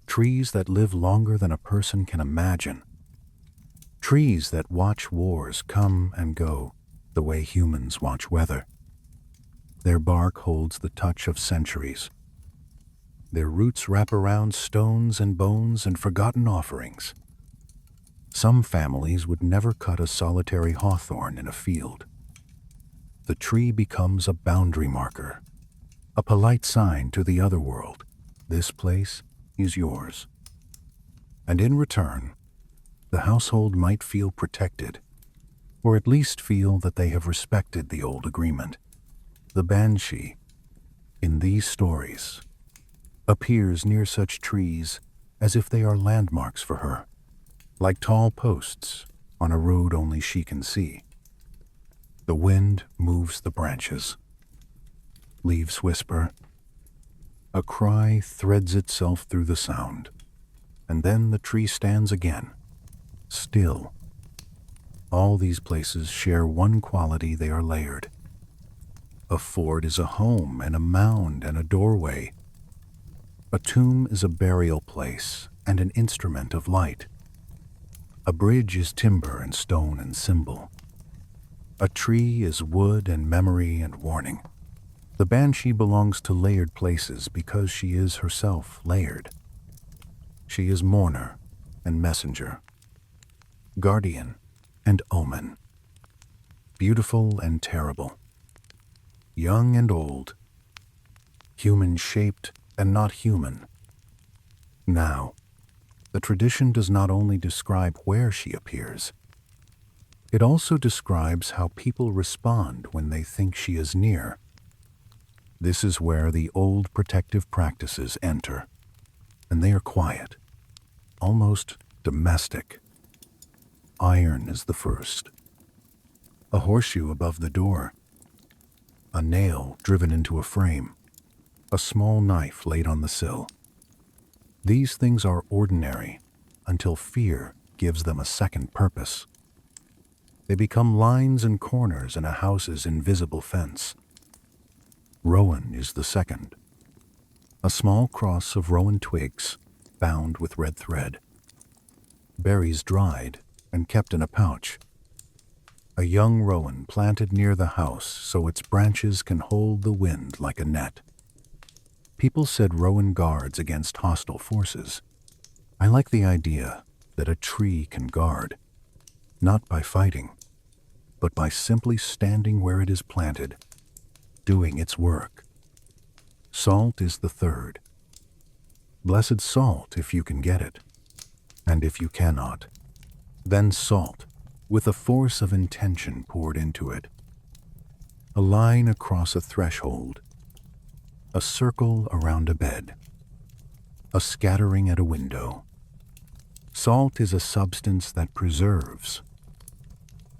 Trees that live longer than a person can imagine. Trees that watch wars come and go the way humans watch weather. Their bark holds the touch of centuries. Their roots wrap around stones and bones and forgotten offerings. Some families would never cut a solitary hawthorn in a field. The tree becomes a boundary marker, a polite sign to the other world. This place is yours. And in return, the household might feel protected, or at least feel that they have respected the old agreement. The banshee, in these stories, appears near such trees as if they are landmarks for her, like tall posts on a road only she can see. The wind moves the branches. Leaves whisper. A cry threads itself through the sound, and then the tree stands again, still. All these places share one quality: they are layered. A fort is a home and a mound and a doorway. A tomb is a burial place and an instrument of light. A bridge is timber and stone and symbol. A tree is wood and memory and warning. The banshee belongs to layered places because she is herself layered. She is mourner and messenger, guardian and omen, beautiful and terrible, young and old, human-shaped and not human. Now, the tradition does not only describe where she appears, it also describes how people respond when they think she is near. This is where the old protective practices enter, and they are quiet, almost domestic. Iron is the first. A horseshoe above the door. A nail driven into a frame. A small knife laid on the sill. These things are ordinary until fear gives them a second purpose. They become lines and corners in a house's invisible fence. Rowan is the second. A small cross of rowan twigs bound with red thread. Berries dried and kept in a pouch. A young rowan planted near the house so its branches can hold the wind like a net. People said rowan guards against hostile forces. I like the idea that a tree can guard, not by fighting, but by simply standing where it is planted, doing its work. Salt is the third. Blessed salt if you can get it, and if you cannot, then salt with a force of intention poured into it. A line across a threshold, a circle around a bed, a scattering at a window. Salt is a substance that preserves.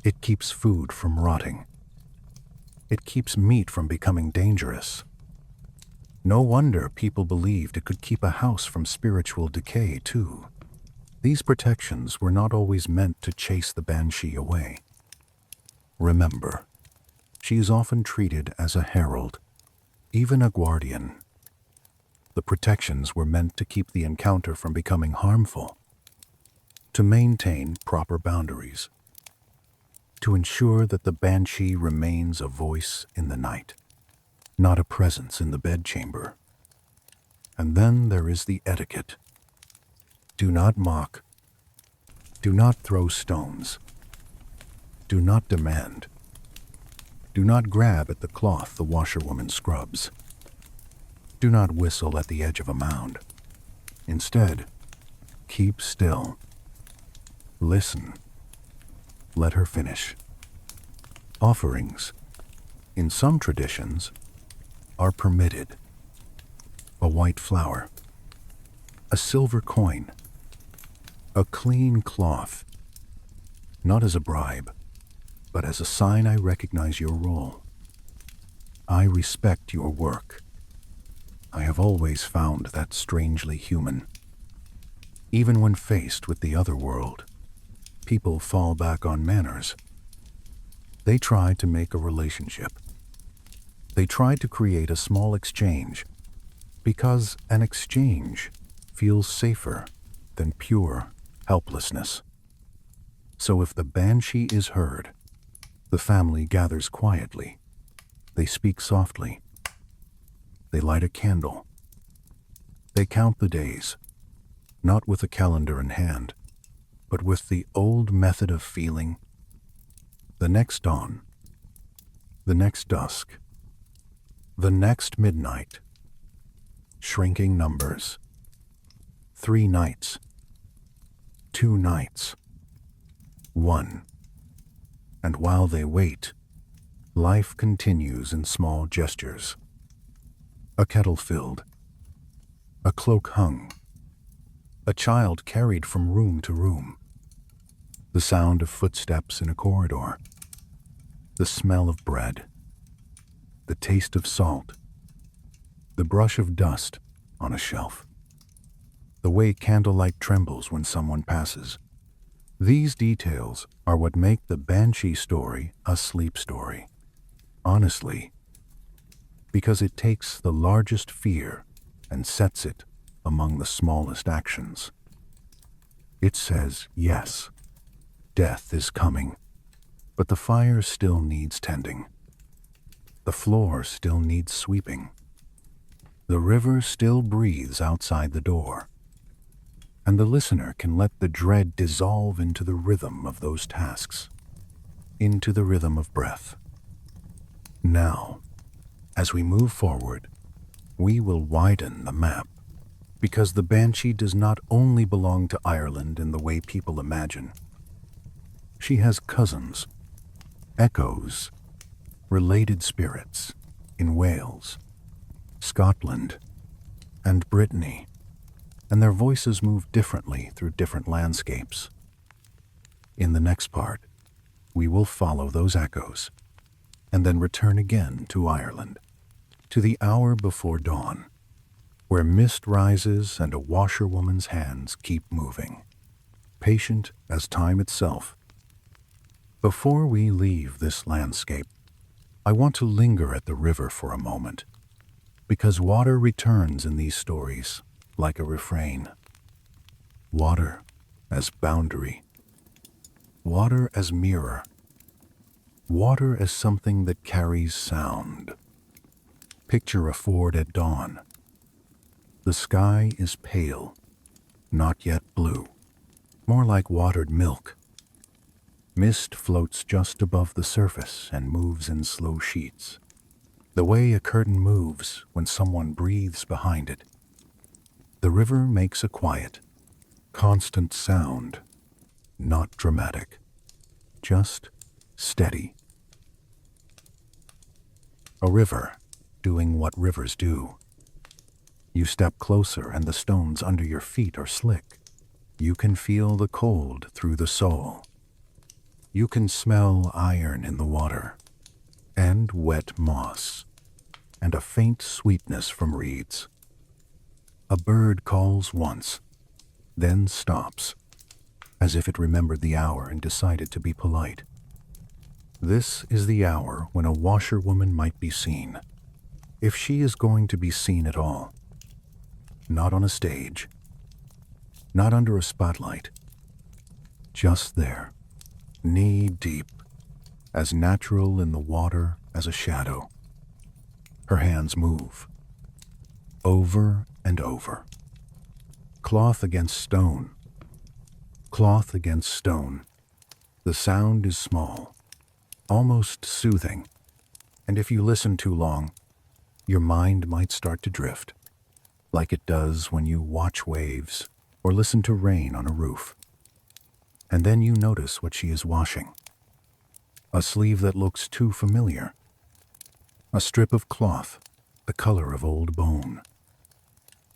It keeps food from rotting. It keeps meat from becoming dangerous. No wonder people believed it could keep a house from spiritual decay, too. These protections were not always meant to chase the banshee away. Remember, she is often treated as a herald, even a guardian. The protections were meant to keep the encounter from becoming harmful, to maintain proper boundaries, to ensure that the banshee remains a voice in the night, not a presence in the bedchamber. And then there is the etiquette. Do not mock. Do not throw stones. Do not demand. Do not grab at the cloth the washerwoman scrubs. Do not whistle at the edge of a mound. Instead, keep still. Listen. Let her finish. Offerings, in some traditions, are permitted. A white flower, a silver coin, a clean cloth, not as a bribe, but as a sign I recognize your role. I respect your work. I have always found that strangely human. Even when faced with the other world, people fall back on manners. They try to make a relationship. They try to create a small exchange, because an exchange feels safer than pure helplessness. So if the banshee is heard, the family gathers quietly. They speak softly. They light a candle. They count the days, not with a calendar in hand, but with the old method of feeling. The next dawn, the next dusk, the next midnight. Shrinking numbers. 3 nights. 2 nights. 1. And while they wait, life continues in small gestures. A kettle filled. A cloak hung. A child carried from room to room. The sound of footsteps in a corridor. The smell of bread. The taste of salt. The brush of dust on a shelf. The way candlelight trembles when someone passes. These details are what make the Banshee story a sleep story. Honestly, because it takes the largest fear and sets it among the smallest actions. It says, yes, death is coming, but the fire still needs tending. The floor still needs sweeping. The river still breathes outside the door. And the listener can let the dread dissolve into the rhythm of those tasks, into the rhythm of breath. Now, as we move forward, we will widen the map, because the Banshee does not only belong to Ireland in the way people imagine. She has cousins, echoes, related spirits in Wales, Scotland, and Brittany, and their voices move differently through different landscapes. In the next part, we will follow those echoes, and then return again to Ireland, to the hour before dawn, where mist rises and a washerwoman's hands keep moving, patient as time itself. Before we leave this landscape, I want to linger at the river for a moment, because water returns in these stories like a refrain. Water as boundary. Water as mirror. Water as something that carries sound. Picture a ford at dawn. The sky is pale, not yet blue, more like watered milk. Mist floats just above the surface and moves in slow sheets, the way a curtain moves when someone breathes behind it. The river makes a quiet, constant sound, not dramatic, just steady. A river doing what rivers do. You step closer and the stones under your feet are slick. You can feel the cold through the sole. You can smell iron in the water, and wet moss, and a faint sweetness from reeds. A bird calls once, then stops, as if it remembered the hour and decided to be polite. This is the hour when a washerwoman might be seen, if she is going to be seen at all. Not on a stage, not under a spotlight, just there, knee-deep, as natural in the water as a shadow. Her hands move, over and over. Cloth against stone. Cloth against stone. The sound is small, almost soothing, and if you listen too long, your mind might start to drift. like it does when you watch waves or listen to rain on a roof. And then you notice what she is washing. A sleeve that looks too familiar. A strip of cloth, the color of old bone.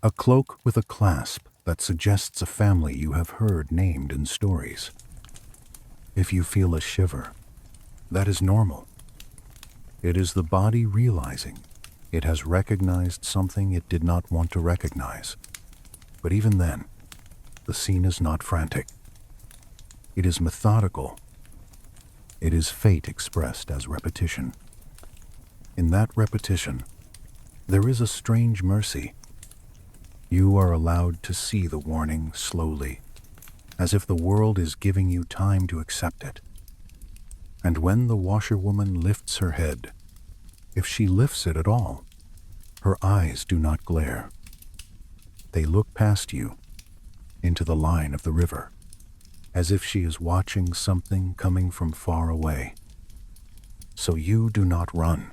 A cloak with a clasp that suggests a family you have heard named in stories. If you feel a shiver, that is normal. It is the body realizing it has recognized something it did not want to recognize. But even then, the scene is not frantic. It is methodical. It is fate expressed as repetition. In that repetition, there is a strange mercy. You are allowed to see the warning slowly, as if the world is giving you time to accept it. And when the washerwoman lifts her head, if she lifts it at all, her eyes do not glare. They look past you, into the line of the river, as if she is watching something coming from far away. So you do not run.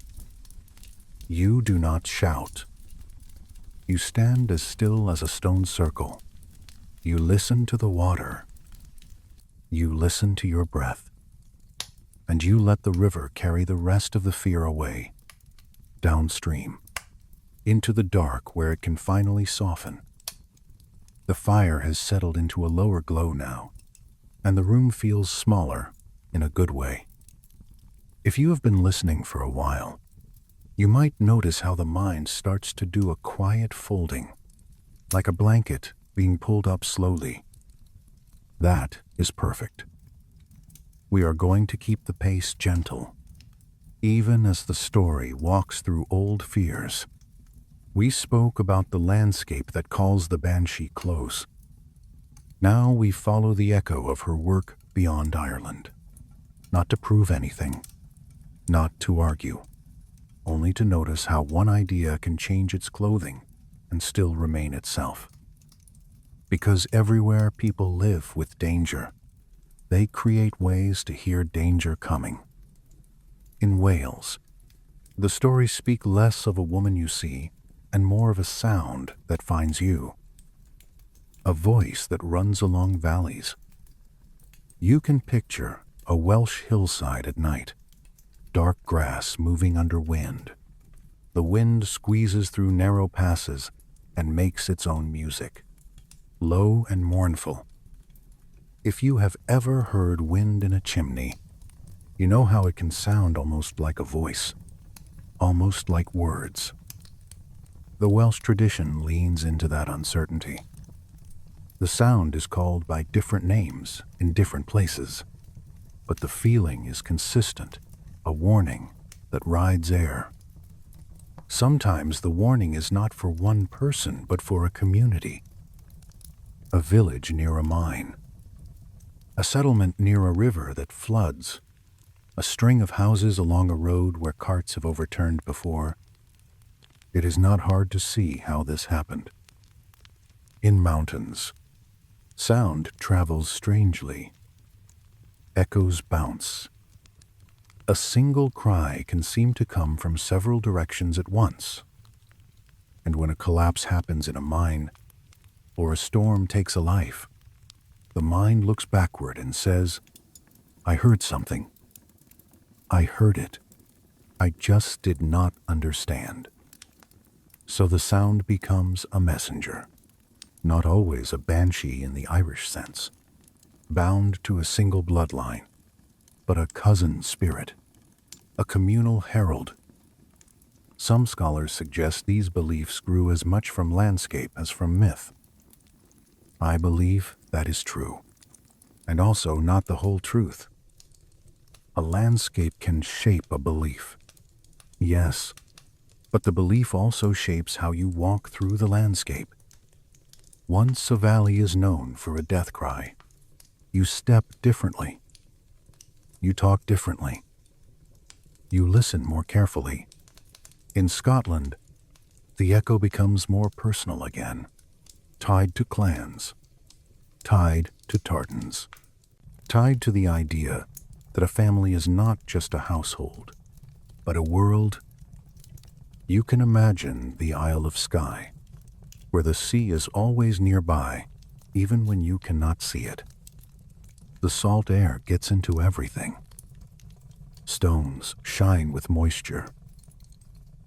You do not shout. You stand as still as a stone circle. You listen to the water. You listen to your breath. And you let the river carry the rest of the fear away, downstream, into the dark where it can finally soften. The fire has settled into a lower glow now, and the room feels smaller in a good way. If you have been listening for a while, you might notice how the mind starts to do a quiet folding, like a blanket being pulled up slowly. That is perfect. We are going to keep the pace gentle, even as the story walks through old fears. We spoke about the landscape that calls the Banshee close. Now we follow the echo of her work beyond Ireland. Not to prove anything, not to argue, only to notice how one idea can change its clothing and still remain itself. Because everywhere people live with danger, they create ways to hear danger coming. In Wales, the stories speak less of a woman you see and more of a sound that finds you. A voice that runs along valleys. You can picture a Welsh hillside at night, dark grass moving under wind. The wind squeezes through narrow passes and makes its own music, low and mournful. If you have ever heard wind in a chimney, you know how it can sound almost like a voice, almost like words. The Welsh tradition leans into that uncertainty. The sound is called by different names in different places, but the feeling is consistent, a warning that rides air. Sometimes the warning is not for one person, but for a community. A village near a mine. A settlement near a river that floods. A string of houses along a road where carts have overturned before. It is not hard to see how this happened. In mountains, sound travels strangely. Echoes bounce. A single cry can seem to come from several directions at once. And when a collapse happens in a mine, or a storm takes a life, the mind looks backward and says, I heard something. I heard it. I just did not understand. So the sound becomes a messenger, not always a banshee in the Irish sense, bound to a single bloodline, but a cousin spirit, a communal herald. Some scholars suggest these beliefs grew as much from landscape as from myth. I believe that is true, and also not the whole truth. A landscape can shape a belief, yes, but the belief also shapes how you walk through the landscape. Once a valley is known for a death cry, you step differently. You talk differently. You listen more carefully. In Scotland, the echo becomes more personal again, tied to clans, tied to tartans, tied to the idea that a family is not just a household, but a world. You can imagine the Isle of Skye, where the sea is always nearby, even when you cannot see it. The salt air gets into everything. Stones shine with moisture.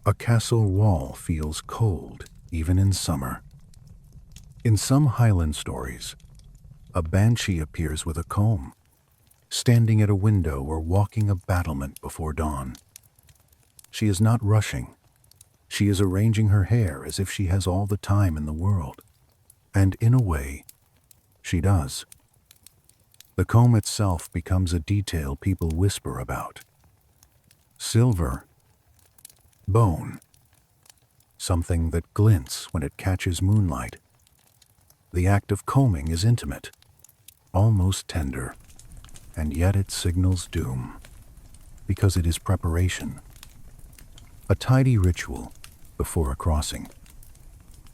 A castle wall feels cold, even in summer. In some Highland stories, a banshee appears with a comb, standing at a window or walking a battlement before dawn. She is not rushing. She is arranging her hair as if she has all the time in the world. And in a way, she does. The comb itself becomes a detail people whisper about. Silver, bone, something that glints when it catches moonlight. The act of combing is intimate, almost tender, and yet it signals doom, because it is preparation. A tidy ritual before a crossing.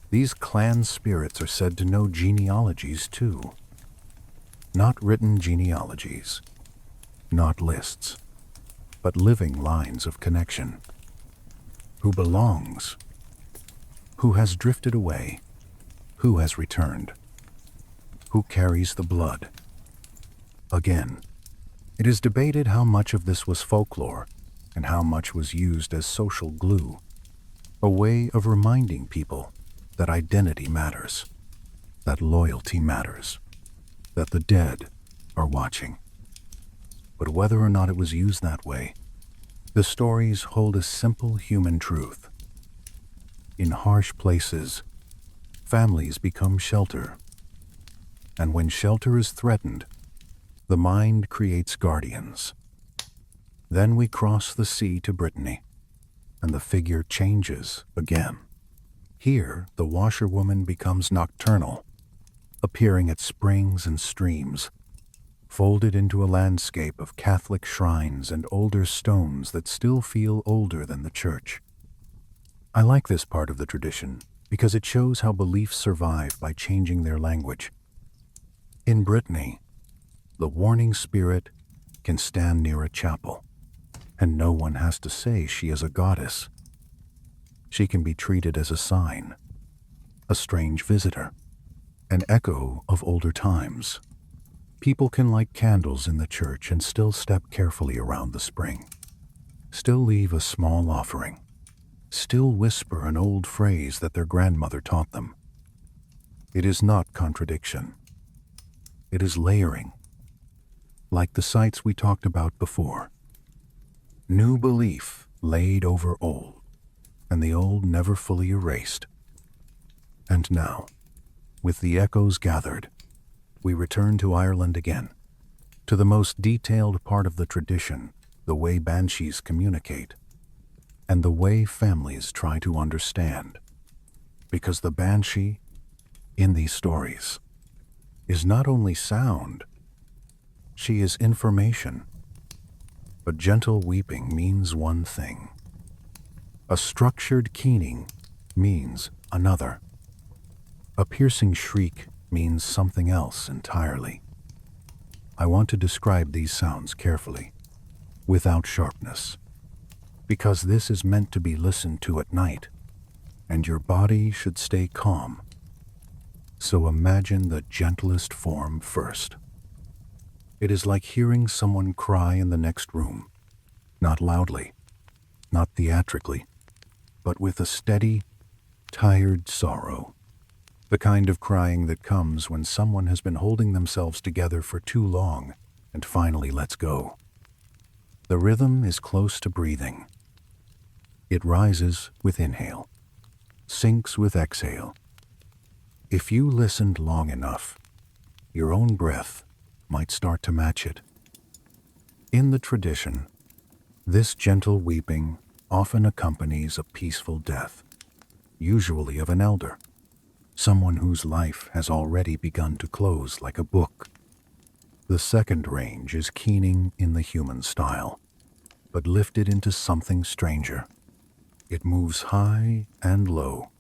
These clan spirits are said to know genealogies too. Not written genealogies, not lists, but living lines of connection. Who belongs? Who has drifted away? Who has returned? Who carries the blood? Again, it is debated how much of this was folklore and how much was used as social glue, a way of reminding people that identity matters, that loyalty matters, that the dead are watching. But whether or not it was used that way, the stories hold a simple human truth. In harsh places, families become shelter. And when shelter is threatened, the mind creates guardians. Then we cross the sea to Brittany, and the figure changes again. Here, the washerwoman becomes nocturnal, appearing at springs and streams, folded into a landscape of Catholic shrines and older stones that still feel older than the church. I like this part of the tradition because it shows how beliefs survive by changing their language. In Brittany, the warning spirit can stand near a chapel, and no one has to say she is a goddess. She can be treated as a sign, a strange visitor, an echo of older times. People can light candles in the church and still step carefully around the spring, still leave a small offering, still whisper an old phrase that their grandmother taught them. It is not contradiction. It is layering, like the sites we talked about before. New belief laid over old, and the old never fully erased. And now, with the echoes gathered, we return to Ireland again, to the most detailed part of the tradition, the way banshees communicate, and the way families try to understand. Because the banshee, in these stories, is not only sound, she is information. But gentle weeping means one thing. A structured keening means another. A piercing shriek means something else entirely. I want to describe these sounds carefully, without sharpness, because this is meant to be listened to at night, and your body should stay calm. So imagine the gentlest form first. It is like hearing someone cry in the next room, not loudly, not theatrically, but with a steady, tired sorrow. The kind of crying that comes when someone has been holding themselves together for too long and finally lets go. The rhythm is close to breathing. It rises with inhale, sinks with exhale. If you listened long enough, your own breath might start to match it. In the tradition, this gentle weeping often accompanies a peaceful death, usually of an elder, someone whose life has already begun to close like a book. The second range is keening in the human style, but lifted into something stranger. It moves high and low.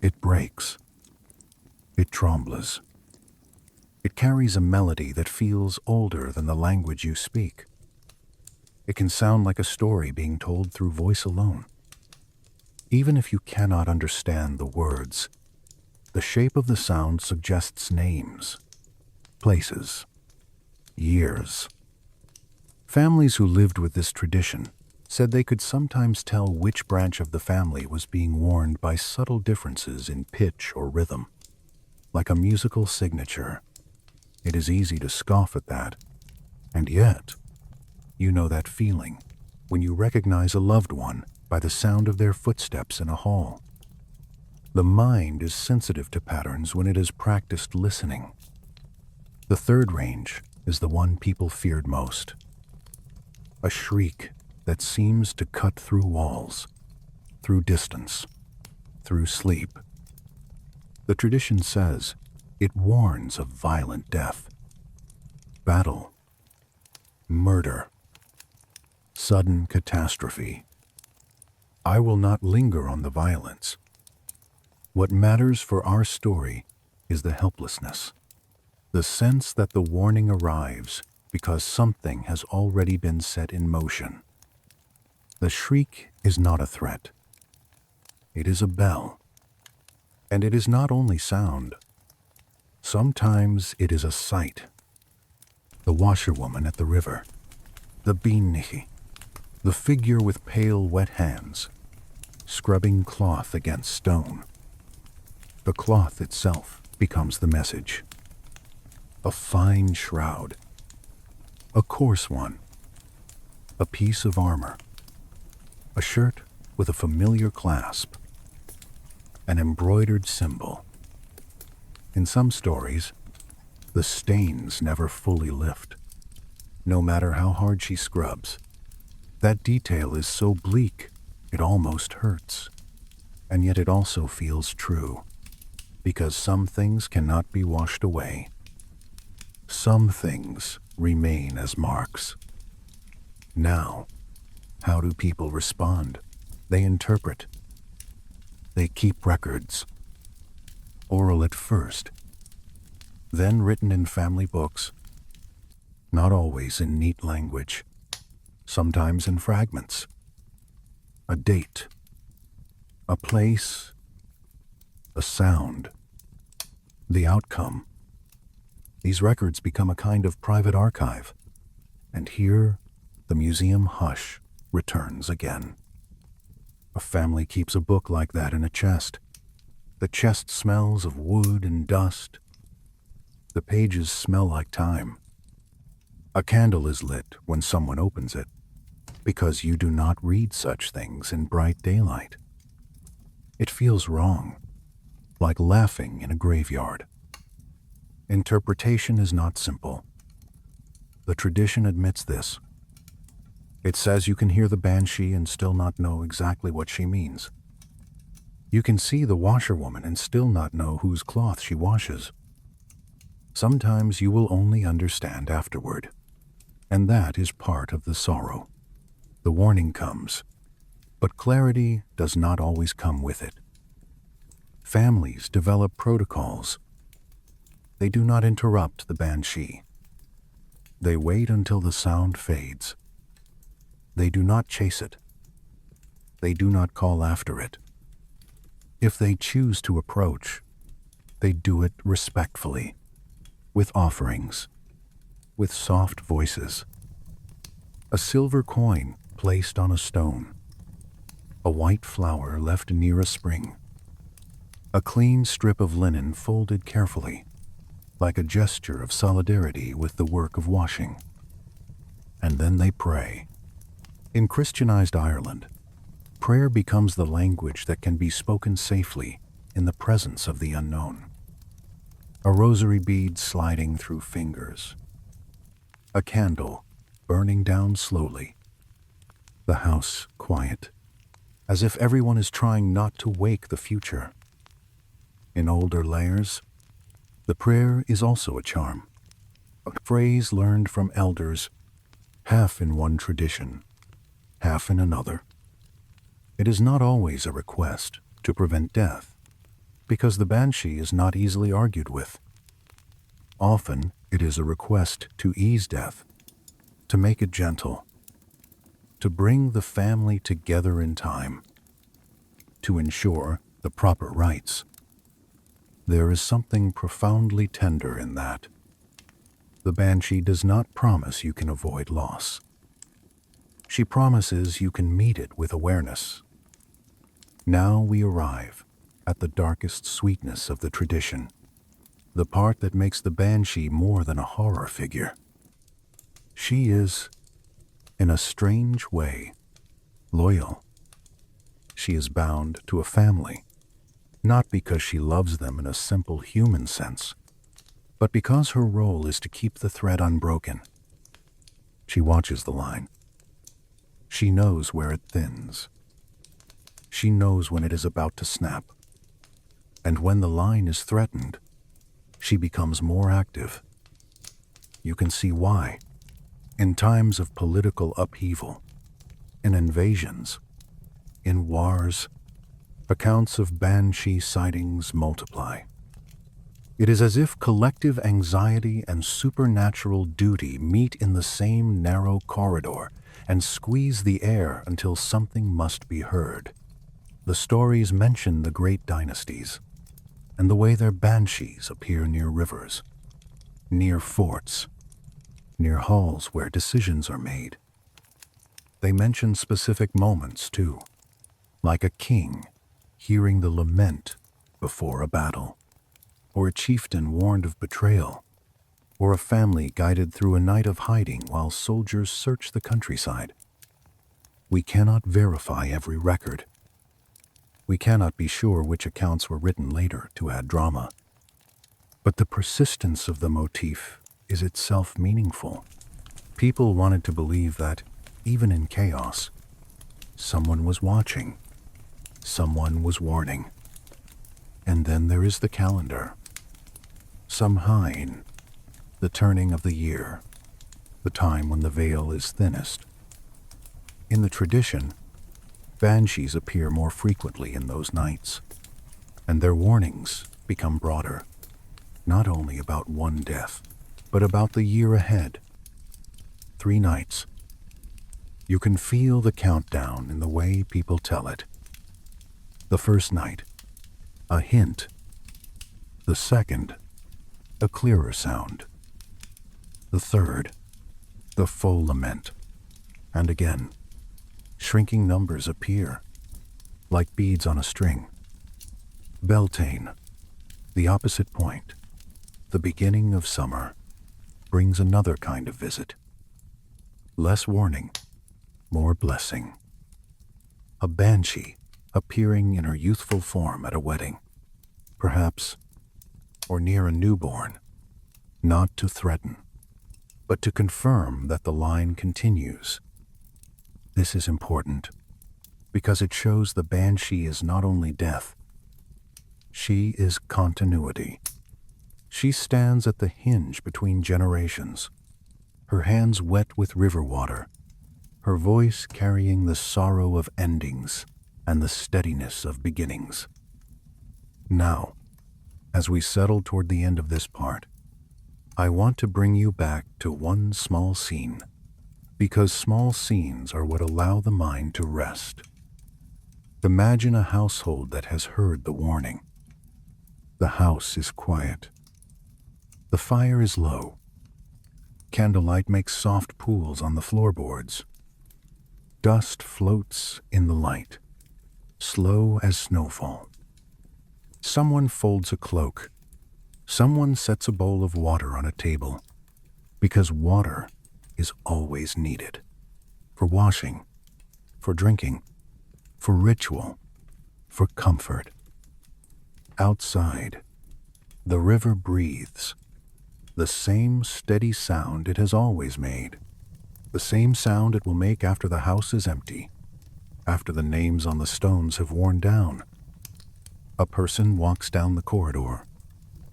It breaks. It trembles. It carries a melody that feels older than the language you speak. It can sound like a story being told through voice alone. Even if you cannot understand the words, The shape of the sound suggests names, places, years. Families who lived with this tradition said they could sometimes tell which branch of the family was being warned by subtle differences in pitch or rhythm, like a musical signature. It is easy to scoff at that, and yet, you know that feeling when you recognize a loved one by the sound of their footsteps in a hall. The mind is sensitive to patterns when it has practiced listening. The third range is the one people feared most. A shriek that seems to cut through walls, through distance, through sleep. The tradition says it warns of violent death, battle, murder, sudden catastrophe. I will not linger on the violence. What matters for our story is the helplessness, the sense that the warning arrives because something has already been set in motion. The shriek is not a threat. It is a bell. And it is not only sound. Sometimes it is a sight. The washerwoman at the river, the Banshee, the figure with pale, wet hands, scrubbing cloth against stone. The cloth itself becomes the message. A fine shroud, a coarse one, a piece of armor, a shirt with a familiar clasp, an embroidered symbol. In some stories, the stains never fully lift. No matter how hard she scrubs, that detail is so bleak it almost hurts. And yet it also feels true, because some things cannot be washed away. Some things remain as marks. Now, how do people respond? They interpret. They keep records. Oral at first, then written in family books, not always in neat language, sometimes in fragments. A date, a place, a sound, the outcome. These records become a kind of private archive, and here the museum hush returns again. A family keeps a book like that in a chest. The chest smells of wood and dust. The pages smell like time. A candle is lit when someone opens it, because you do not read such things in bright daylight. It feels wrong, like laughing in a graveyard. Interpretation is not simple. The tradition admits this. It says you can hear the Banshee and still not know exactly what she means. You can see the washerwoman and still not know whose cloth she washes. Sometimes you will only understand afterward, and that is part of the sorrow. The warning comes, but clarity does not always come with it. Families develop protocols. They do not interrupt the Banshee. They wait until the sound fades. They do not chase it. They do not call after it. If they choose to approach, they do it respectfully, with offerings, with soft voices. A silver coin placed on a stone, a white flower left near a spring, a clean strip of linen folded carefully, like a gesture of solidarity with the work of washing. And then they pray. In Christianized Ireland, prayer becomes the language that can be spoken safely in the presence of the unknown. A rosary bead sliding through fingers. A candle burning down slowly. The house quiet, as if everyone is trying not to wake the future. In older layers, the prayer is also a charm, a phrase learned from elders, half in one tradition, half in another. It is not always a request to prevent death, because the Banshee is not easily argued with. Often, it is a request to ease death, to make it gentle, to bring the family together in time, to ensure the proper rites. There is something profoundly tender in that. The Banshee does not promise you can avoid loss. She promises you can meet it with awareness. Now we arrive at the darkest sweetness of the tradition, the part that makes the Banshee more than a horror figure. She is, in a strange way, loyal. She is bound to a family, not because she loves them in a simple human sense, but because her role is to keep the thread unbroken. She watches the line. She knows where it thins. She knows when it is about to snap. And when the line is threatened, she becomes more active. You can see why. In times of political upheaval, in invasions, in wars, accounts of Banshee sightings multiply. It is as if collective anxiety and supernatural duty meet in the same narrow corridor and squeeze the air until something must be heard. The stories mention the great dynasties and the way their banshees appear near rivers, near forts, near halls where decisions are made. They mention specific moments, too, like a king hearing the lament before a battle, or a chieftain warned of betrayal, or a family guided through a night of hiding while soldiers search the countryside. We cannot verify every record. We cannot be sure which accounts were written later to add drama. But the persistence of the motif is itself meaningful. People wanted to believe that, even in chaos, someone was watching, someone was warning. And then there is the calendar. Samhain, the turning of the year, the time when the veil is thinnest. In the tradition, banshees appear more frequently in those nights, and their warnings become broader, not only about one death, but about the year ahead. 3 nights. You can feel the countdown in the way people tell it. The first night, a hint. The second, a clearer sound. The third, the full lament. And again, shrinking numbers appear, like beads on a string. Beltane, the opposite point, the beginning of summer, brings another kind of visit. Less warning, more blessing. A banshee appearing in her youthful form at a wedding, perhaps, or near a newborn, not to threaten, but to confirm that the line continues. This is important because it shows the banshee is not only death, she is continuity. She stands at the hinge between generations, her hands wet with river water, her voice carrying the sorrow of endings and the steadiness of beginnings. Now, as we settle toward the end of this part, I want to bring you back to one small scene, because small scenes are what allow the mind to rest. Imagine a household that has heard the warning. The house is quiet. The fire is low. Candlelight makes soft pools on the floorboards. Dust floats in the light, slow as snowfall. Someone folds a cloak. Someone sets a bowl of water on a table, because water is always needed. For washing, for drinking, for ritual, for comfort. Outside, the river breathes, the same steady sound it has always made, the same sound it will make after the house is empty, after the names on the stones have worn down. A person walks down the corridor,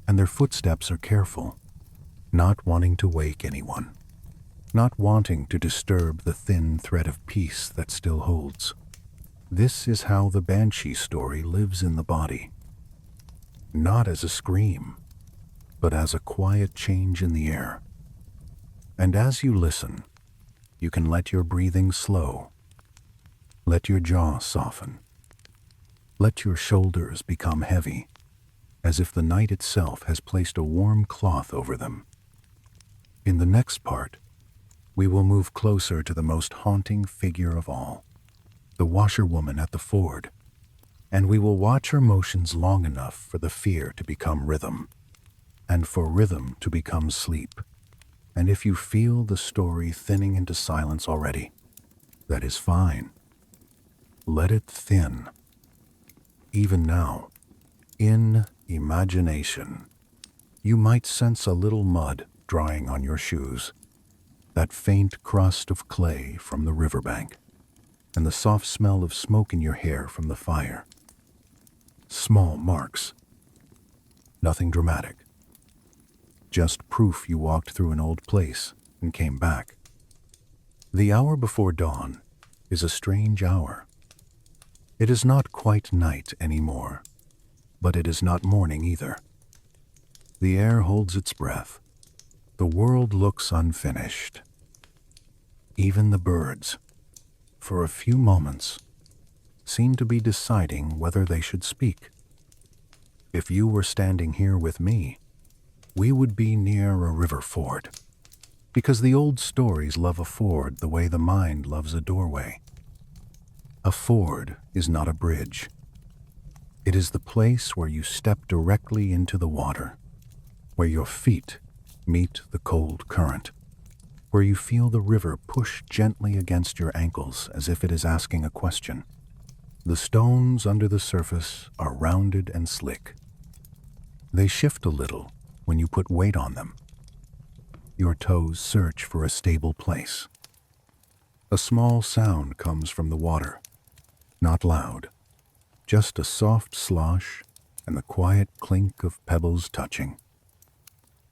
and their footsteps are careful, not wanting to wake anyone, not wanting to disturb the thin thread of peace that still holds. This is how the Banshee story lives in the body. Not as a scream, but as a quiet change in the air. And as you listen, you can let your breathing slow. Let your jaw soften. Let your shoulders become heavy. as if the night itself has placed a warm cloth over them. In the next part, we will move closer to the most haunting figure of all, the washerwoman at the ford, and we will watch her motions long enough for the fear to become rhythm, and for rhythm to become sleep. And if you feel the story thinning into silence already, that is fine. Let it thin. Even now, in imagination, you might sense a little mud drying on your shoes, that faint crust of clay from the riverbank, and the soft smell of smoke in your hair from the fire. Small marks. Nothing dramatic. Just proof you walked through an old place and came back. The hour before dawn is a strange hour. It is not quite night anymore, but it is not morning either. The air holds its breath. The world looks unfinished. Even the birds, for a few moments, seem to be deciding whether they should speak. If you were standing here with me, we would be near a river ford, because the old stories love a ford the way the mind loves a doorway. A ford is not a bridge. It is the place where you step directly into the water, where your feet meet the cold current, where you feel the river push gently against your ankles as if it is asking a question. The stones under the surface are rounded and slick. They shift a little when you put weight on them. Your toes search for a stable place. A small sound comes from the water, not loud, just a soft slosh and the quiet clink of pebbles touching.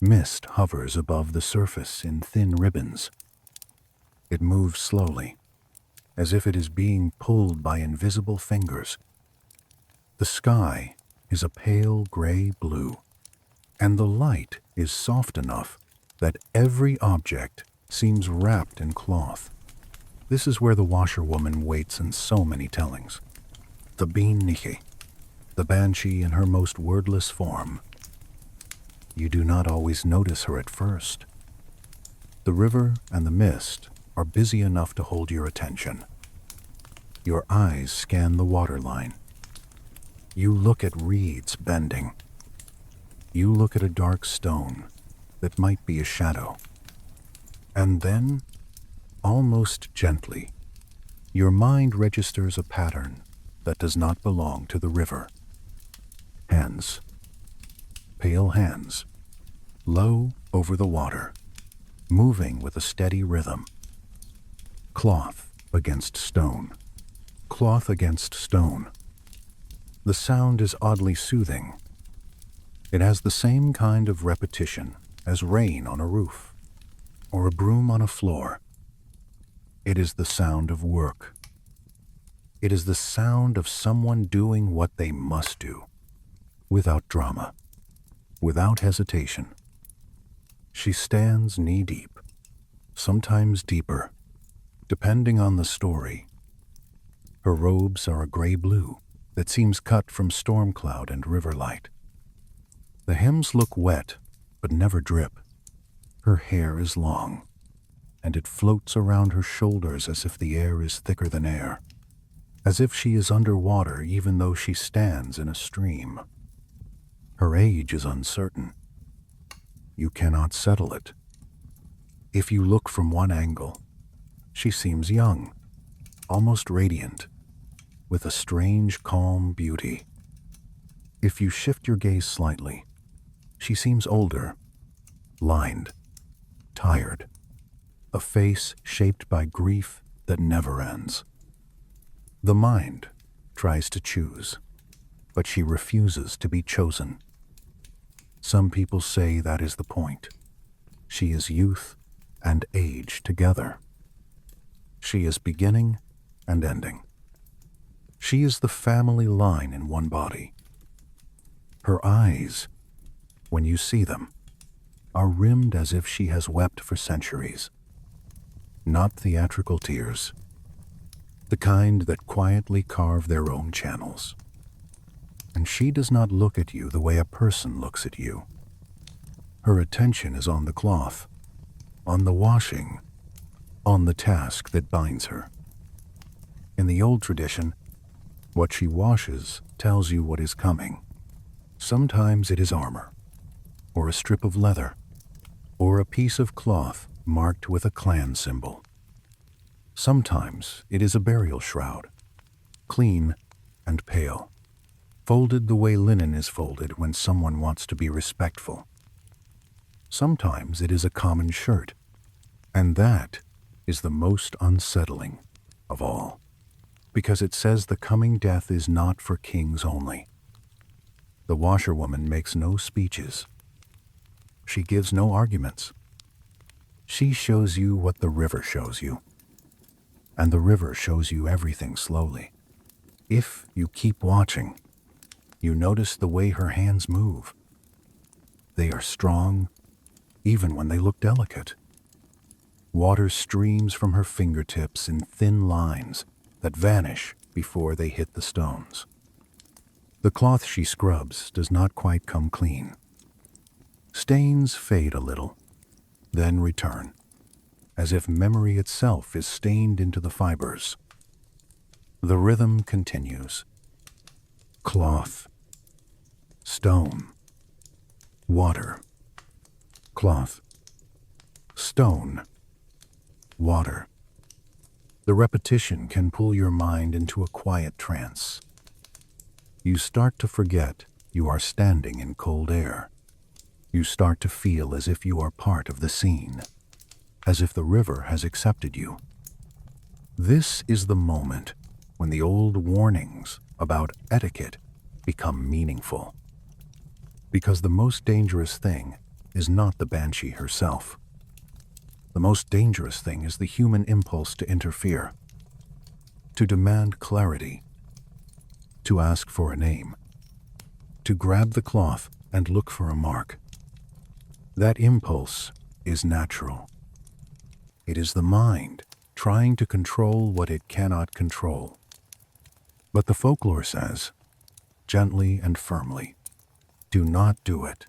Mist hovers above the surface in thin ribbons. It moves slowly, as if it is being pulled by invisible fingers. The sky is a pale gray blue, and the light is soft enough that every object seems wrapped in cloth. This is where the washerwoman waits in so many tellings. The Sidhe, the Banshee in her most wordless form. You do not always notice her at first. The river and the mist are busy enough to hold your attention. Your eyes scan the waterline. You look at reeds bending. You look at a dark stone that might be a shadow. And then, almost gently, your mind registers a pattern that does not belong to the river. Hands. Pale hands, low over the water, moving with a steady rhythm. Cloth against stone. Cloth against stone. The sound is oddly soothing. It has the same kind of repetition as rain on a roof, or a broom on a floor. It is the sound of work. It is the sound of someone doing what they must do, without drama, without hesitation. She stands knee-deep, sometimes deeper, depending on the story. Her robes are a gray-blue that seems cut from storm cloud and river light. The hems look wet, but never drip. Her hair is long, and it floats around her shoulders as if the air is thicker than air, as if she is underwater even though she stands in a stream. Her age is uncertain. You cannot settle it. If you look from one angle, she seems young, almost radiant, with a strange, calm beauty. If you shift your gaze slightly, she seems older, lined, tired, a face shaped by grief that never ends. The mind tries to choose, but she refuses to be chosen. Some people say that is the point. She is youth and age together. She is beginning and ending. She is the family line in one body. Her eyes, when you see them, are rimmed as if she has wept for centuries. Not theatrical tears, the kind that quietly carve their own channels. and she does not look at you the way a person looks at you. Her attention is on the cloth, on the washing, on the task that binds her. In the old tradition, what she washes tells you what is coming. Sometimes it is armor, or a strip of leather, or a piece of cloth marked with a clan symbol. Sometimes it is a burial shroud, clean and pale, folded the way linen is folded when someone wants to be respectful. Sometimes it is a common shirt, and that is the most unsettling of all, because it says the coming death is not for kings only. The washerwoman makes no speeches. She gives no arguments. She shows you what the river shows you, and the river shows you everything slowly. If you keep watching, you notice the way her hands move. They are strong, even when they look delicate. Water streams from her fingertips in thin lines that vanish before they hit the stones. The cloth she scrubs does not quite come clean. Stains fade a little, then return, as if memory itself is stained into the fibers. The rhythm continues. Cloth, stone, water, cloth, stone, water. The repetition can pull your mind into a quiet trance. You start to forget you are standing in cold air. You start to feel as if you are part of the scene, as if the river has accepted you. This is the moment when the old warnings about etiquette become meaningful. Because the most dangerous thing is not the Banshee herself. The most dangerous thing is the human impulse to interfere, to demand clarity, to ask for a name, to grab the cloth and look for a mark. That impulse is natural. It is the mind trying to control what it cannot control. But the folklore says, gently and firmly, do not do it.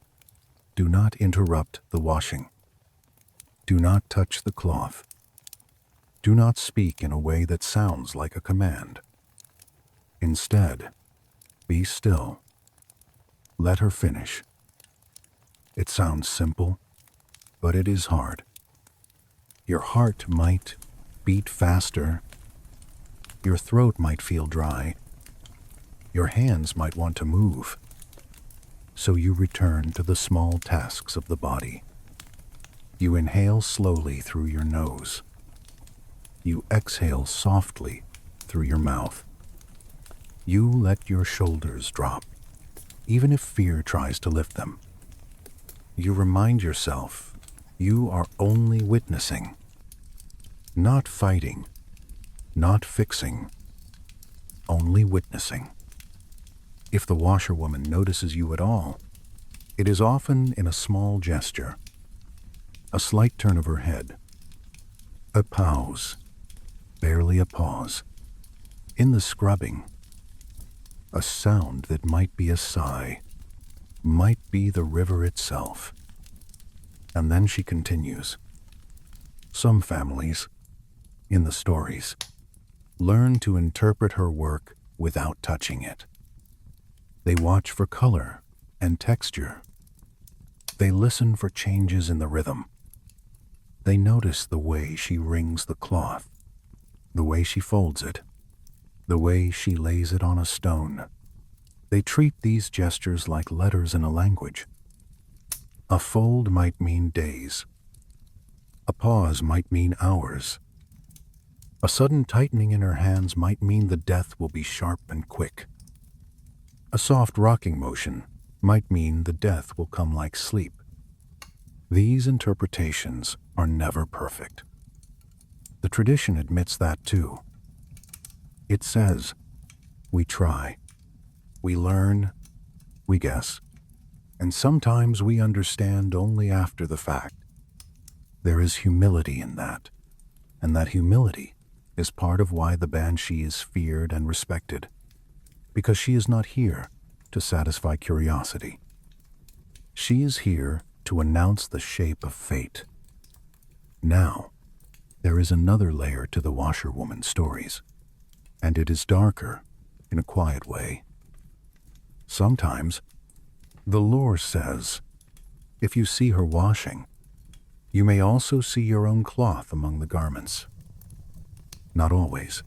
Do not interrupt the washing. Do not touch the cloth. Do not speak in a way that sounds like a command. Instead, be still. Let her finish. It sounds simple, but it is hard. Your heart might beat faster. Your throat might feel dry. Your hands might want to move. So you return to the small tasks of the body. You inhale slowly through your nose. You exhale softly through your mouth. You let your shoulders drop, even if fear tries to lift them. You remind yourself you are only witnessing, not fighting, not fixing, only witnessing. If the washerwoman notices you at all, it is often in a small gesture, a slight turn of her head, a pause, barely a pause, in the scrubbing, a sound that might be a sigh, might be the river itself. And then she continues. Some families, in the stories, learn to interpret her work without touching it. They watch for color and texture. They listen for changes in the rhythm. They notice the way she wrings the cloth, the way she folds it, the way she lays it on a stone. They treat these gestures like letters in a language. A fold might mean days. A pause might mean hours. A sudden tightening in her hands might mean the death will be sharp and quick. A soft rocking motion might mean the death will come like sleep. These interpretations are never perfect. The tradition admits that too. It says, we try. We learn, we guess, and sometimes we understand only after the fact. There is humility in that, and that humility is part of why the Banshee is feared and respected, because she is not here to satisfy curiosity. She is here to announce the shape of fate. Now, there is another layer to the Washerwoman stories, and it is darker in a quiet way. Sometimes, the lore says, if you see her washing, you may also see your own cloth among the garments. Not always.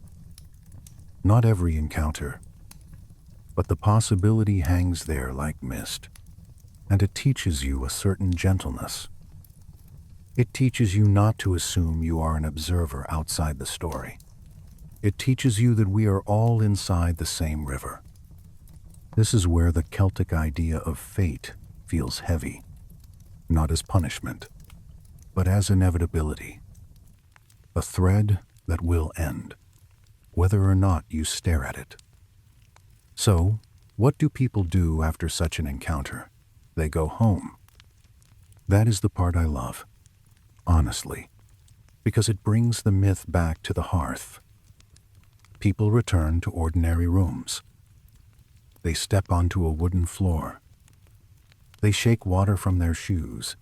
Not every encounter. But the possibility hangs there like mist, and it teaches you a certain gentleness. It teaches you not to assume you are an observer outside the story. It teaches you that we are all inside the same river. This is where the Celtic idea of fate feels heavy, not as punishment, but as inevitability. A thread that will end, whether or not you stare at it. So, what do people do after such an encounter? They go home. That is the part I love, honestly, because it brings the myth back to the hearth. People return to ordinary rooms. They step onto a wooden floor. They shake water from their shoes.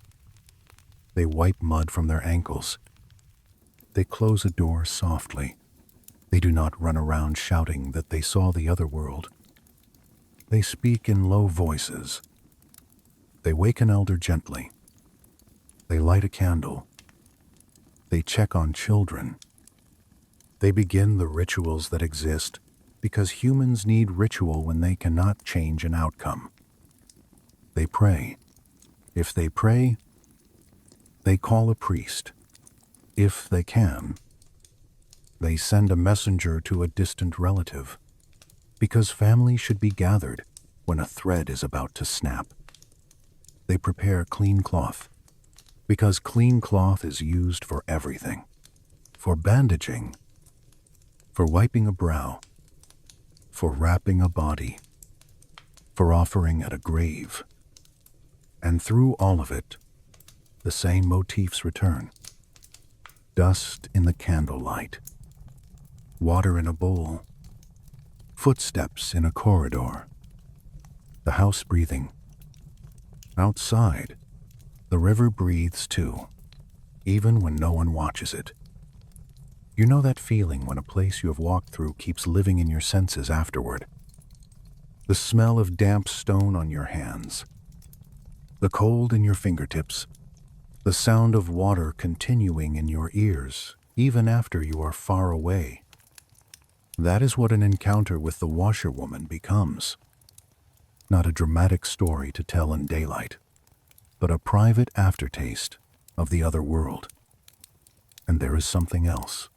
They wipe mud from their ankles. They close a door softly. They do not run around shouting that they saw the other world. They speak in low voices. They wake an elder gently. They light a candle. They check on children. They begin the rituals that exist because humans need ritual when they cannot change an outcome. They pray. If they pray, they call a priest. If they can, they send a messenger to a distant relative, because family should be gathered when a thread is about to snap. They prepare clean cloth, because clean cloth is used for everything. For bandaging, for wiping a brow, for wrapping a body, for offering at a grave. And through all of it, the same motifs return. Dust in the candlelight, water in a bowl, footsteps in a corridor, the house breathing. Outside, the river breathes too, even when no one watches it. You know that feeling when a place you have walked through keeps living in your senses afterward. The smell of damp stone on your hands, the cold in your fingertips, the sound of water continuing in your ears even after you are far away. That is what an encounter with the Washerwoman becomes. Not a dramatic story to tell in daylight, but a private aftertaste of the other world. And there is something else,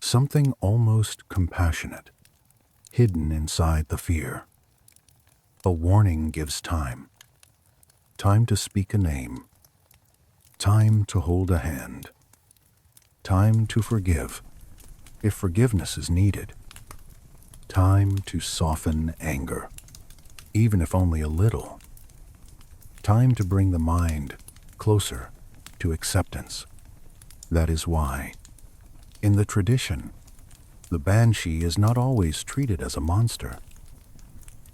something almost compassionate, hidden inside the fear. A warning gives time. Time to speak a name. Time to hold a hand. Time to forgive, if forgiveness is needed. Time to soften anger, even if only a little. Time to bring the mind closer to acceptance. That is why, in the tradition, the Banshee is not always treated as a monster.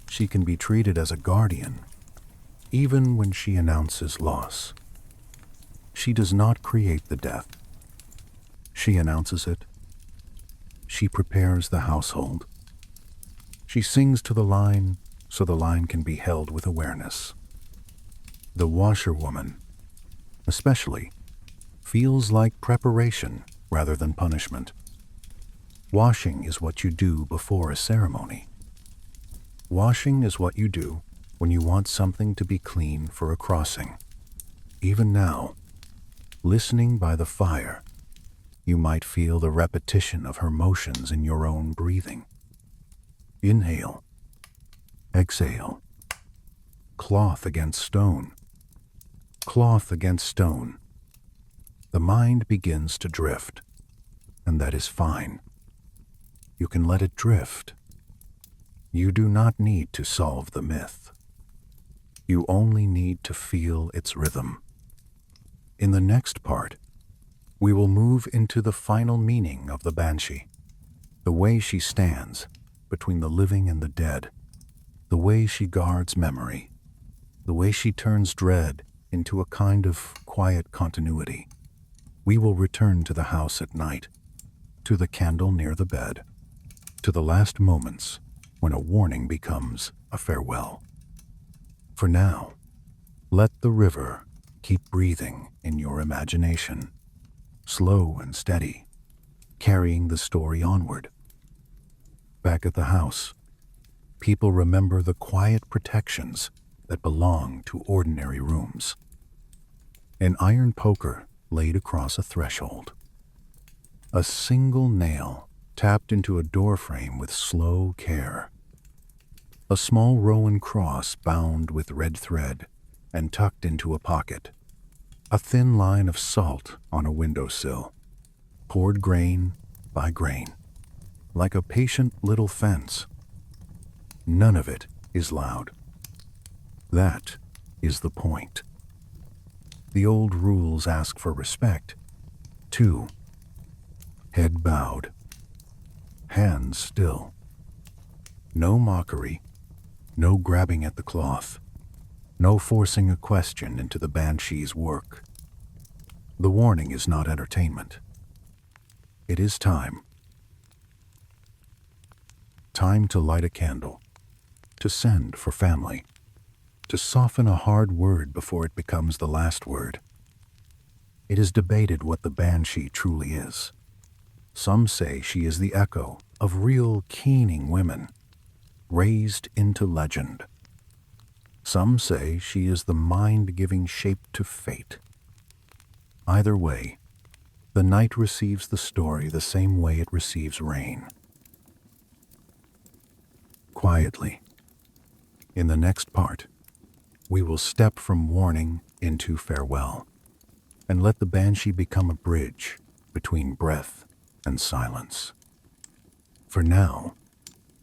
She can be treated as a guardian, even when she announces loss. She does not create the death. She announces it. She prepares the household. She sings to the line so the line can be held with awareness. The Washerwoman, especially, feels like preparation rather than punishment. Washing is what you do before a ceremony. Washing is what you do when you want something to be clean for a crossing. Even now, listening by the fire, you might feel the repetition of her motions in your own breathing. Inhale. Exhale. Cloth against stone. Cloth against stone. The mind begins to drift, and that is fine. You can let it drift. You do not need to solve the myth. You only need to feel its rhythm. In the next part, we will move into the final meaning of the Banshee, the way she stands between the living and the dead, the way she guards memory, the way she turns dread into a kind of quiet continuity. We will return to the house at night, to the candle near the bed, to the last moments when a warning becomes a farewell. For now, let the river keep breathing in your imagination, slow and steady, carrying the story onward. Back at the house, people remember the quiet protections that belong to ordinary rooms. An iron poker laid across a threshold. A single nail tapped into a doorframe with slow care. A small Rowan cross bound with red thread and tucked into a pocket. A thin line of salt on a windowsill, poured grain by grain, like a patient little fence. None of it is loud. That is the point. The old rules ask for respect, too. Head bowed, hands still. No mockery, no grabbing at the cloth, no forcing a question into the Banshee's work. The warning is not entertainment. It is time. Time to light a candle, to send for family, to soften a hard word before it becomes the last word. It is debated what the Banshee truly is. Some say she is the echo of real keening women, raised into legend. Some say she is the mind giving shape to fate. Either way, the night receives the story the same way it receives rain. Quietly, in the next part, we will step from warning into farewell, and let the Banshee become a bridge between breath and silence. For now,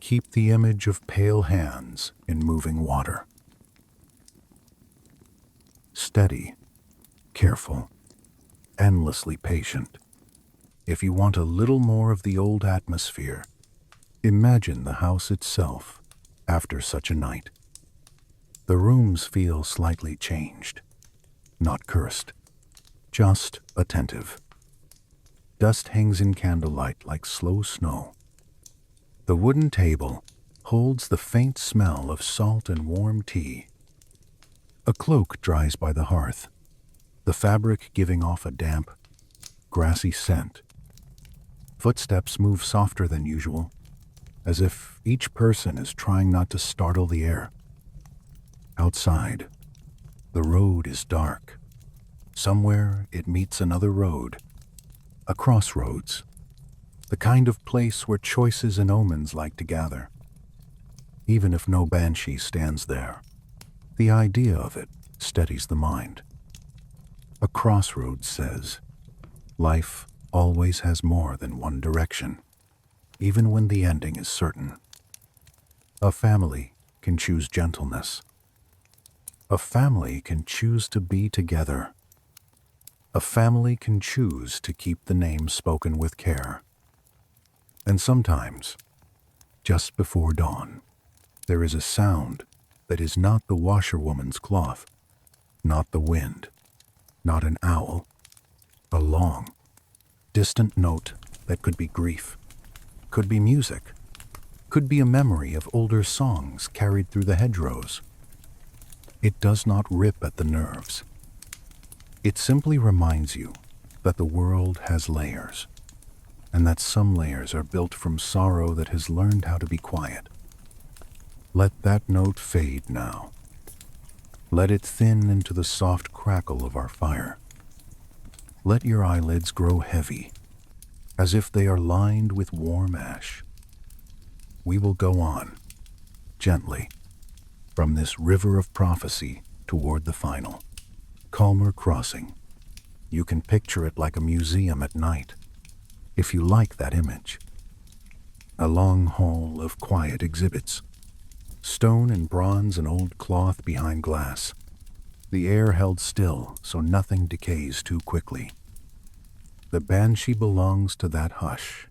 keep the image of pale hands in moving water. Steady, careful, endlessly patient. If you want a little more of the old atmosphere, imagine the house itself after such a night. The rooms feel slightly changed, not cursed, just attentive. Dust hangs in candlelight like slow snow. The wooden table holds the faint smell of salt and warm tea. A cloak dries by the hearth, the fabric giving off a damp, grassy scent. Footsteps move softer than usual, as if each person is trying not to startle the air. Outside, the road is dark. Somewhere it meets another road, a crossroads, the kind of place where choices and omens like to gather. Even if no Banshee stands there, the idea of it steadies the mind. A crossroads says, life always has more than one direction, even when the ending is certain. A family can choose gentleness. A family can choose to be together. A family can choose to keep the name spoken with care. And sometimes, just before dawn, there is a sound that is not the washerwoman's cloth, not the wind, not an owl, a long, distant note that could be grief, could be music, could be a memory of older songs carried through the hedgerows. It does not rip at the nerves. It simply reminds you that the world has layers, and that some layers are built from sorrow that has learned how to be quiet. Let that note fade now. Let it thin into the soft crackle of our fire. Let your eyelids grow heavy, as if they are lined with warm ash. We will go on, gently, from this river of prophecy toward the final, calmer crossing. You can picture it like a museum at night, if you like that image. A long hall of quiet exhibits, stone and bronze and old cloth behind glass, the air held still so nothing decays too quickly. The Banshee belongs to that hush.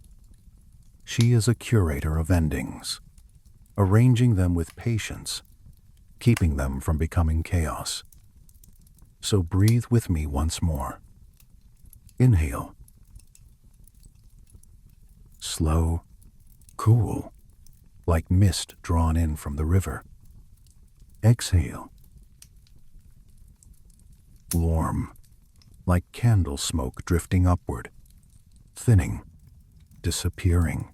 She is a curator of endings, arranging them with patience, keeping them from becoming chaos. So breathe with me once more. Inhale. Slow, cool, like mist drawn in from the river. Exhale. Warm, like candle smoke drifting upward, thinning, disappearing.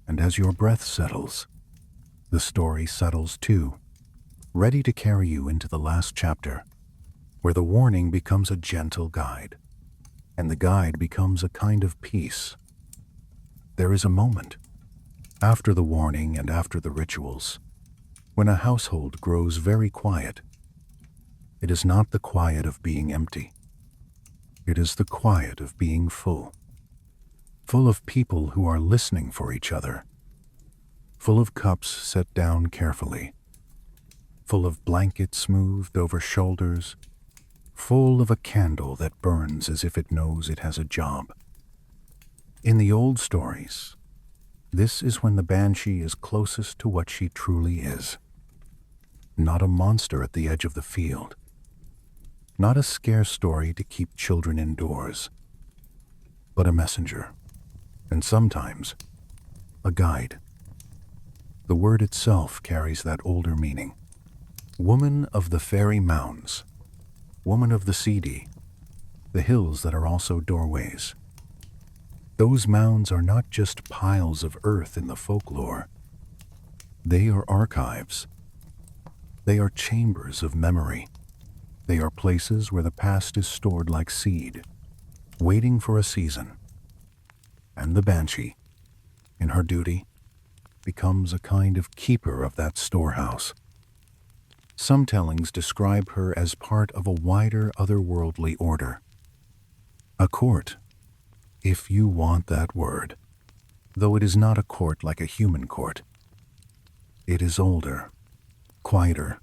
And as your breath settles, the story settles too, ready to carry you into the last chapter, where the warning becomes a gentle guide, and the guide becomes a kind of peace. There is a moment, after the warning and after the rituals, when a household grows very quiet. It is not the quiet of being empty. It is the quiet of being full. Full of people who are listening for each other. Full of cups set down carefully. Full of blankets smoothed over shoulders. Full of a candle that burns as if it knows it has a job. In the old stories, this is when the Banshee is closest to what she truly is. Not a monster at the edge of the field. Not a scare story to keep children indoors, but a messenger, and sometimes a guide. The word itself carries that older meaning. Woman of the fairy mounds, woman of the Sidhe, the hills that are also doorways. Those mounds are not just piles of earth in the folklore. They are archives. They are chambers of memory. They are places where the past is stored like seed, waiting for a season. And the Banshee, in her duty, becomes a kind of keeper of that storehouse. Some tellings describe her as part of a wider otherworldly order. A court, if you want that word, though it is not a court like a human court. It is older, quieter,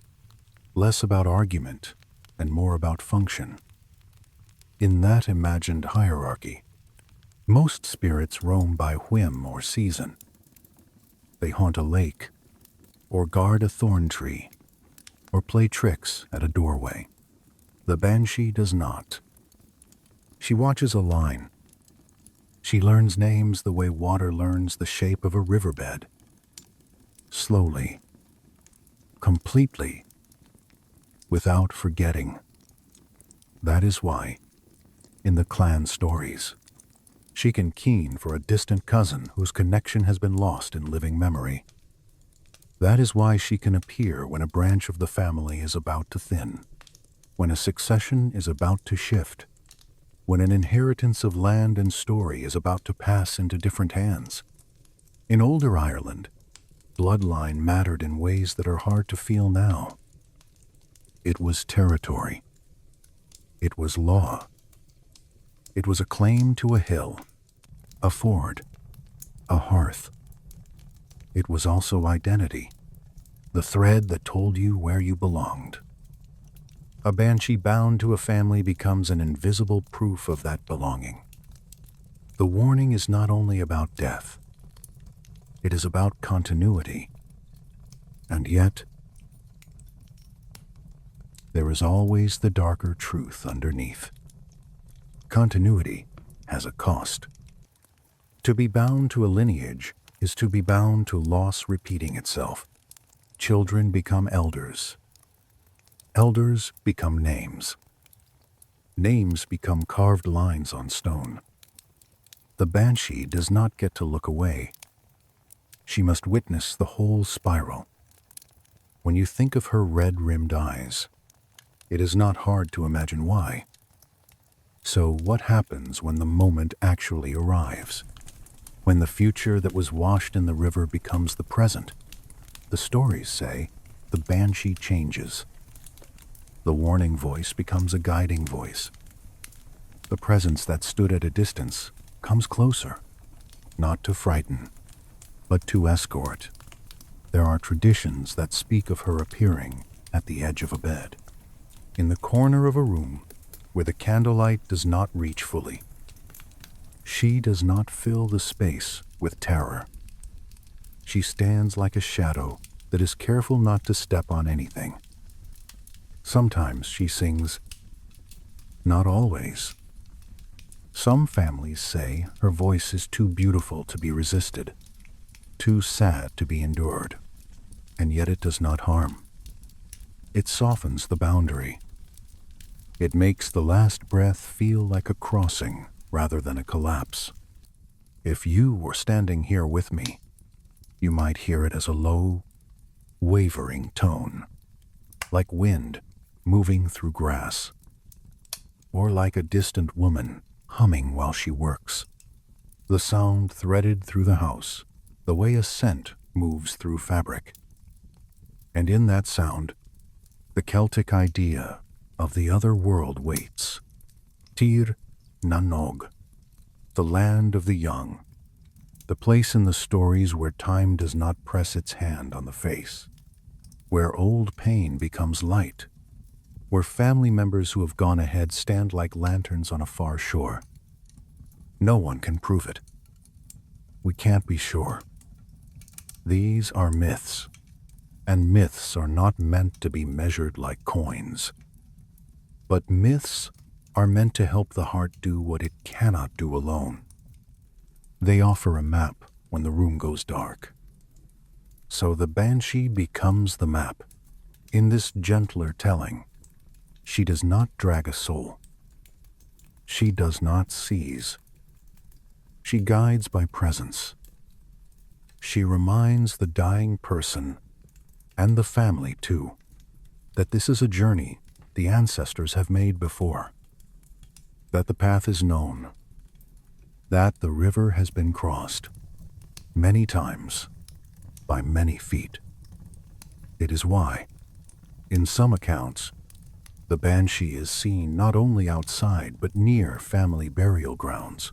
less about argument, and more about function. In that imagined hierarchy, most spirits roam by whim or season. They haunt a lake, or guard a thorn tree, or play tricks at a doorway. The Banshee does not. She watches a line. She learns names the way water learns the shape of a riverbed. Slowly, completely, without forgetting. That is why, in the clan stories, she can keen for a distant cousin whose connection has been lost in living memory. That is why she can appear when a branch of the family is about to thin, when a succession is about to shift, when an inheritance of land and story is about to pass into different hands. In older Ireland, bloodline mattered in ways that are hard to feel now. It was territory. It was law. It was a claim to a hill, a ford, a hearth. It was also identity, the thread that told you where you belonged. A Banshee bound to a family becomes an invisible proof of that belonging. The warning is not only about death. It is about continuity. And yet, there is always the darker truth underneath. Continuity has a cost. To be bound to a lineage is to be bound to loss repeating itself. Children become elders. Elders become names. Names become carved lines on stone. The Banshee does not get to look away. She must witness the whole spiral. When you think of her red-rimmed eyes, it is not hard to imagine why. So what happens when the moment actually arrives? When the future that was washed in the river becomes the present? The stories say the Banshee changes. The warning voice becomes a guiding voice. The presence that stood at a distance comes closer, not to frighten, but to escort. There are traditions that speak of her appearing at the edge of a bed, in the corner of a room where the candlelight does not reach fully. She does not fill the space with terror. She stands like a shadow that is careful not to step on anything. Sometimes she sings, not always. Some families say her voice is too beautiful to be resisted, too sad to be endured, and yet it does not harm. It softens the boundary. It makes the last breath feel like a crossing rather than a collapse. If you were standing here with me, you might hear it as a low, wavering tone, like wind moving through grass, or like a distant woman humming while she works. The sound threaded through the house, the way a scent moves through fabric. And in that sound, the Celtic idea of the other world waits. Tir na nog, the land of the young, the place in the stories where time does not press its hand on the face, where old pain becomes light, where family members who have gone ahead stand like lanterns on a far shore. No one can prove it. We can't be sure. These are myths, and myths are not meant to be measured like coins. But myths are meant to help the heart do what it cannot do alone. They offer a map when the room goes dark. So the Banshee becomes the map. In this gentler telling, she does not drag a soul. She does not seize. She guides by presence. She reminds the dying person, and the family too, that this is a journey the ancestors have made before, that the path is known, that the river has been crossed many times by many feet. It is why, in some accounts, the Banshee is seen not only outside but near family burial grounds,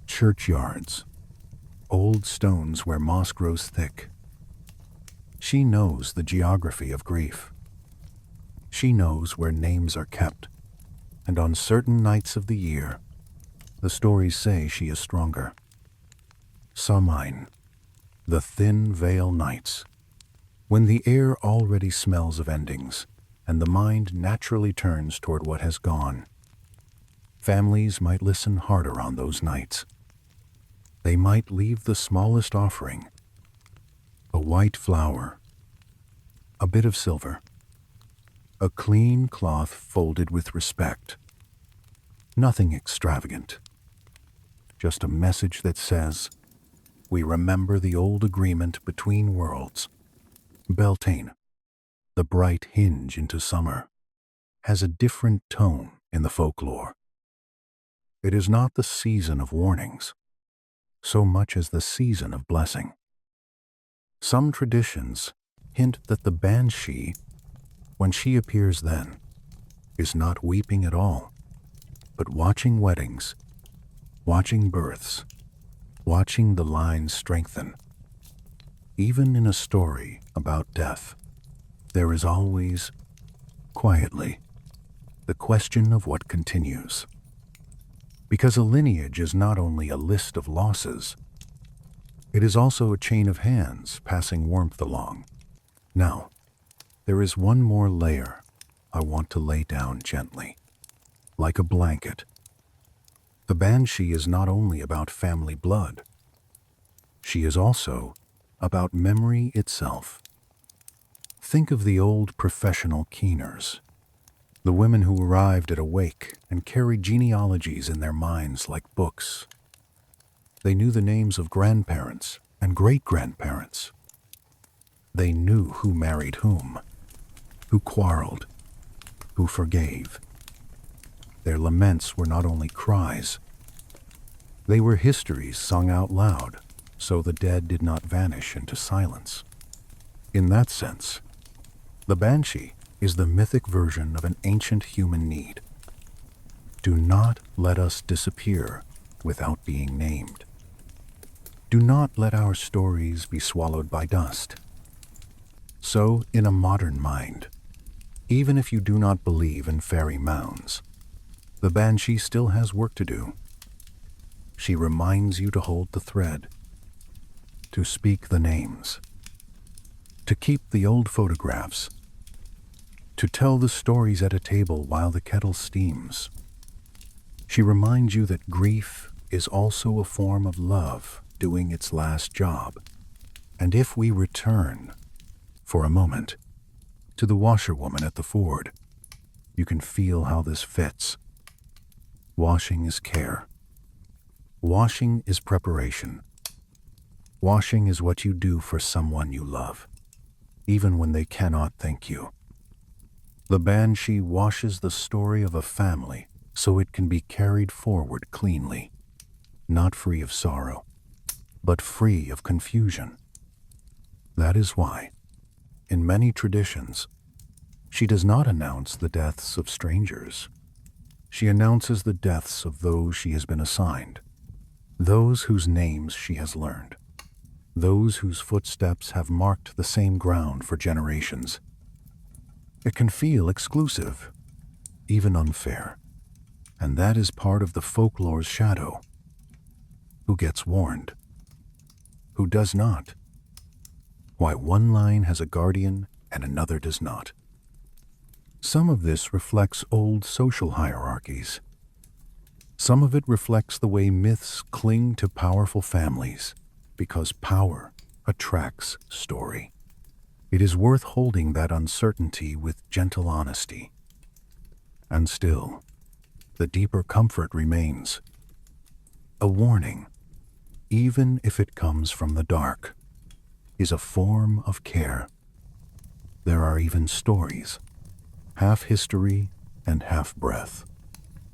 churchyards, old stones where moss grows thick. She knows the geography of grief. She knows where names are kept, and on certain nights of the year, the stories say she is stronger. Samhain, the thin veil nights, when the air already smells of endings, and the mind naturally turns toward what has gone. Families might listen harder on those nights. They might leave the smallest offering, a white flower, a bit of silver, a clean cloth folded with respect. Nothing extravagant, just a message that says, we remember the old agreement between worlds. Beltane, the bright hinge into summer, has a different tone in the folklore. It is not the season of warnings, so much as the season of blessing. Some traditions hint that the Banshee, when she appears then, is not weeping at all, but watching weddings, watching births, watching the lines strengthen. Even in a story about death, there is always, quietly, the question of what continues. Because a lineage is not only a list of losses, it is also a chain of hands passing warmth along. Now, there is one more layer I want to lay down gently, like a blanket. The Banshee is not only about family blood. She is also about memory itself. Think of the old professional keeners, the women who arrived at a wake and carried genealogies in their minds like books. They knew the names of grandparents and great-grandparents. They knew who married whom, who quarreled, who forgave. Their laments were not only cries. They were histories sung out loud, so the dead did not vanish into silence. In that sense, the Banshee is the mythic version of an ancient human need. Do not let us disappear without being named. Do not let our stories be swallowed by dust. So, in a modern mind, even if you do not believe in fairy mounds, the Banshee still has work to do. She reminds you to hold the thread, to speak the names, to keep the old photographs, to tell the stories at a table while the kettle steams. She reminds you that grief is also a form of love doing its last job. And if we return, for a moment, to the washerwoman at the ford, you can feel how this fits. Washing is care. Washing is preparation. Washing is what you do for someone you love, even when they cannot thank you. The Banshee washes the story of a family so it can be carried forward cleanly, not free of sorrow, but free of confusion. That is why, in many traditions, she does not announce the deaths of strangers. She announces the deaths of those she has been assigned, those whose names she has learned, those whose footsteps have marked the same ground for generations. It can feel exclusive, even unfair, and that is part of the folklore's shadow. Who gets warned? Who does not? Why one line has a guardian and another does not. Some of this reflects old social hierarchies. Some of it reflects the way myths cling to powerful families, because power attracts story. It is worth holding that uncertainty with gentle honesty. And still, the deeper comfort remains. A warning, even if it comes from the dark, is a form of care. There are even stories, half history and half breath,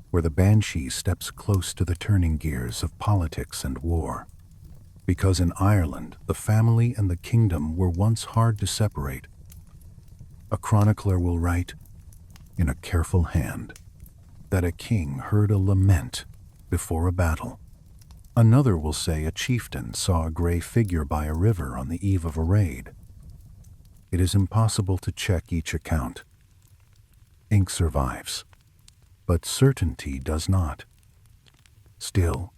where the Banshee steps close to the turning gears of politics and war. Because in Ireland, the family and the kingdom were once hard to separate. A chronicler will write, in a careful hand, that a king heard a lament before a battle. Another will say a chieftain saw a gray figure by a river on the eve of a raid. It is impossible to check each account. Ink survives, but certainty does not. Still,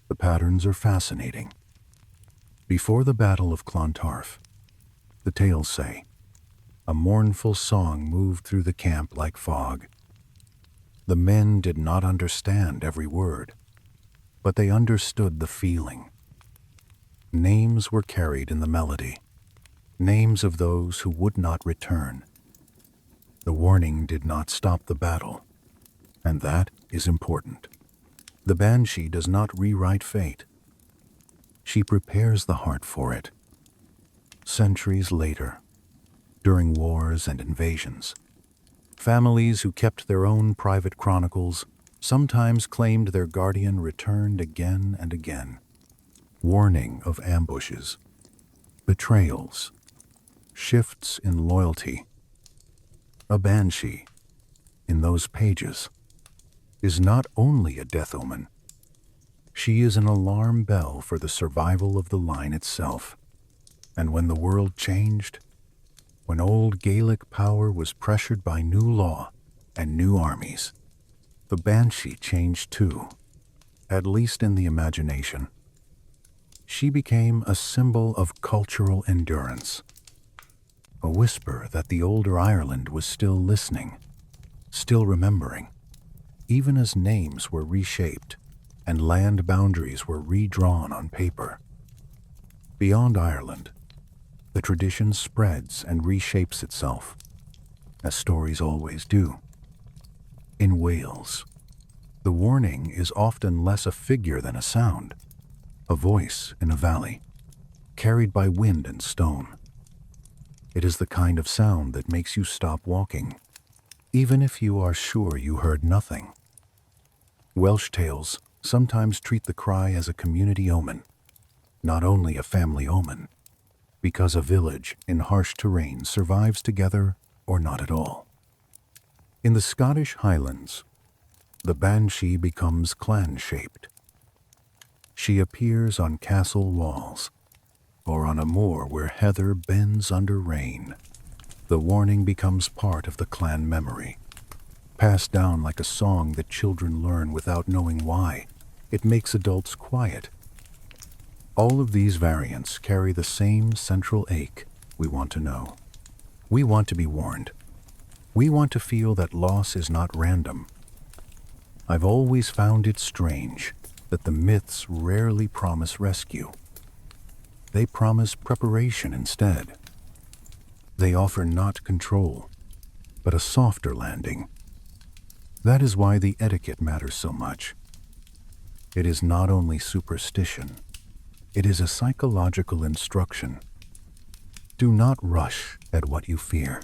the patterns are fascinating. Before the Battle of Clontarf, the tales say, a mournful song moved through the camp like fog. The men did not understand every word, but they understood the feeling. Names were carried in the melody, names of those who would not return. The warning did not stop the battle, and that is important. The Banshee does not rewrite fate. She prepares the heart for it. Centuries later, during wars and invasions, families who kept their own private chronicles sometimes claimed their guardian returned again and again, warning of ambushes, betrayals, shifts in loyalty. A Banshee, in those pages, is not only a death omen. She is an alarm bell for the survival of the line itself. And when the world changed, when old Gaelic power was pressured by new law and new armies, the Banshee changed too, at least in the imagination. She became a symbol of cultural endurance, a whisper that the older Ireland was still listening, still remembering, even as names were reshaped and land boundaries were redrawn on paper. Beyond Ireland, the tradition spreads and reshapes itself, as stories always do. In Wales, the warning is often less a figure than a sound, a voice in a valley, carried by wind and stone. It is the kind of sound that makes you stop walking, even if you are sure you heard nothing. Welsh tales sometimes treat the cry as a community omen, not only a family omen, because a village in harsh terrain survives together or not at all. In the Scottish Highlands, the Banshee becomes clan-shaped. She appears on castle walls, or on a moor where heather bends under rain. The warning becomes part of the clan memory, passed down like a song that children learn without knowing why. It makes adults quiet. All of these variants carry the same central ache we want to know. We want to be warned. We want to feel that loss is not random. I've always found it strange that the myths rarely promise rescue. They promise preparation instead. They offer not control, but a softer landing. That is why the etiquette matters so much. It is not only superstition, it is a psychological instruction. Do not rush at what you fear.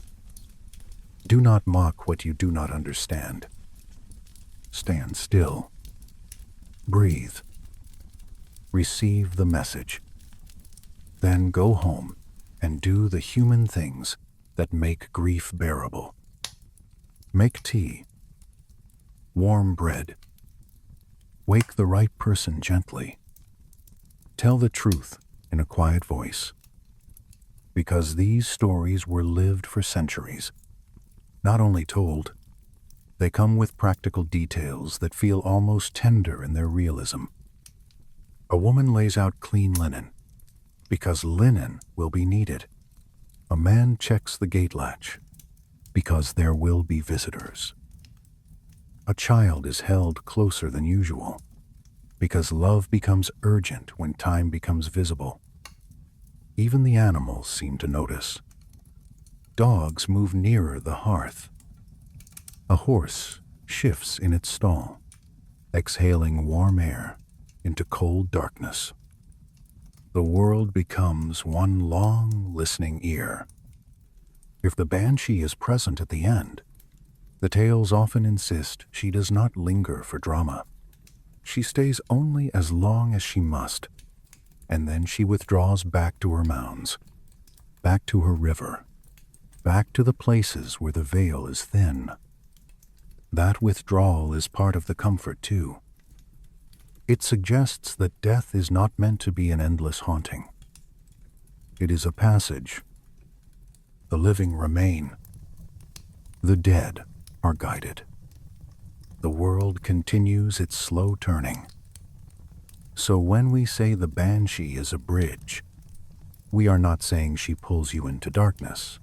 Do not mock what you do not understand. Stand still. Breathe. Receive the message. Then go home and do the human things that make grief bearable. Make tea. Warm bread. Wake the right person gently. Tell the truth in a quiet voice. Because these stories were lived for centuries, not only told, they come with practical details that feel almost tender in their realism. A woman lays out clean linen, because linen will be needed. A man checks the gate latch, because there will be visitors. A child is held closer than usual, because love becomes urgent when time becomes visible. Even the animals seem to notice. Dogs move nearer the hearth. A horse shifts in its stall, exhaling warm air into cold darkness. The world becomes one long, listening ear. If the Banshee is present at the end, the tales often insist she does not linger for drama. She stays only as long as she must, and then she withdraws back to her mounds, back to her river, back to the places where the veil is thin. That withdrawal is part of the comfort, too. It suggests that death is not meant to be an endless haunting. It is a passage. The living remain. The dead are guided. The world continues its slow turning. So when we say the Banshee is a bridge, we are not saying she pulls you into darkness.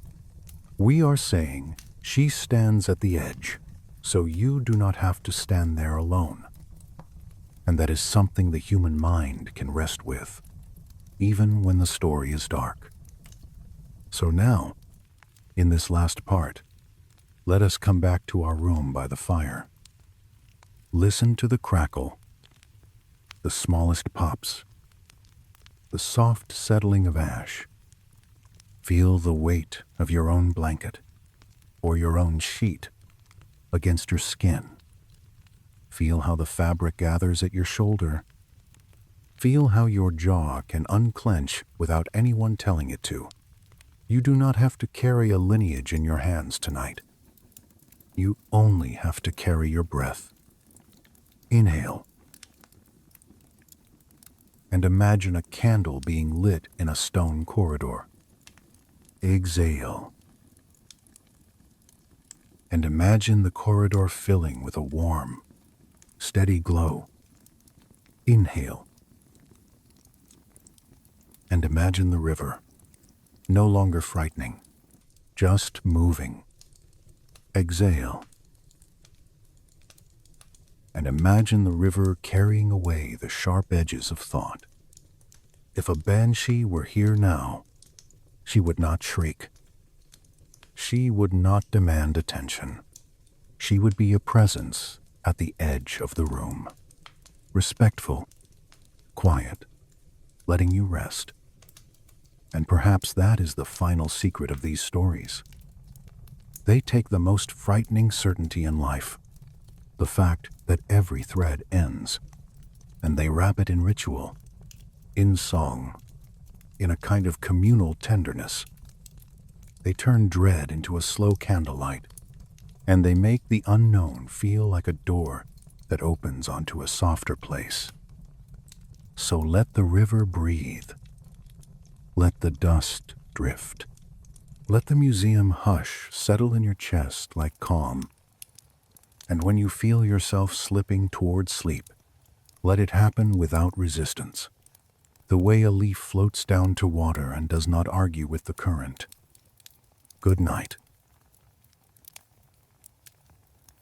We are saying she stands at the edge, so you do not have to stand there alone. And that is something the human mind can rest with, even when the story is dark. So now, in this last part, let us come back to our room by the fire. Listen to the crackle, the smallest pops, the soft settling of ash. Feel the weight of your own blanket or your own sheet against your skin. Feel how the fabric gathers at your shoulder. Feel how your jaw can unclench without anyone telling it to. You do not have to carry a lineage in your hands tonight. You only have to carry your breath. Inhale. And imagine a candle being lit in a stone corridor. Exhale. And imagine the corridor filling with a warm, steady glow. Inhale. And imagine the river, no longer frightening, just moving. Exhale. And imagine the river carrying away the sharp edges of thought. If a Banshee were here now, she would not shriek. She would not demand attention. She would be a presence at the edge of the room, respectful, quiet, letting you rest. And perhaps that is the final secret of these stories. They take the most frightening certainty in life, the fact that every thread ends, and they wrap it in ritual, in song, in a kind of communal tenderness. They turn dread into a slow candlelight, and they make the unknown feel like a door that opens onto a softer place. So let the river breathe. Let the dust drift. Let the museum hush settle in your chest like calm. And when you feel yourself slipping toward sleep, let it happen without resistance. the way a leaf floats down to water and does not argue with the current. Good night.